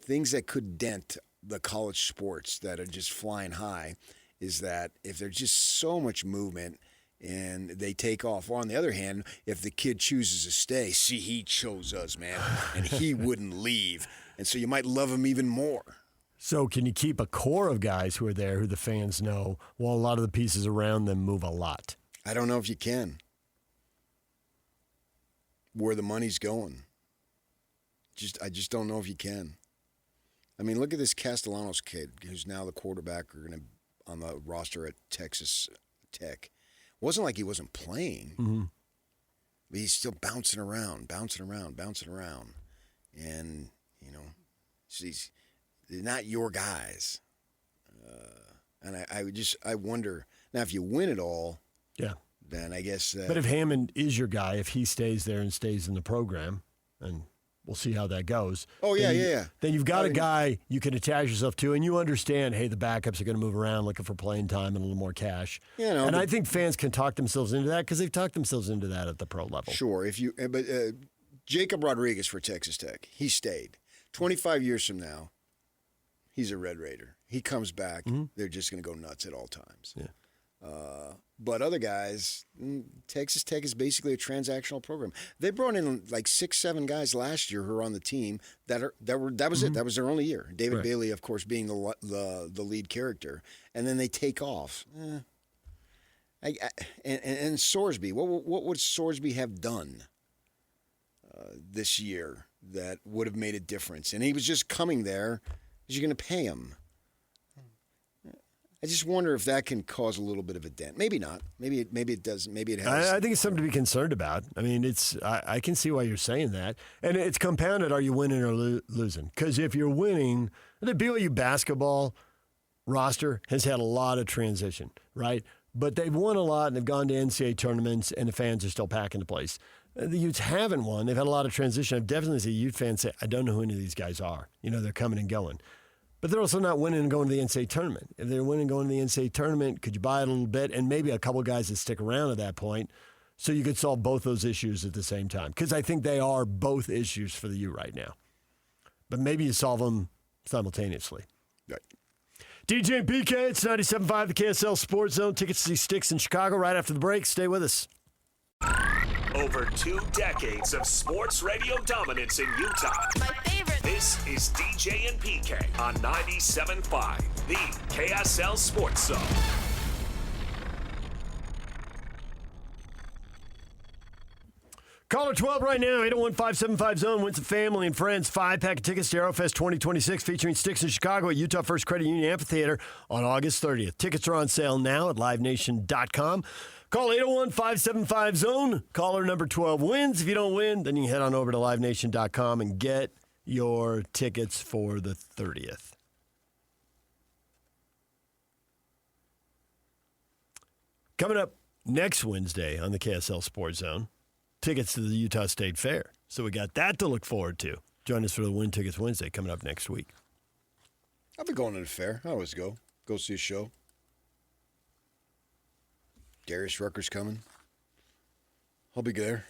H: things that could dent the college sports that are just flying high. Is that if there's just so much movement and they take off. Or on the other hand, if the kid chooses to stay, see, he chose us, man, and he wouldn't leave. And so you might love him even more.
G: So can you keep a core of guys who are there who the fans know while a lot of the pieces around them move a lot?
H: I don't know if you can. Where the money's going. I just don't know if you can. I mean, look at this Castellanos kid who's now the quarterback on the roster at Texas Tech. It wasn't like he wasn't playing.
G: Mm-hmm.
H: But he's still bouncing around. And, you know, they're not your guys. And I wonder, now if you win it all,
G: yeah,
H: then I guess.
G: But if Hammond is your guy, if he stays there and stays in the program, and we'll see how that goes.
H: Oh, yeah.
G: Then you've got a guy you can attach yourself to, and you understand, hey, the backups are going to move around looking for playing time and a little more cash.
H: You know,
G: and I think fans can talk themselves into that because they've talked themselves into that at the pro level.
H: Sure. But Jacob Rodriguez for Texas Tech, he stayed. 25 years from now, he's a Red Raider. He comes back. Mm-hmm. They're just going to go nuts at all times.
G: Yeah.
H: But other guys, Texas Tech is basically a transactional program. They brought in like 6-7 guys last year who are on the team that was mm-hmm. it. That was their only year. David Bailey, of course, being the lead character, and then they take off. And Sorsby, what would Sorsby have done this year that would have made a difference? And he was just coming there. Is you going to pay him? I just wonder if that can cause a little bit of a dent. Maybe not. Maybe it doesn't. Maybe it has.
G: I think it's something to be concerned about. I mean, I can see why you're saying that. And it's compounded, are you winning or losing? Because if you're winning, the BYU basketball roster has had a lot of transition, right? But they've won a lot, and they've gone to NCAA tournaments, and the fans are still packing the place. The Utes haven't won. They've had a lot of transition. I've definitely seen Ute fans say, I don't know who any of these guys are. You know, they're coming and going. But they're also not winning and going to the NCAA tournament. If they're winning and going to the NCAA tournament, could you buy it a little bit? And maybe a couple of guys that stick around at that point so you could solve both those issues at the same time. Because I think they are both issues for the U right now. But maybe you solve them simultaneously.
H: Right.
G: DJ and PK, it's 97.5, the KSL Sports Zone. Tickets to see Sticks in Chicago right after the break. Stay with us.
O: Over 2 decades of sports radio dominance in Utah. My favorite. This is DJ and PK on 97.5, the KSL Sports Zone.
G: Caller 12 right now, 801-575-ZONE. Wins a family and friends 5-pack of tickets to Aerofest 2026 featuring Sticks in Chicago at Utah First Credit Union Amphitheater on August 30th. Tickets are on sale now at livenation.com. Call 801-575-ZONE. Caller number 12 wins. If you don't win, then you can head on over to livenation.com and get your tickets for the 30th. Coming up next Wednesday on the KSL Sports Zone, tickets to the Utah State Fair. So we got that to look forward to. Join us for the Win Tickets Wednesday coming up next week.
H: I've been going to the fair. I always go see a show. Darius Rucker's coming. I'll be there.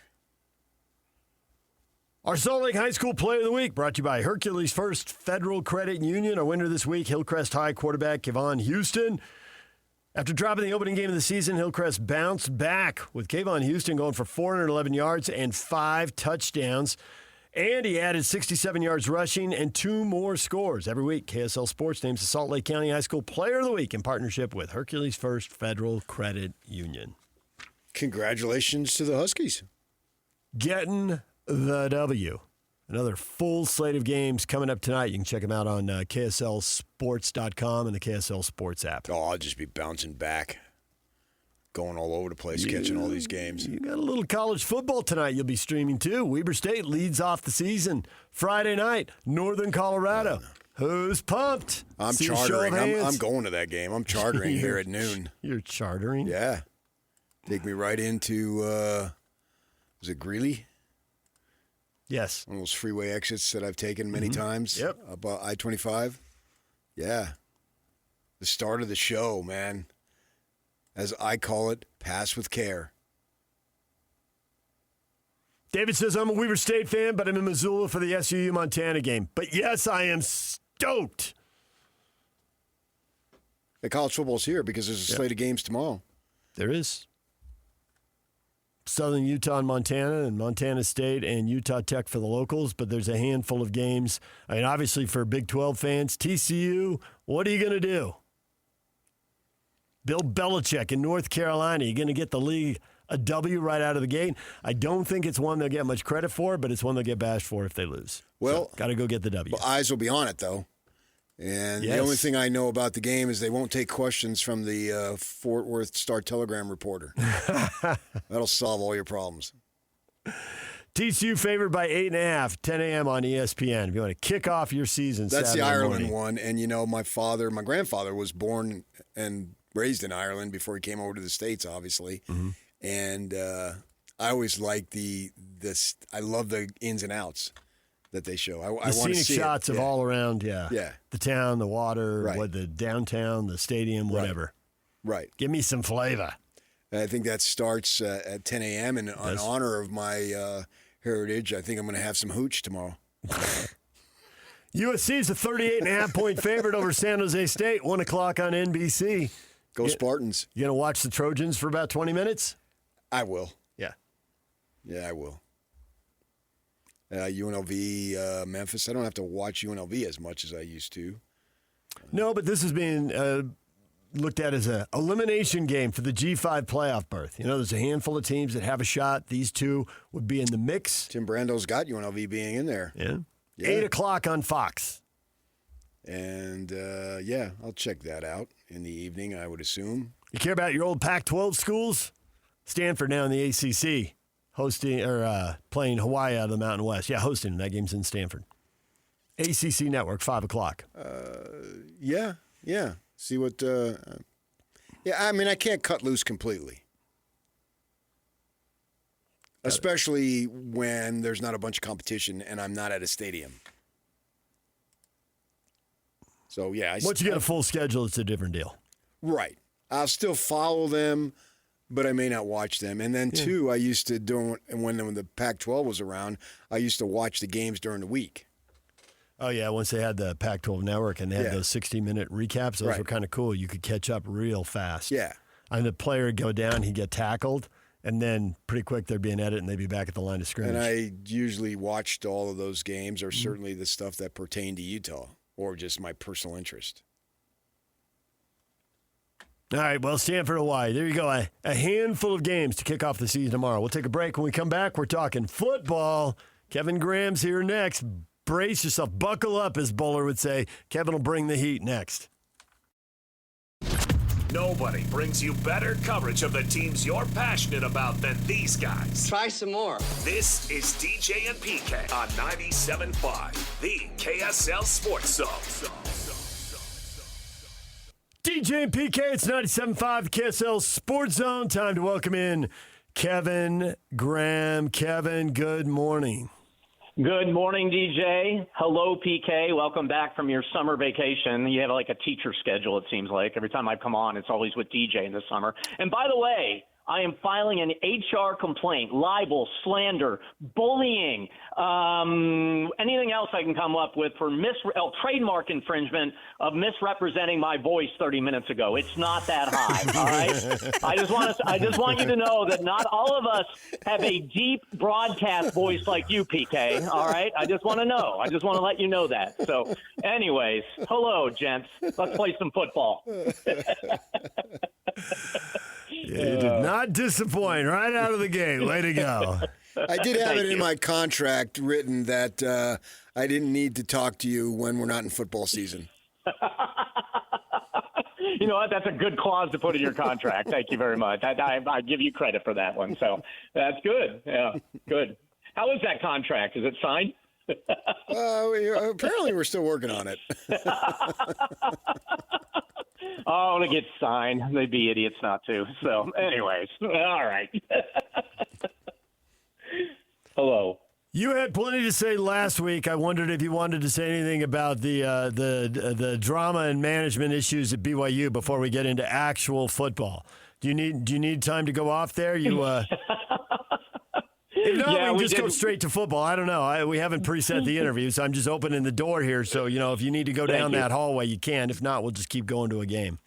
G: Our Salt Lake High School Player of the Week brought to you by Hercules First Federal Credit Union. Our winner this week, Hillcrest High quarterback Kevon Houston. After dropping the opening game of the season, Hillcrest bounced back with Kevon Houston going for 411 yards and 5 touchdowns. And he added 67 yards rushing and 2 more scores. Every week, KSL Sports names the Salt Lake County High School Player of the Week in partnership with Hercules First Federal Credit Union.
H: Congratulations to the Huskies.
G: Getting the W. Another full slate of games coming up tonight. You can check them out on KSLSports.com and the KSL Sports app.
H: Oh, I'll just be bouncing back, going all over the place, catching all these games.
G: You got a little college football tonight you'll be streaming too. Weber State leads off the season. Friday night, Northern Colorado. Who's pumped?
H: I'm chartering. I'm going to that game. I'm chartering here at noon.
G: You're chartering?
H: Yeah. Take me right into, was it Greeley?
G: Yes.
H: One of those freeway exits that I've taken many times.
G: Yep.
H: About I-25. Yeah. The start of the show, man. As I call it, pass with care.
G: David says, I'm a Weber State fan, but I'm in Missoula for the SUU-Montana game. But yes, I am stoked.
H: The college football's here because there's a slate of games tomorrow.
G: There is. Southern Utah and Montana, and Montana State and Utah Tech for the locals, but there's a handful of games. I mean, obviously for Big 12 fans, TCU, what are you going to do? Bill Belichick in North Carolina, you're going to get the league a W right out of the gate. I don't think it's one they'll get much credit for, but it's one they'll get bashed for if they lose.
H: Well,
G: got to go get the W.
H: Well, eyes will be on it, though. And the only thing I know about the game is they won't take questions from the Fort Worth Star-Telegram reporter. That'll solve all your problems.
G: TCU favored by 8.5, 10 a.m. on ESPN. If you want to kick off your season,
H: That's
G: Saturday
H: the Ireland
G: morning.
H: one. And, my grandfather was born and raised in Ireland before he came over to the States, obviously.
G: Mm-hmm.
H: And I always like I love the ins and outs that they show. I want to
G: scenic
H: see
G: shots of all around, the town, the water, the downtown, the stadium, whatever.
H: Right.
G: Give me some flavor.
H: And I think that starts at 10 a.m. And in honor of my heritage, I think I'm going to have some hooch tomorrow.
G: USC is a 38.5-point favorite over San Jose State, 1 o'clock on NBC.
H: Go Spartans.
G: You going to watch the Trojans for about 20 minutes?
H: I will.
G: Yeah.
H: Yeah, I will. UNLV, Memphis. I don't have to watch UNLV as much as I used to.
G: No, but this is being looked at as an elimination game for the G5 playoff berth. There's a handful of teams that have a shot. These two would be in the mix.
H: Tim Brando's got UNLV being in there.
G: Yeah. 8 o'clock on Fox.
H: And, I'll check that out in the evening, I would assume.
G: You care about your old Pac-12 schools? Stanford now in the ACC. Hosting or playing Hawaii out of the Mountain West. Yeah, hosting. That game's in Stanford. ACC Network, 5 o'clock.
H: Yeah. See what... I can't cut loose completely. Especially when there's not a bunch of competition and I'm not at a stadium. So, yeah.
G: Once you get a full schedule, it's a different deal.
H: Right. I'll still follow them, but I may not watch them. And then, too, I used to do, when the Pac-12 was around, I used to watch the games during the week.
G: Oh, yeah, once they had the Pac-12 network and they had those 60-minute recaps, those were kind of cool. You could catch up real fast.
H: Yeah.
G: And the player would go down, he'd get tackled, and then pretty quick there'd be an edit and they'd be back at the line of scrimmage.
H: And I usually watched all of those games, or certainly the stuff that pertained to Utah, or just my personal interest.
G: All right, well, Stanford, Hawaii. There you go. A handful of games to kick off the season tomorrow. We'll take a break. When we come back, we're talking football. Kevin Graham's here next. Brace yourself. Buckle up, as Bowler would say. Kevin will bring the heat next.
O: Nobody brings you better coverage of the teams you're passionate about than these guys.
D: Try some more.
O: This is DJ and PK on 97.5, the KSL Sports Zone.
G: DJ and PK, it's 97.5 KSL Sports Zone. Time to welcome in Kevin Graham. Kevin, good morning.
J: Good morning, DJ. Hello, PK. Welcome back from your summer vacation. You have like a teacher schedule, it seems like. Every time I come on, it's always with DJ in the summer. And by the way, I am filing an HR complaint, libel, slander, bullying, anything else I can come up with for trademark infringement of misrepresenting my voice 30 minutes ago. It's not that high, all right? I just want you to know that not all of us have a deep broadcast voice like you, PK, all right? I just want to know. I just want to let you know that. So anyways, hello, gents. Let's play some football.
G: You did not disappoint right out of the gate. Way to go.
H: I did have it in my contract written that I didn't need to talk to you when we're not in football season.
J: You know what? That's a good clause to put in your contract. Thank you very much. I give you credit for that one. So that's good. Yeah, good. How is that contract? Is it signed?
H: Apparently, we're still working on it.
J: Oh, it gets signed. They'd be idiots not to. So, anyways, all right. Hello.
G: You had plenty to say last week. I wondered if you wanted to say anything about the drama and management issues at BYU before we get into actual football. Do you need time to go off there? If not, we can just go straight to football. I don't know. We haven't preset the interview, so I'm just opening the door here. So, if you need to go down that hallway, you can. If not, we'll just keep going to a game.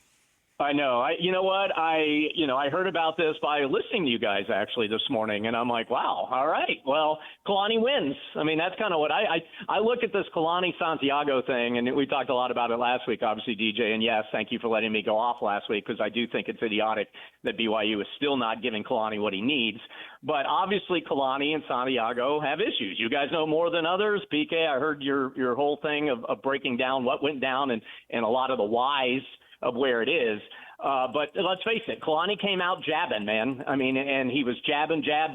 J: I know. You know what? I heard about this by listening to you guys actually this morning, and I'm like, wow, all right. Well, Kalani wins. I mean, that's kind of what I look at this Kalani Santiago thing, and we talked a lot about it last week, obviously, DJ. And yes, thank you for letting me go off last week because I do think it's idiotic that BYU is still not giving Kalani what he needs. But obviously, Kalani and Santiago have issues. You guys know more than others. PK, I heard your whole thing of breaking down what went down and a lot of the whys of where it is. But let's face it, Kalani came out jabbing, man. I mean, and he was jabbing, jab,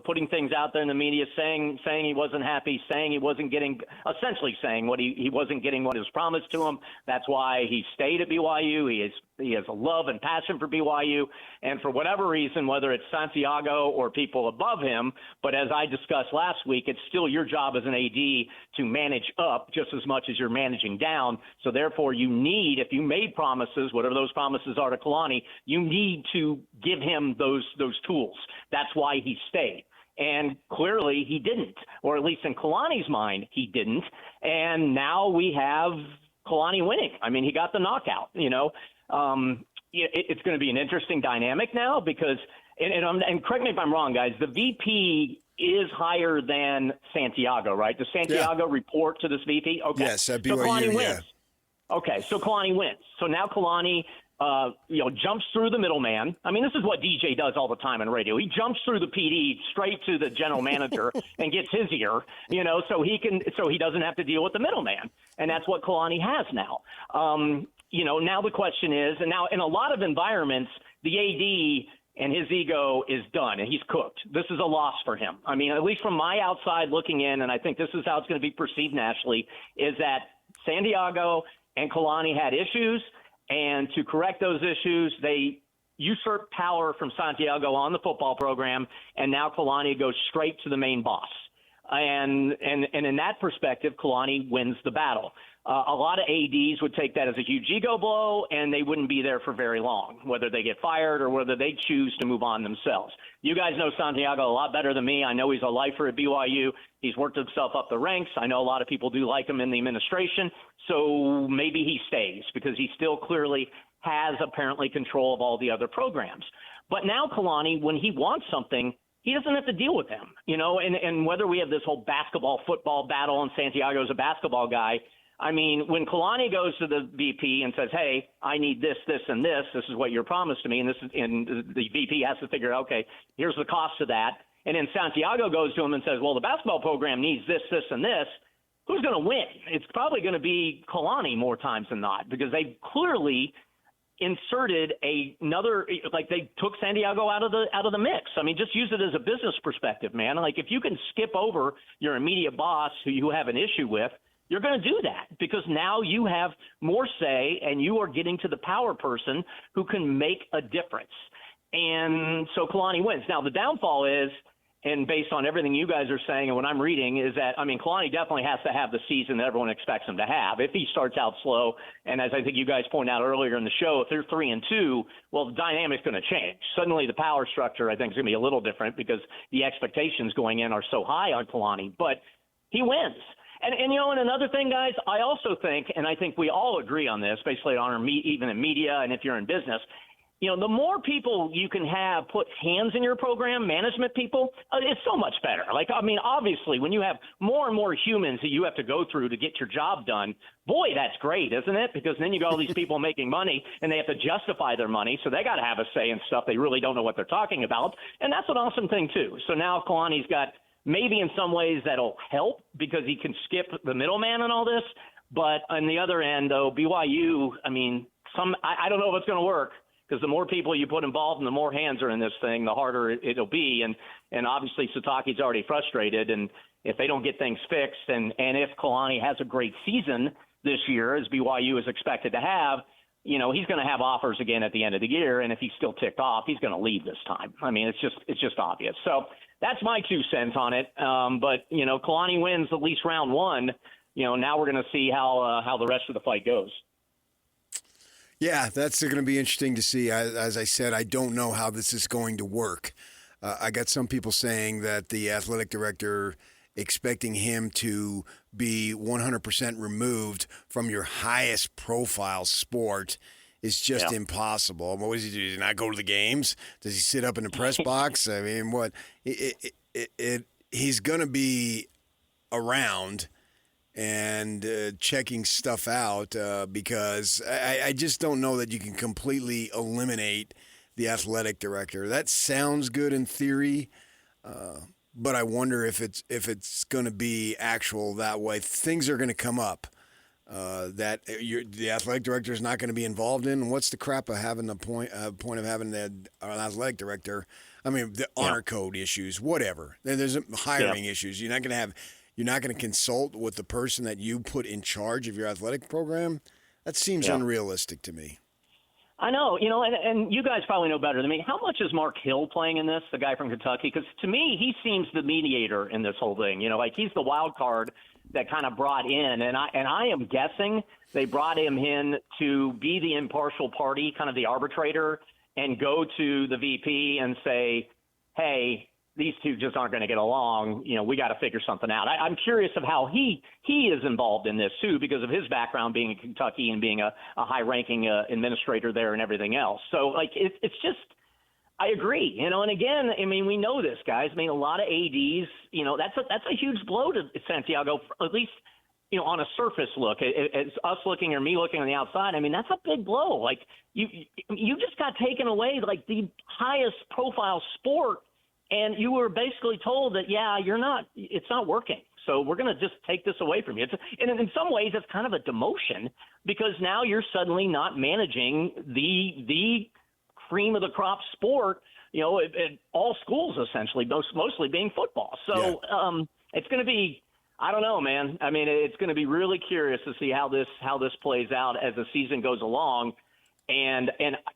J: putting things out there in the media, saying he wasn't happy, saying he wasn't getting, essentially saying what he wasn't getting what was promised to him. That's why he stayed at BYU. He has a love and passion for BYU, and for whatever reason, whether it's Santiago or people above him, but as I discussed last week, it's still your job as an AD to manage up just as much as you're managing down. So therefore, you need, if you made promises, whatever those promises are to Kalani, you need to give him those tools. That's why he stayed. And clearly he didn't, or at least in Kalani's mind, he didn't. And now we have Kalani winning. I mean, he got the knockout, It's going to be an interesting dynamic now because, and correct me if I'm wrong, guys, the VP is higher than Santiago, right? Does Santiago report to this VP? Okay.
H: Yes, at BYU,
J: so Kalani wins. Okay, so Kalani wins. So now Kalani, jumps through the middleman. I mean, this is what DJ does all the time on radio. He jumps through the PD straight to the general manager and gets his ear, so he doesn't have to deal with the middleman. And that's what Kalani has now. Now the question is, and now in a lot of environments, the AD and his ego is done and he's cooked. This is a loss for him. I mean, at least from my outside looking in, and I think this is how it's going to be perceived nationally, is that Santiago and Kalani had issues, and to correct those issues, they usurped power from Santiago on the football program, and now Kalani goes straight to the main boss. And in that perspective, Kalani wins the battle. A lot of ADs would take that as a huge ego blow, and they wouldn't be there for very long, whether they get fired or whether they choose to move on themselves. You guys know Santiago a lot better than me. I know he's a lifer at BYU. He's worked himself up the ranks. I know a lot of people do like him in the administration, so maybe he stays because he still clearly has apparently control of all the other programs. But now Kalani, when he wants something, he doesn't have to deal with them, and whether we have this whole basketball-football battle and Santiago's a basketball guy, I mean, when Kalani goes to the VP and says, hey, I need this, this, and this is what you're promised to me, and the VP has to figure out, okay, here's the cost of that. And then Santiago goes to him and says, well, the basketball program needs this, this, and this. Who's going to win? It's probably going to be Kalani more times than not because they clearly inserted another, like they took Santiago out of the mix. I mean, just use it as a business perspective, man. Like if you can skip over your immediate boss who you have an issue with, you're going to do that because now you have more say and you are getting to the power person who can make a difference. And so Kalani wins. Now, the downfall is, and based on everything you guys are saying and what I'm reading, is that, I mean, Kalani definitely has to have the season that everyone expects him to have. If he starts out slow, and as I think you guys pointed out earlier in the show, if they're 3-2, well, the dynamic's going to change. Suddenly the power structure, I think, is going to be a little different because the expectations going in are so high on Kalani. But he wins. And another thing, guys, I also think, and I think we all agree on this, basically on even in media and if you're in business, the more people you can have put hands in your program, management people, it's so much better. Obviously, when you have more and more humans that you have to go through to get your job done, boy, that's great, isn't it? Because then you got all these people making money, and they have to justify their money, so they got to have a say in stuff they really don't know what they're talking about, and that's an awesome thing, too. So now Kalani's got maybe in some ways that'll help because he can skip the middleman and all this, but on the other end, though, BYU, I don't know if it's going to work. Because the more people you put involved and the more hands are in this thing, the harder it'll be. And obviously Sitake's already frustrated. And if they don't get things fixed and if Kalani has a great season this year, as BYU is expected to have, he's going to have offers again at the end of the year. And if he's still ticked off, he's going to leave this time. It's just obvious. So that's my 2 cents on it. But Kalani wins at least round 1. Now we're going to see how the rest of the fight goes.
H: Yeah, that's going to be interesting to see. As I said, I don't know how this is going to work. I got some people saying that the athletic director expecting him to be 100% removed from your highest profile sport is just impossible. What does he do? Does he not go to the games? Does he sit up in the press box? I mean, what? He's going to be around and checking stuff out because I just don't know that you can completely eliminate the athletic director. That sounds good in theory, but I wonder if it's going to be actual that way. Things are going to come up that the athletic director is not going to be involved in. And what's the crap of having the point of having an athletic director? I mean, the honor code issues, whatever. There's hiring issues. You're not going to consult with the person that you put in charge of your athletic program? That seems unrealistic to me.
J: I know, and you guys probably know better than me. How much is Mark Hill playing in this, the guy from Kentucky? Because to me, he seems the mediator in this whole thing. He's the wild card that kind of brought in. And I am guessing they brought him in to be the impartial party, kind of the arbitrator, and go to the VP and say, hey, these two just aren't going to get along. We got to figure something out. I'm curious of how he is involved in this too, because of his background being in Kentucky and being a high-ranking administrator there and everything else. So it's just, I agree. And again, we know this, guys. A lot of ADs. That's a huge blow to Santiago, at least on a surface look. As us looking or me looking on the outside, that's a big blow. You just got taken away the highest profile sport. And you were basically told that, it's not working. So we're going to just take this away from you. And in some ways, it's kind of a demotion because now you're suddenly not managing the cream of the crop sport, at all schools, essentially, mostly being football. So it's going to be, I don't know, man. It's going to be really curious to see how this plays out as the season goes along. And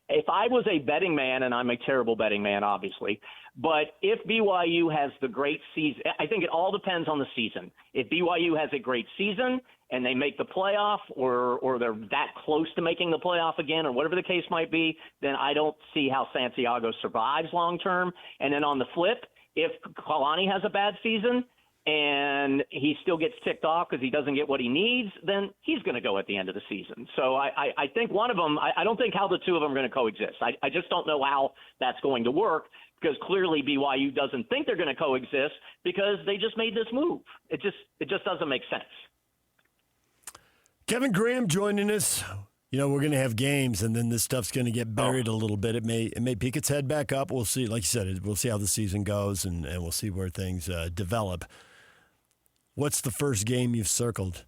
J: if I was a betting man, and I'm a terrible betting man, obviously, but if BYU has the great season, I think it all depends on the season. If BYU has a great season and they make the playoff or they're that close to making the playoff again or whatever the case might be, then I don't see how Santiago survives long term. And then on the flip, if Kalani has a bad season and he still gets ticked off because he doesn't get what he needs, then he's going to go at the end of the season. So I think one of them, I don't think how the two of them are going to coexist. I just don't know how that's going to work because clearly BYU doesn't think they're going to coexist because they just made this move. It just doesn't make sense.
G: Kevin Graham joining us. We're going to have games, and then this stuff's going to get buried a little bit. It may peek its head back up. We'll see. Like you said, we'll see how the season goes, and we'll see where things develop. What's the first game you've circled?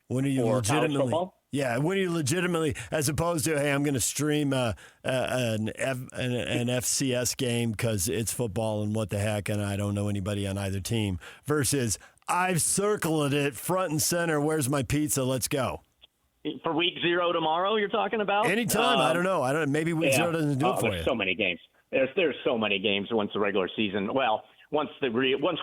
G: When are you legitimately? Yeah, when are you legitimately, as opposed to, hey, I'm going to stream an FCS game because it's football and what the heck, and I don't know anybody on either team. Versus, I've circled it front and center. Where's my pizza? Let's go.
J: For week 0 tomorrow, you're talking about?
G: Anytime. I don't know. Maybe week 0 doesn't do it for you.
J: There's so many games. There's so many games once the regular season. Well, once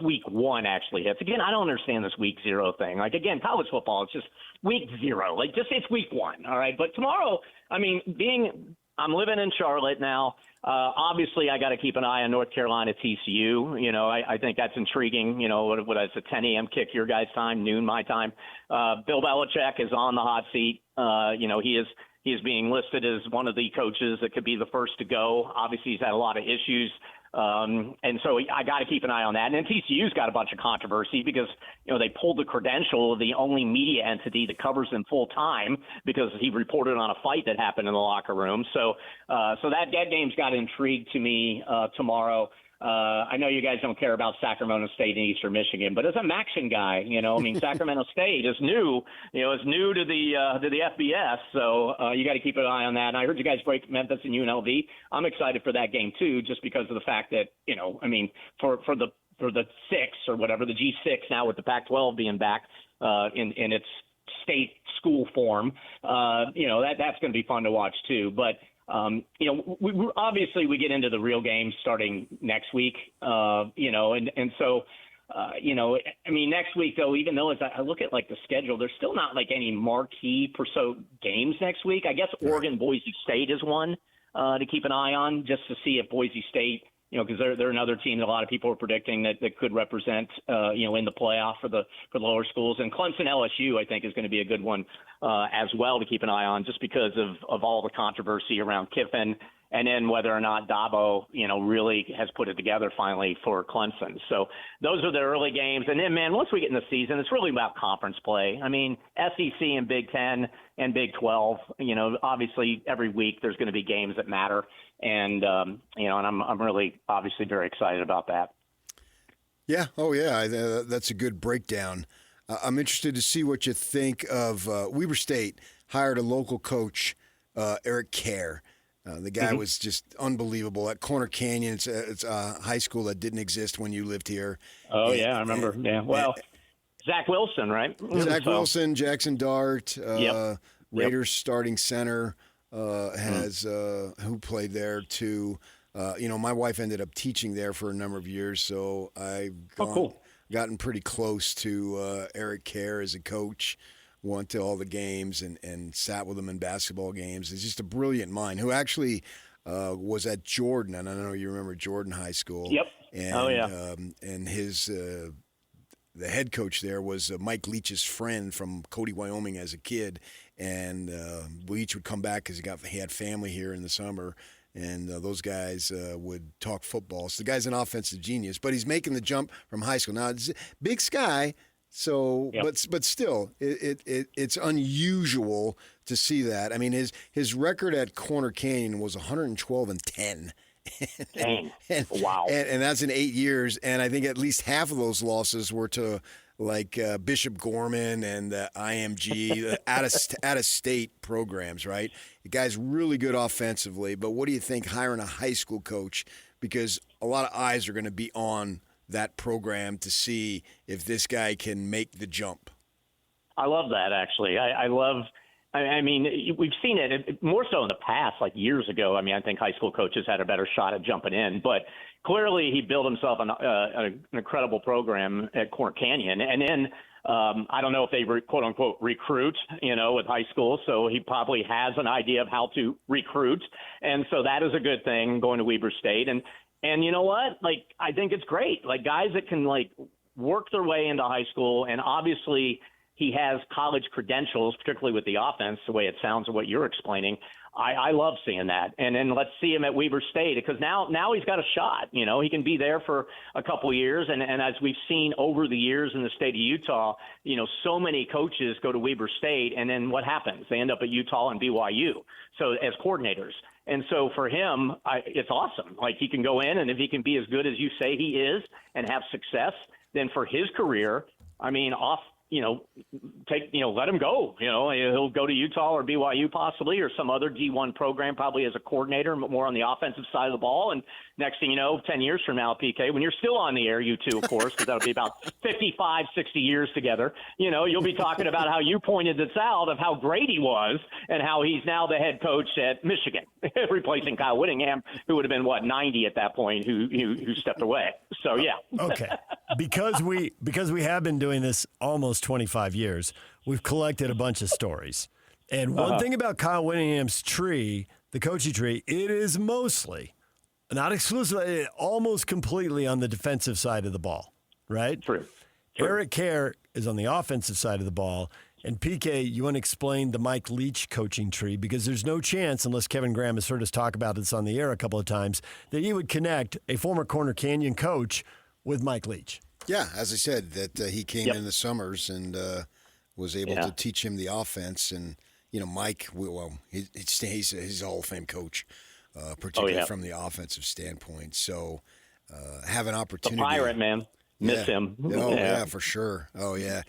J: week 1 actually hits. Again, I don't understand this week 0 thing. Again, college football, it's just week 0. It's week 1. All right. But tomorrow, I'm living in Charlotte now. Obviously, I got to keep an eye on North Carolina TCU. I think that's intriguing. What is a 10 a.m. kick your guys' time, noon my time? Bill Belichick is on the hot seat. He is he is being listed as one of the coaches that could be the first to go. Obviously, he's had a lot of issues. And so I got to keep an eye on that. And then TCU's got a bunch of controversy because, they pulled the credential of the only media entity that covers them full time because he reported on a fight that happened in the locker room. So that game's got intrigue to me tomorrow. I know you guys don't care about Sacramento State and Eastern Michigan, but as a Maction guy, Sacramento State is new, is new to the FBS. So you got to keep an eye on that. And I heard you guys break Memphis and UNLV. I'm excited for that game too, just because of the fact that, for the 6 or whatever, the G6 now with the Pac-12 being back in its state school form, that's going to be fun to watch too. But we obviously we get into the real games starting next week, so next week though, even though as I look at like the schedule, there's still not like any marquee games next week. I guess Oregon Boise State is one to keep an eye on just to see if Boise State, because they're another team that a lot of people are predicting that could represent, in the playoff for the lower schools. And Clemson LSU, I think, is going to be a good one as well to keep an eye on, just because of all the controversy around Kiffin, and then whether or not Dabo, really has put it together finally for Clemson. So those are the early games. And then, man, once we get in the season, it's really about conference play. I mean, SEC and Big Ten and Big 12, obviously every week there's going to be games that matter. And, and I'm really obviously very excited about that.
H: Yeah. Oh, yeah. That's a good breakdown. I'm interested to see what you think of Weber State hired a local coach, Eric Kerr. The guy was just unbelievable at Corner Canyon. It's a high school that didn't exist when you lived here.
J: Oh, yeah, I remember. Well, Zach Wilson, right?
H: Zach Wilson, Jackson Dart, Raiders starting center has who played there too. My wife ended up teaching there for a number of years, so I've gotten pretty close to Eric Kerr as a coach. Went to all the games and sat with him in basketball games. He's just a brilliant mind who actually was at Jordan, and I know you remember Jordan High School.
J: Yep.
H: And, and his the head coach there was Mike Leach's friend from Cody, Wyoming, as a kid, and Leach would come back because he had family here in the summer. And those guys would talk football. So the guy's an offensive genius, but he's making the jump from high school. Now, it's Big Sky. So, but still, it's unusual to see that. I mean, his record at Corner Canyon was 112-10.
J: Wow!
H: And that's in 8 years. And I think at least half of those losses were to like Bishop Gorman and IMG, out of state programs. Right? The guy's really good offensively. But what do you think hiring a high school coach? Because a lot of eyes are going to be on that program to see if this guy can make the jump.
J: I love that, actually. I mean, we've seen it more so in the past, like years ago. I mean, I think high school coaches had a better shot at jumping in, but clearly he built himself an incredible program at Corner Canyon. And then I don't know if they quote unquote recruit, with high school. So he probably has an idea of how to recruit. And so that is a good thing going to Weber State. And you know what? Like, I think it's great. Like, guys that can, like, work their way into high school, and obviously he has college credentials, particularly with the offense, the way it sounds of what you're explaining. I love seeing that. And then let's see him at Weber State, because now he's got a shot. He can be there for a couple of years. And as we've seen over the years in the state of Utah, so many coaches go to Weber State, and then what happens? They end up at Utah and BYU, so as coordinators. And so for him, it's awesome. Like, he can go in, and if he can be as good as you say he is and have success, then for his career, I mean, let him go. He'll go to Utah or BYU possibly, or some other D1 program, probably as a coordinator, more on the offensive side of the ball. And next thing you know, 10 years from now, PK, when you're still on the air, you two, of course, because that'll be about 55, 60 years together, you'll be talking about how you pointed this out of how great he was and how he's now the head coach at Michigan, replacing Kyle Whittingham, who would have been, 90 at that point, who stepped away. So, yeah.
G: Okay. Because we have been doing this almost 25 years, we've collected a bunch of stories. And one thing about Kyle Whittingham's tree, the coaching tree, it is mostly, not exclusively, almost completely on the defensive side of the ball, right?
J: True.
G: Eric Kerr is on the offensive side of the ball, And PK, you want to explain the Mike Leach coaching tree, because there's no chance, unless Kevin Graham has heard us talk about this on the air a couple of times, that he would connect a former Corner Canyon coach with Mike Leach.
H: Yeah, as I said, that he came in the summers and was able to teach him the offense. And, Mike, he's a Hall of Fame coach, particularly from the offensive standpoint. So have an opportunity.
J: The Pirate, man. Miss him.
H: Oh, yeah, for sure. Oh, yeah.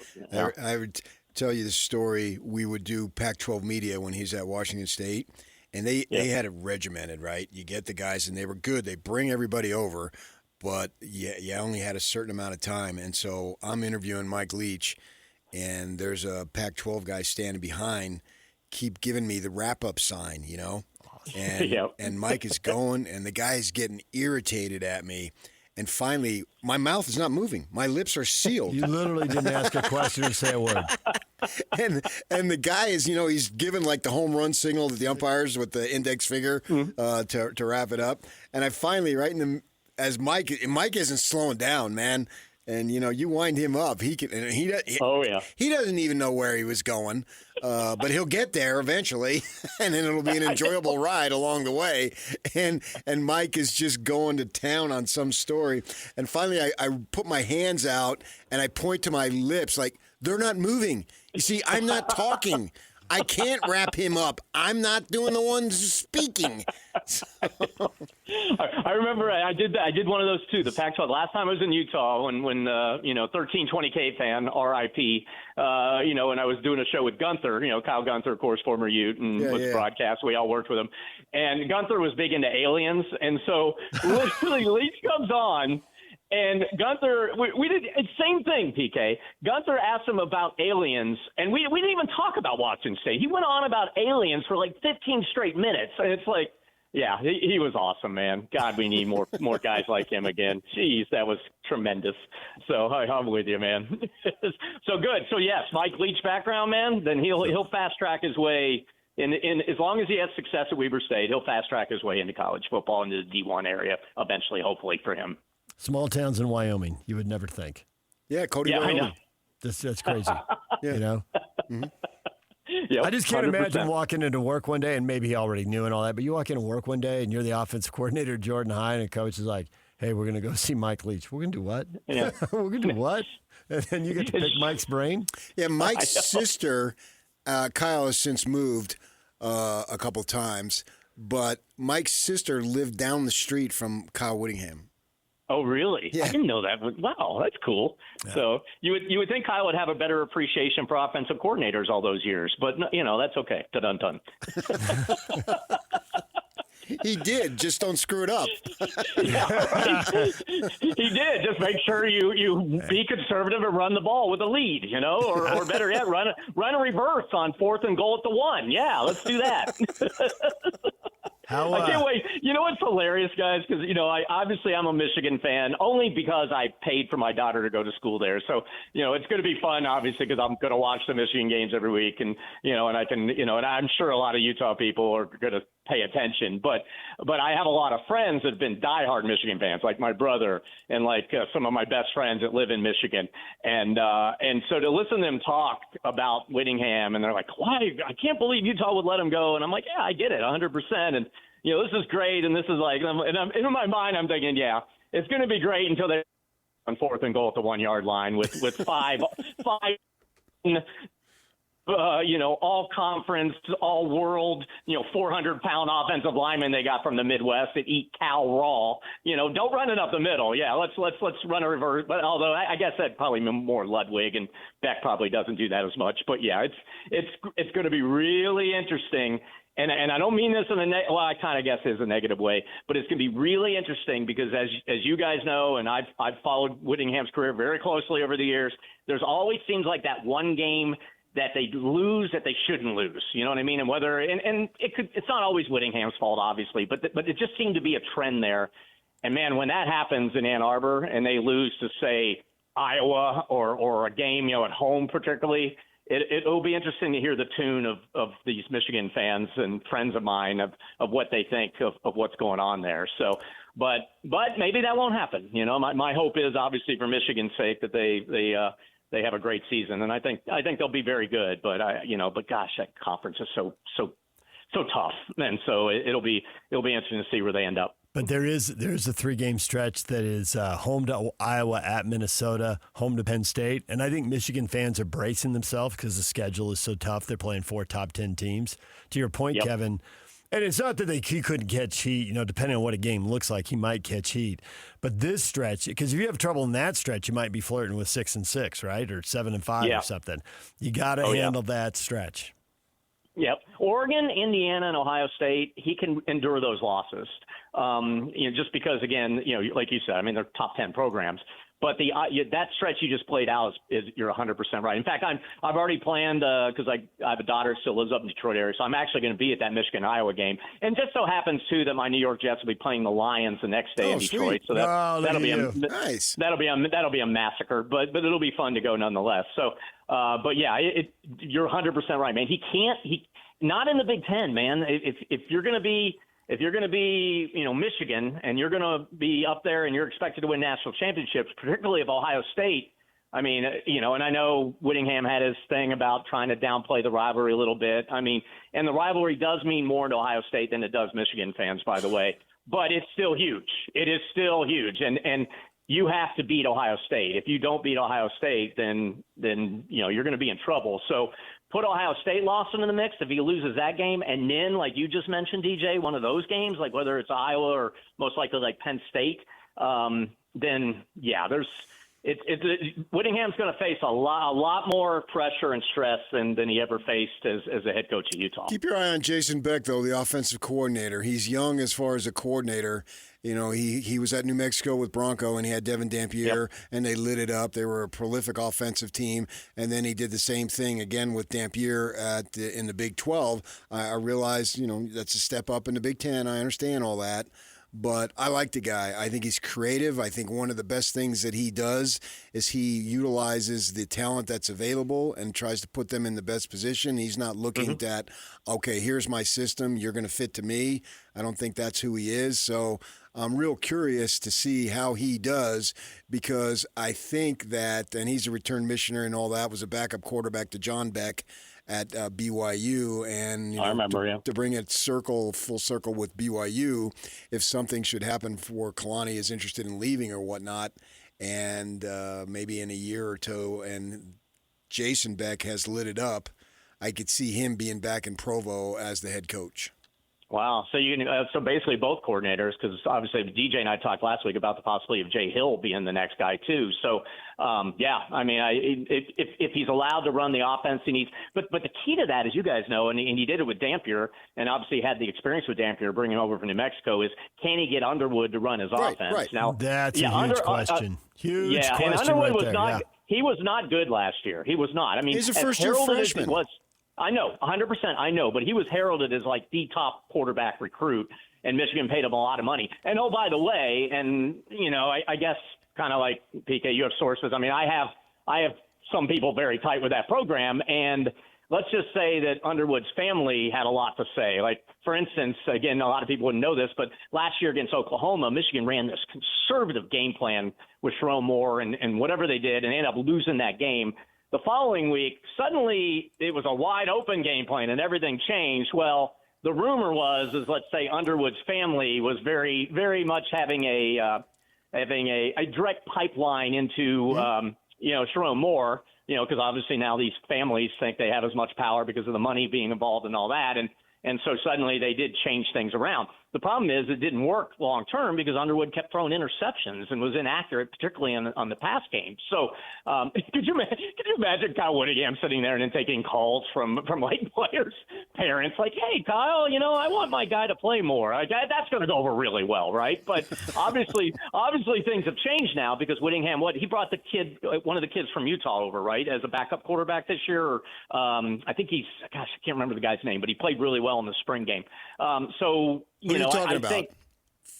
H: I would tell you the story. We would do Pac-12 media when he's at Washington State, and they had it regimented, right? You get the guys, and they were good. They bring everybody over, but you only had a certain amount of time. And so I'm interviewing Mike Leach, and there's a Pac-12 guy standing behind, keep giving me the wrap-up sign, And, and Mike is going, and the guy is getting irritated at me. And finally, my mouth is not moving. My lips are sealed.
G: You literally didn't ask a question or say a word.
H: And the guy is, he's given like the home run signal to the umpires with the index finger to wrap it up. And I finally, as Mike isn't slowing down, man. And you wind him up. He doesn't even know where he was going, but he'll get there eventually, and then it'll be an enjoyable ride along the way. And Mike is just going to town on some story. And finally, I put my hands out and I point to my lips like they're not moving. You see, I'm not talking. I can't wrap him up. I'm not doing the ones speaking.
J: I remember I did one of those too. The Pac-12 last time I was in Utah when 1320K fan RIP. And I was doing a show with Gunther. Kyle Gunther, of course, former Ute, and was broadcast. We all worked with him. And Gunther was big into aliens, and so literally Leach comes on. And Gunther, we did the same thing, PK. Gunther asked him about aliens, and we didn't even talk about Washington State. He went on about aliens for like 15 straight minutes. And it's like, yeah, he was awesome, man. God, we need more guys like him again. Jeez, that was tremendous. So I'm with you, man. So good. So, yes, Mike Leach background, man, then he'll fast-track his way. In as long as he has success at Weber State, he'll fast-track his way into college football, into the D1 area eventually, hopefully, for him.
G: Small towns in Wyoming, you would never think.
H: Yeah, Cody, Wyoming.
J: I know.
G: That's crazy.
H: Mm-hmm.
J: Yep,
G: I just can't
J: 100%.
G: imagine walking into work one day, and maybe he already knew and all that, but you walk into work one day and you're the offensive coordinator at Jordan High, and the coach is like, hey, we're going to go see Mike Leach. We're going to do what?
J: Yeah.
G: We're going to do what? And then you get to pick Mike's brain?
H: Yeah, Mike's sister, Kyle, has since moved a couple times, but Mike's sister lived down the street from Kyle Whittingham.
J: Oh, really?
H: Yeah.
J: I didn't know that. Wow, that's cool. Yeah. So you would think Kyle would have a better appreciation for offensive coordinators all those years, but that's okay. Dun-dun-dun.
H: He did. Just don't screw it up.
J: Yeah, right. He did. Just make sure you be conservative and run the ball with a lead, or better yet, run a reverse on 4th and goal at the 1. Yeah, let's do that. I can't wait. You know what's hilarious, guys? Because, I'm a Michigan fan only because I paid for my daughter to go to school there. So, it's going to be fun, obviously, because I'm going to watch the Michigan games every week. And, and I can, and I'm sure a lot of Utah people are going to pay attention. But I have a lot of friends that have been diehard Michigan fans, like my brother and like some of my best friends that live in Michigan. And so to listen to them talk about Whittingham, and they're like, why? I can't believe Utah would let him go. And I'm like, yeah, I get it 100%. And, this is great. And this is like, and I'm in my mind, I'm thinking, yeah, it's going to be great until they're on 4th and goal at the 1-yard line with five, all conference, all world, 400-pound offensive linemen they got from the Midwest that eat cow raw. Don't run it up the middle. Yeah, let's run a reverse. But although I guess that probably more Ludwig, and Beck probably doesn't do that as much. But yeah, it's going to be really interesting. And I don't mean this in I kind of guess is a negative way, but it's going to be really interesting because as you guys know, and I've followed Whittingham's career very closely over the years, there's always seems like that one game that they lose that they shouldn't lose. You know what I mean? And it's not always Whittingham's fault, obviously, but it just seemed to be a trend there. And man, when that happens in Ann Arbor and they lose to say Iowa or a game, at home particularly, it'll be interesting to hear the tune of these Michigan fans and friends of mine of what they think of what's going on there. So, but maybe that won't happen. My hope is obviously for Michigan's sake that they have a great season, and I think they'll be very good. But but gosh, that conference is so tough, and so it'll be interesting to see where they end up.
G: But there's a 3-game stretch that is home to Iowa, at Minnesota, home to Penn State, and I think Michigan fans are bracing themselves because the schedule is so tough. They're playing 4 top 10 teams. To your point,
J: Yep.
G: Kevin. And it's not that he couldn't catch heat. Depending on what a game looks like, he might catch heat. But this stretch, because if you have trouble in that stretch, you might be flirting with 6-6, right, or 7-5 or something. You got to handle that stretch.
J: Yep. Oregon, Indiana, and Ohio State, he can endure those losses. Just because, again, like you said, I mean, they're top 10 programs. But that stretch you just played out is you're 100% right. In fact, I've already planned because I have a daughter who still lives up in the Detroit area, so I'm actually going to be at that Michigan-Iowa game. And just so happens too that my New York Jets will be playing the Lions the next day in Detroit.
H: Sweet.
J: So that'll be
H: nice.
J: That'll be a massacre, but it'll be fun to go nonetheless. So, but yeah, you're 100% right, man. He not in the Big Ten, man. If you're going to be Michigan, and you're going to be up there and you're expected to win national championships, particularly of Ohio State. I mean, and I know Whittingham had his thing about trying to downplay the rivalry a little bit. I mean, and the rivalry does mean more to Ohio State than it does Michigan fans, by the way. But it's still huge. It is still huge. And you have to beat Ohio State. If you don't beat Ohio State, then you're going to be in trouble. So put Ohio State loss into the mix if he loses that game, and then, like you just mentioned, DJ, one of those games, like whether it's Iowa or most likely like Penn State, then yeah, Whittingham's going to face a lot more pressure and stress than he ever faced as a head coach at Utah.
H: Keep your eye on Jason Beck, though, the offensive coordinator. He's young as far as a coordinator. He was at New Mexico with Bronco, and he had Devin Dampier, and they lit it up. They were a prolific offensive team, and then he did the same thing again with Dampier in the Big 12. I realized, that's a step up in the Big 10. I understand all that. But I like the guy. I think he's creative. I think one of the best things that he does is he utilizes the talent that's available and tries to put them in the best position. He's not looking at, okay, here's my system, you're going to fit to me. I don't think that's who he is. So I'm real curious to see how he does, because I think that, and he's a return missioner and all that, was a backup quarterback to John Beck at BYU, and
J: I remember,
H: to bring it full circle with BYU, if something should happen for Kalani is interested in leaving or whatnot, and maybe in a year or two, and Jason Beck has lit it up, I could see him being back in Provo as the head coach.
J: Wow. So so basically both coordinators, because obviously DJ and I talked last week about the possibility of Jay Hill being the next guy too. So I mean, if he's allowed to run the offense, he needs. But the key to that, as you guys know, and he did it with Dampier, and obviously had the experience with Dampier bringing him over from New Mexico, is can he get Underwood to run his offense?
H: Right.
J: Now
G: that's a huge question. Huge question.
J: And Underwood was
G: there.
J: not. He was not good last year. He was not. I mean,
H: he's a first-year freshman.
J: I know, 100%. I know, but he was heralded as like the top quarterback recruit, and Michigan paid him a lot of money. And oh, by the way, and I guess kind of like PK, you have sources. I mean, I have some people very tight with that program, and let's just say that Underwood's family had a lot to say. Like, for instance, again, a lot of people wouldn't know this, but last year against Oklahoma, Michigan ran this conservative game plan with Sharrieff Moore and whatever they did, and ended up losing that game. The following week, suddenly it was a wide open game plan and everything changed. Well, the rumor was, let's say Underwood's family was very, very much having a direct pipeline into, Sharrieff Moore, because obviously now these families think they have as much power because of the money being involved and all that. And so suddenly they did change things around. The problem is it didn't work long term because Underwood kept throwing interceptions and was inaccurate, particularly on the pass game. So could you imagine Kyle Whittingham sitting there and then taking calls from like players' parents like, hey, Kyle, I want my guy to play more. That's going to go over really well, right? But obviously things have changed now because Whittingham, he brought one of the kids from Utah over, right, as a backup quarterback this year. Or I think I can't remember the guy's name, but he played really well in the spring game.
H: What are you talking about?
J: Think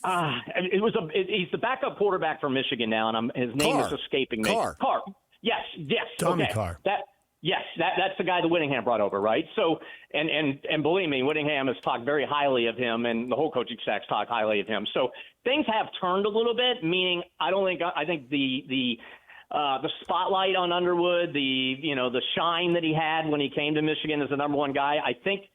J: he's the backup quarterback for Michigan now, and his name is escaping me. Carr. Yes.
G: Tommy
J: okay.
G: Carr.
J: That's the guy that Whittingham brought over, right? So, and believe me, Whittingham has talked very highly of him, and the whole coaching staff's talked highly of him. So things have turned a little bit. Meaning, I think the the spotlight on Underwood, the shine that he had when he came to Michigan as the number one guy, I think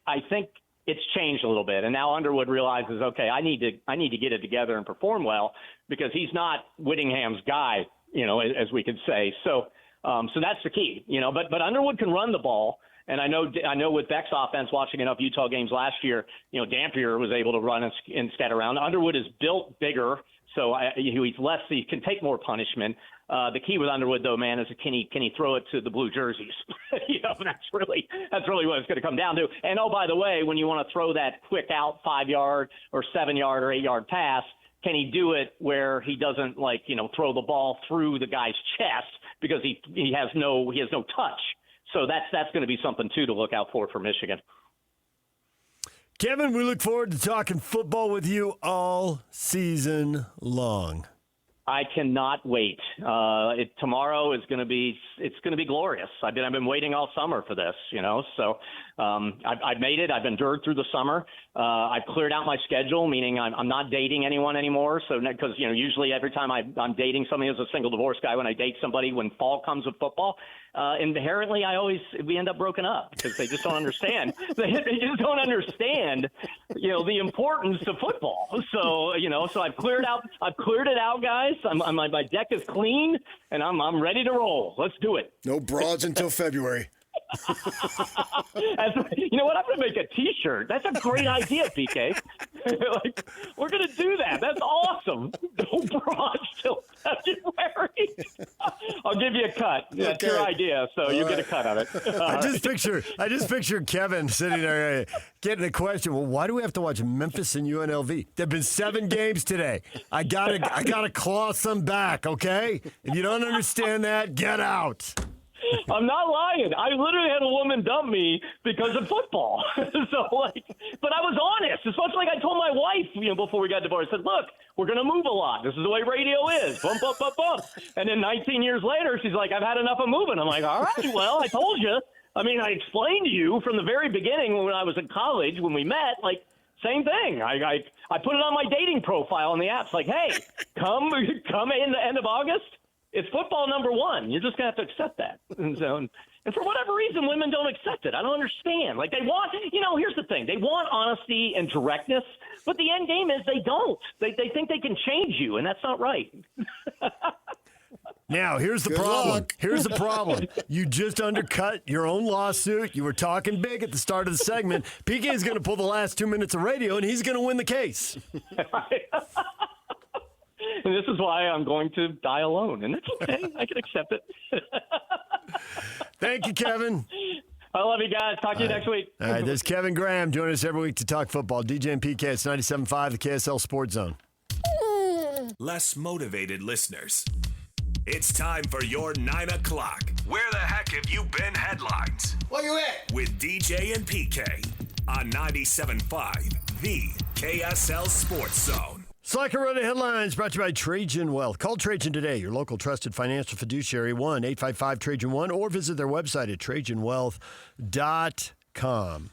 J: it's changed a little bit. And now Underwood realizes, okay, I need to get it together and perform well because he's not Whittingham's guy, as we could say. So that's the key, but Underwood can run the ball. And I know with Beck's offense, watching enough Utah games last year, Dampier was able to run and scatter around. Underwood is built bigger, so he can take more punishment. The key with Underwood, though, man, is can he throw it to the blue jerseys? That's really what it's going to come down to. And oh, by the way, when you want to throw that quick out 5-yard or 7-yard or 8-yard pass, can he do it where he doesn't throw the ball through the guy's chest because he has no touch? So that's going to be something, too, to look out for Michigan.
G: Kevin, we look forward to talking football with you all season long.
J: I cannot wait. Tomorrow is going to be glorious. I've been waiting all summer for this, So I've made it. I've endured through the summer. I've cleared out my schedule, meaning I'm not dating anyone anymore. So because usually every time I'm dating somebody as a single divorce guy, when I date somebody, when fall comes with football, inherently we end up broken up because they just don't understand. they just don't understand, the importance of football. So so I've cleared it out, guys. My deck is clean and I'm ready to roll. Let's do it.
H: No broads until February.
J: You know what? I'm going to make a T-shirt. That's a great idea, PK. We're going to do that. That's awesome. No broads till February. I'll give you a cut. That's your idea, so you get a cut of it.
G: I just picture Kevin sitting there getting a question. Well, why do we have to watch Memphis and UNLV? There've been 7 games today. I gotta claw some back. Okay, if you don't understand that, get out.
J: I'm not lying. I literally had a woman dump me because of football. But I was honest. It's much like I told my wife, before we got divorced. I said, look, we're going to move a lot. This is the way radio is. Bump, bump, bump, bump. And then 19 years later, she's like, I've had enough of moving. I'm like, all right, well, I told you. I explained to you from the very beginning when I was in college, when we met, same thing. I put it on my dating profile on the apps. Hey, come in the end of August. It's football number one. You're just going to have to accept that. And for whatever reason, women don't accept it. I don't understand. They want, here's the thing. They want honesty and directness, but the end game is they don't. They think they can change you, and that's not right.
G: Now, here's the problem. Here's the problem. You just undercut your own lawsuit. You were talking big at the start of the segment. PK is going to pull the last 2 minutes of radio, and he's going to win the case.
J: And this is why I'm going to die alone. And it's okay. I can accept it.
G: Thank you, Kevin.
J: I love you guys. Talk to you next week.
G: All right, there's Kevin Graham joining us every week to talk football. DJ and PK, it's 97.5, the KSL Sports Zone.
O: Less motivated listeners. It's time for your 9 o'clock. Where the heck have you been headlines?
B: Where you at?
O: With DJ and PK on 97.5, the KSL Sports Zone.
G: Slacker Run of Headlines brought to you by Trajan Wealth. Call Trajan today, your local trusted financial fiduciary, 1-855-TRAJAN-1, or visit their website at TrajanWealth.com.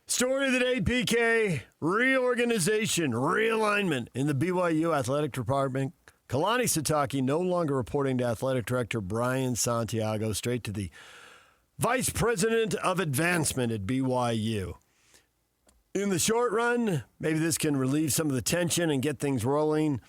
G: Story of the day, PK, reorganization, realignment in the BYU athletic department. Kalani Sitake no longer reporting to athletic director Brian Santiago, straight to the vice president of advancement at BYU. In the short run, maybe this can relieve some of the tension and get things rolling.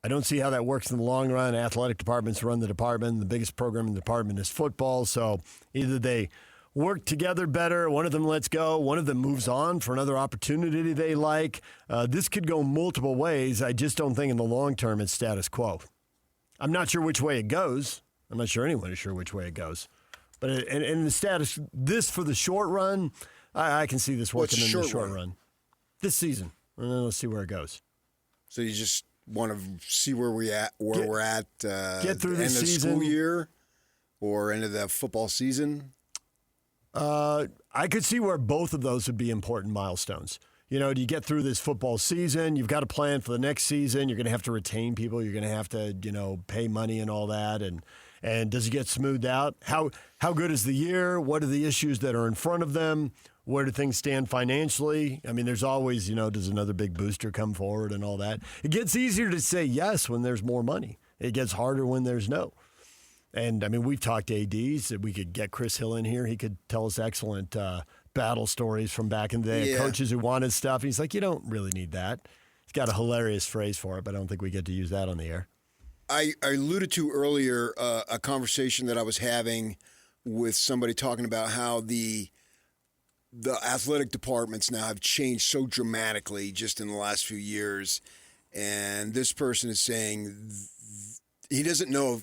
G: I don't see how that works in the long run. Athletic departments run the department. The biggest program in the department is football. So either they work together better, one of them lets go, one of them moves on for another opportunity they like. This could go multiple ways. I just don't think in the long term it's status quo. I'm not sure which way it goes. I'm not sure anyone is sure which way it goes. But in the status, this for the short run, I can see this working in the short run. This season. And then let's see where it goes.
H: So you just want to see where we're at
G: get through the
H: end
G: season.
H: Of school year or end of the football season?
G: I could see where both of those would be important milestones. Do you get through this football season? You've got to plan for the next season. You're going to have to retain people. You're going to have to, pay money and all that. And does it get smoothed out? How good is the year? What are the issues that are in front of them? Where do things stand financially? I mean, there's always, does another big booster come forward and all that? It gets easier to say yes when there's more money. It gets harder when there's no. And, I mean, we've talked to ADs. We could get Chris Hill in here. He could tell us excellent battle stories from back in the day. Coaches who wanted stuff. He's like, you don't really need that. He's got a hilarious phrase for it, but I don't think we get to use that on the air.
H: I alluded to earlier a conversation that I was having with somebody talking about how the athletic departments now have changed so dramatically just in the last few years. And this person is saying he doesn't know,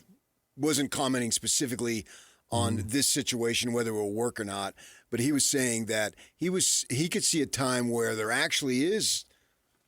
H: wasn't commenting specifically on this situation, whether it will work or not, but he was saying that he could see a time where there actually is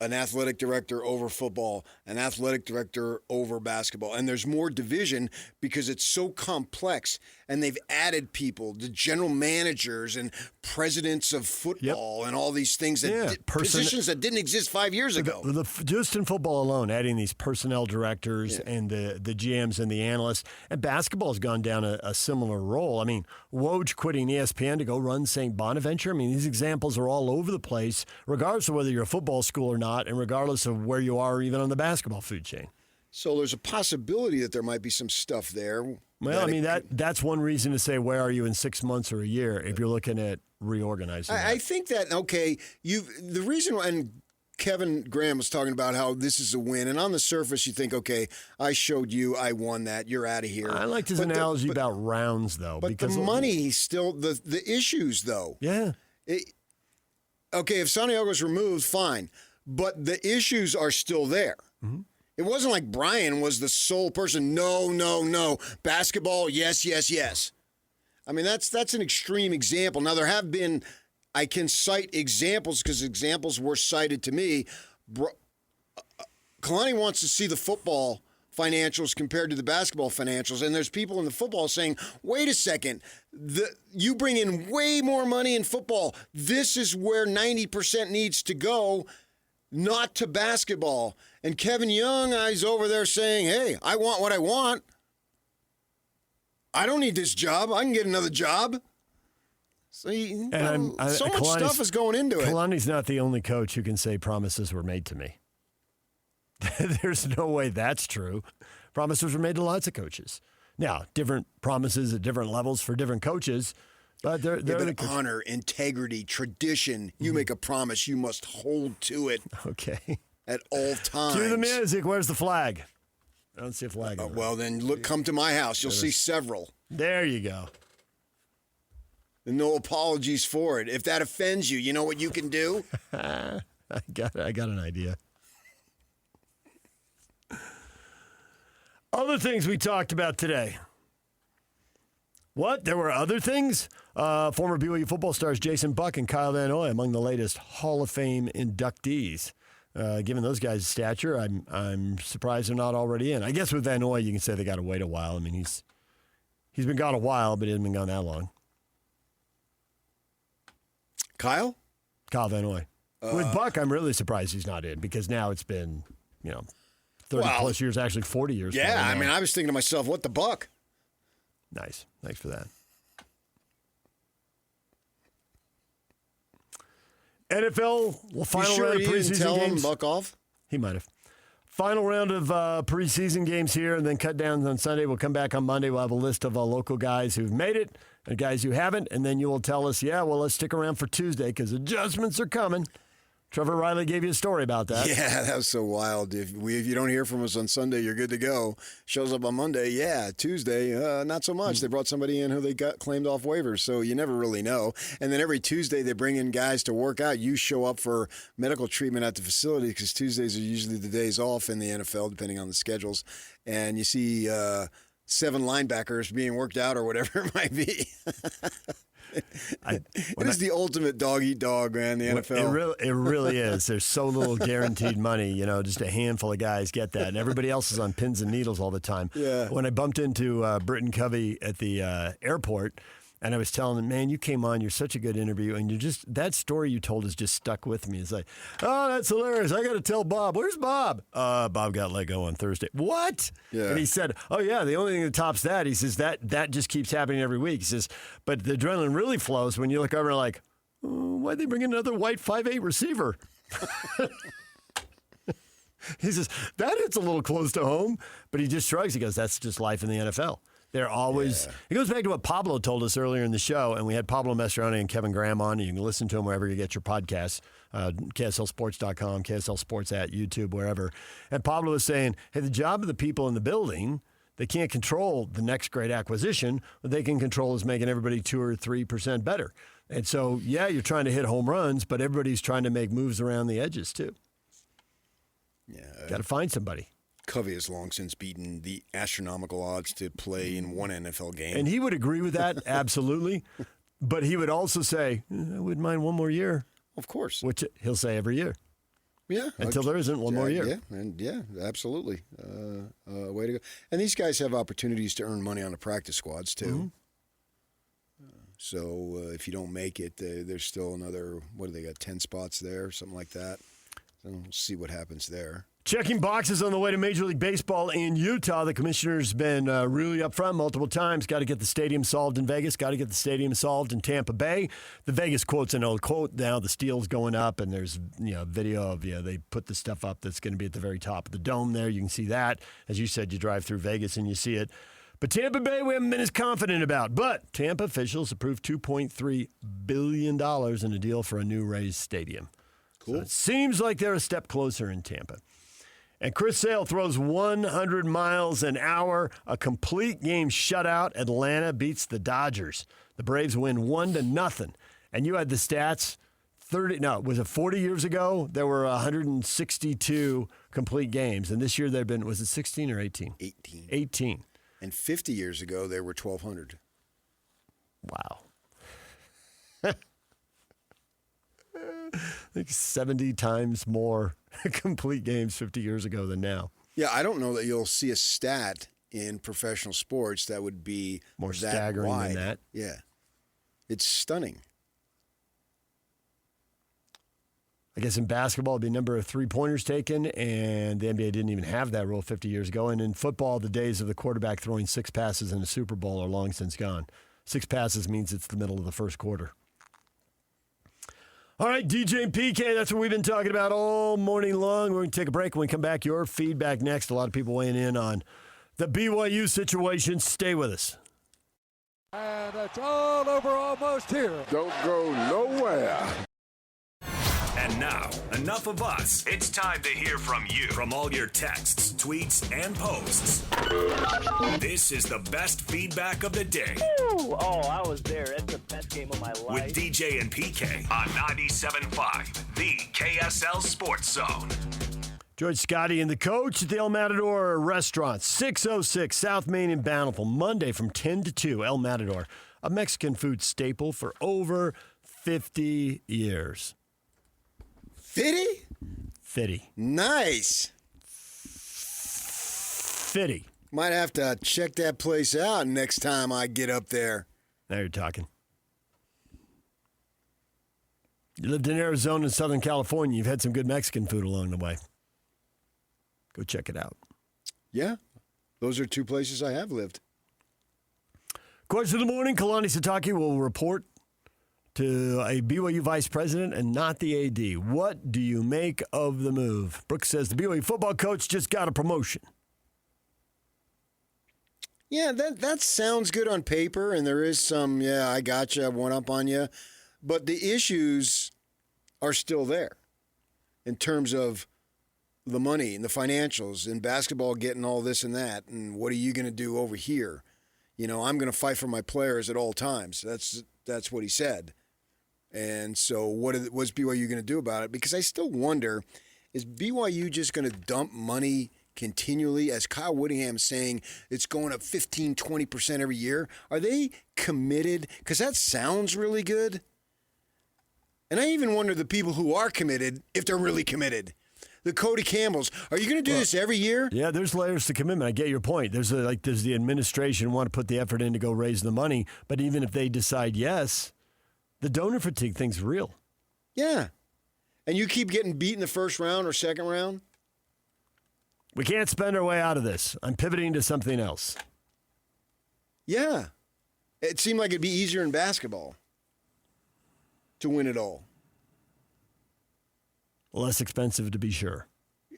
H: an athletic director over football, an athletic director over basketball. And there's more division because it's so complex. And they've added people, the general managers and presidents of football and all these things, positions that didn't exist 5 years ago.
G: Just in football alone, adding these personnel directors and the GMs and the analysts. And basketball has gone down a similar role. I mean, Woj quitting ESPN to go run St. Bonaventure. I mean, these examples are all over the place, regardless of whether you're a football school or not, and regardless of where you are even on the basketball food chain.
H: So there's a possibility that there might be some stuff there.
G: Well, I mean, that's one reason to say, where are you in 6 months or a year if you're looking at reorganizing?
H: I think that, the reason, and Kevin Graham was talking about how this is a win, and on the surface you think, okay, I showed you, I won that, you're out of here.
G: I liked his analogy about rounds, though.
H: But because the money still, the issues, though.
G: Yeah.
H: Okay, if Santiago's removed, fine. But the issues are still there.
G: Mm-hmm.
H: It wasn't like Brian was the sole person. No. Basketball, yes. I mean, that's an extreme example. Now, there have been, I can cite examples because examples were cited to me. Kalani wants to see the football financials compared to the basketball financials. And there's people in the football saying, wait a second, you bring in way more money in football. This is where 90% needs to go, not to basketball. And Kevin Young, he's over there saying, hey, I want what I want. I don't need this job. I can get another job. So, so much stuff is going into it.
G: Kalani's not the only coach who can say promises were made to me. There's no way that's true. Promises were made to lots of coaches. Now, different promises at different levels for different coaches. But they're
H: honor, integrity, tradition. You make a promise, you must hold to it.
G: Okay.
H: At all times.
G: Cue the music. Where's the flag? I don't see a flag.
H: Well, then come to my house. You'll see several.
G: There you go.
H: And no apologies for it. If that offends you, you know what you can do?
G: I got an idea. Other things we talked about today. What? There were other things? Former BYU football stars Jason Buck and Kyle Van Noy among the latest Hall of Fame inductees. Given those guys' stature, I'm surprised they're not already in. I guess with Van Noy, you can say they got to wait a while. I mean, he's been gone a while, but he hasn't been gone that long.
H: Kyle
G: Van Noy. With Buck, I'm really surprised he's not in because now it's been, 30-plus years, actually 40 years.
H: Yeah, I mean, I was thinking to myself, what the Buck?
G: Nice. Thanks for that. NFL final round of preseason games.
H: Buck off?
G: He might have. Final round of preseason games here, and then cut downs on Sunday. We'll come back on Monday. We'll have a list of local guys who've made it and guys who haven't, and then you will tell us, let's stick around for Tuesday because adjustments are coming. Trevor Riley gave you a story about that.
H: Yeah, that was so wild. If you don't hear from us on Sunday, you're good to go. Shows up on Monday, Tuesday, not so much. They brought somebody in who they got claimed off waivers, so you never really know. And then every Tuesday they bring in guys to work out. You show up for medical treatment at the facility because Tuesdays are usually the days off in the NFL, depending on the schedules. And you see 7 linebackers being worked out or whatever it might be. It is the ultimate dog-eat-dog, man, the NFL.
G: It really is. There's so little guaranteed money, just a handful of guys get that. And everybody else is on pins and needles all the time.
H: Yeah.
G: When I bumped into Britton Covey at the airport, and I was telling him, man, you came on, you're such a good interview, and that story you told has just stuck with me. It's like, oh, that's hilarious. I got to tell Bob. Where's Bob? Bob got let go on Thursday. What?
H: Yeah.
G: And he said, oh, yeah, the only thing that tops that, he says, that just keeps happening every week. He says, but the adrenaline really flows when you look over and like, why'd they bring in another white 5'8" receiver?
F: He says, that hits a little close to home, but he just shrugs. He goes, that's just life in the NFL. They're always, It goes back to what Pablo told us earlier in the show, and we had Pablo Mastroeni and Kevin Graham on. You can listen to them wherever you get your podcasts, KSLSports.com, KSL Sports at YouTube, wherever. And Pablo was saying, hey, the job of the people in the building, they can't control the next great acquisition. What they can control is making everybody 2 or 3% better. And so, yeah, you're trying to hit home runs, but everybody's trying to make moves around the edges, too.
H: Yeah.
F: Got to find somebody.
H: Covey has long since beaten the astronomical odds to play in one NFL game.
F: And he would agree with that, absolutely. But he would also say, I wouldn't mind one more year.
H: Of course.
F: Which he'll say every year.
H: Yeah.
F: Until there isn't one more year.
H: Yeah, absolutely. Way to go. And these guys have opportunities to earn money on the practice squads, too. So if you don't make it, there's still another, what do they got, 10 spots there, something like that. So we'll see what happens there.
F: Checking boxes on the way to Major League Baseball in Utah. The commissioner's been really upfront multiple times. Got to get the stadium solved in Vegas. Got to get the stadium solved in Tampa Bay. The Vegas quote's an old quote now. The steel's going up, and there's video of they put the stuff up that's going to be at the very top of the dome there. You can see that. As you said, you drive through Vegas and you see it. But Tampa Bay, we haven't been as confident about. But Tampa officials approved $2.3 billion in a deal for a new Rays stadium.
H: Cool.
F: So it seems like they're a step closer in Tampa. And Chris Sale throws 100 miles an hour, a complete game shutout. Atlanta beats the Dodgers. The Braves win 1-0. And you had the stats. 40 years ago, there were 162 complete games. And this year there have been, was it 16 or 18? 18.
H: And 50 years ago, there were 1,200.
F: Wow. Like 70 times more complete games 50 years ago than now.
H: Yeah, I don't know that you'll see a stat in professional sports that would be
F: more
H: that
F: staggering
H: wide.
F: than that.
H: Yeah. It's stunning.
F: I guess in basketball, it'd be a number of three-pointers taken, and the NBA didn't even have that rule 50 years ago. And in football, the days of the quarterback throwing 6 passes in a Super Bowl are long since gone. 6 passes means it's the middle of the first quarter. All right, DJ and PK, that's what we've been talking about all morning long. We're going to take a break. When we come back, your feedback next. A lot of people weighing in on the BYU situation. Stay with us.
D: And it's all over almost here.
I: Don't go nowhere.
O: And now, enough of us. It's time to hear from you. From all your texts, tweets, and posts. This is the best feedback of the day.
K: Ooh, I was there. That's the best game of my life.
O: With DJ and PK on 97.5, the KSL Sports Zone.
F: George Scotty and the coach at the El Matador Restaurant, 606 South Main in Bountiful, Monday from 10 to 2. El Matador, a Mexican food staple for over 50 years.
H: 50?
F: 50.
H: Nice.
F: 50.
H: Might have to check that place out next time I get up there.
F: Now you're talking. You lived in Arizona and Southern California. You've had some good Mexican food along the way. Go check it out.
H: Yeah. Those are 2 places I have lived.
F: Question of the morning, Kalani Sitake will report to a BYU vice president and not the AD. What do you make of the move? Brooks says the BYU football coach just got a promotion.
H: Yeah, that sounds good on paper, and there is some, I gotcha, one up on you. But the issues are still there in terms of the money and the financials and basketball getting all this and that, and what are you going to do over here? I'm going to fight for my players at all times. That's what he said. And so what's BYU going to do about it? Because I still wonder, is BYU just going to dump money continually, as Kyle Whittingham's saying it's going up 15, 20% every year? Are they committed? Because that sounds really good. And I even wonder the people who are committed, if they're really committed. The Cody Campbells, are you going to do this every year?
F: Yeah, there's layers to commitment. I get your point. There's the administration want to put the effort in to go raise the money, but even if they decide yes, the donor fatigue thing's real.
H: Yeah. And you keep getting beat in the first round or second round?
F: We can't spend our way out of this. I'm pivoting to something else.
H: Yeah. It seemed like it'd be easier in basketball to win it all.
F: Less expensive, to be sure.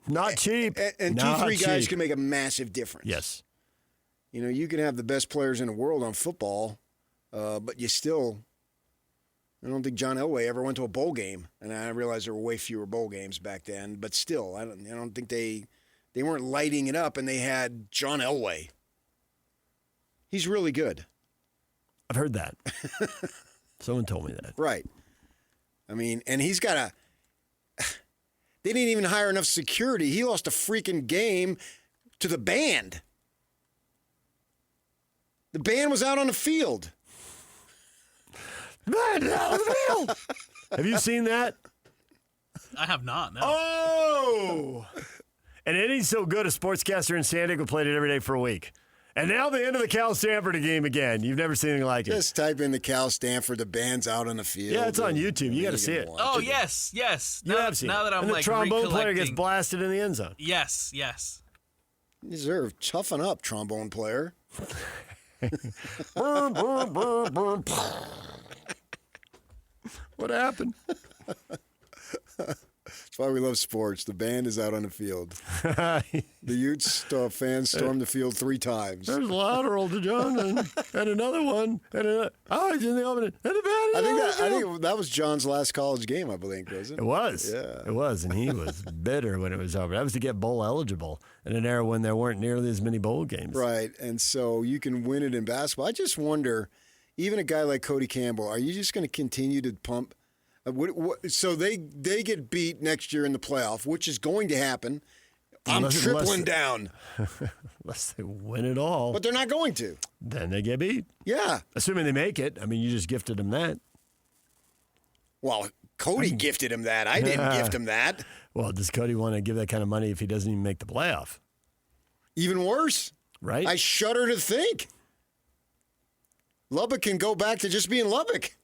G: Not cheap.
H: And
G: Not
H: 2-3 guys
G: cheap.
H: can make a massive difference.
G: Yes.
H: You know, you can have the best players in the world on football, but you still. I don't think John Elway ever went to a bowl game, and I realize there were way fewer bowl games back then. But still, I don't think they weren't lighting it up, and they had John Elway. He's really good.
G: I've heard that. Someone told me that.
H: Right. I mean, and he's got a. They didn't even hire enough security. He lost a freaking game to the band. The band was out on the field.
G: Man, out on the field. Have you seen that?
L: I have not, no.
G: Oh! And Eddie's so good, a sportscaster in Santiago played it every day for a week. And now the end of the Cal-Stanford game again. You've never seen anything like it.
H: Just type in the Cal-Stanford, the band's out on the field.
G: Yeah, it's on YouTube. You got to see it.
L: Oh, yes.
G: You have seen it.
L: Now that I'm
G: and the trombone player gets
L: recollecting.
G: blasted in the end zone.
L: Yes.
H: You deserve toughen up, trombone player.
G: What happened?
H: That's why we love sports. The band is out on the field. The Utes fans stormed the field 3 times.
G: There's a lateral to John and another one. He's in the opening. And the band
H: I think that was John's last college game, I believe, wasn't it?
G: It was.
H: Yeah.
G: It was, and he was bitter when it was over. That was to get bowl eligible in an era when there weren't nearly as many bowl games.
H: Right, and so you can win it in basketball. I just wonder, even a guy like Cody Campbell, are you just going to continue to pump? So they get beat next year in the playoff, which is going to happen. I'm tripling down.
G: Unless they win it all.
H: But they're not going to.
G: Then they get beat.
H: Yeah.
G: Assuming they make it. I mean, you just gifted them that.
H: Well, Cody gifted him that. I didn't gift him that.
G: Well, does Cody want to give that kind of money if he doesn't even make the playoff?
H: Even worse.
G: Right?
H: I shudder to think. Lubbock can go back to just being Lubbock.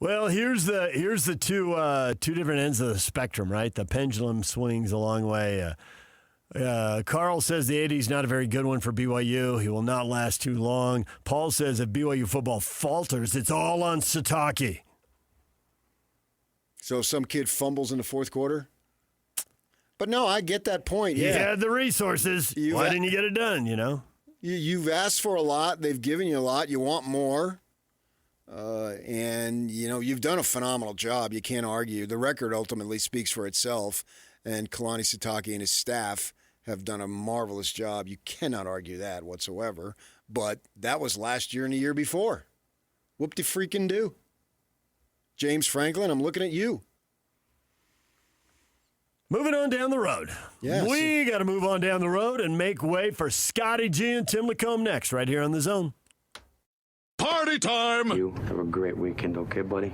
G: Well, here's the two different ends of the spectrum, right? The pendulum swings a long way. Carl says the 80's not a very good one for BYU. He will not last too long. Paul says if BYU football falters, it's all on Sitake.
H: So some kid fumbles in the fourth quarter? But no, I get that point. Yeah.
G: He had the resources. Why didn't you get it done, you know?
H: You've asked for a lot. They've given you a lot. You want more. And, you know, you've done a phenomenal job. You can't argue. The record ultimately speaks for itself. And Kalani Sitake and his staff have done a marvelous job. You cannot argue that whatsoever. But that was last year and the year before. Whoop-de-freaking-do. James Franklin, I'm looking at you.
G: Moving on down the road.
H: Yes.
G: We got to move on down the road and make way for Scotty G and Tim Lacombe next, right here on The Zone.
I: Party time!
M: You have a great weekend, okay, buddy?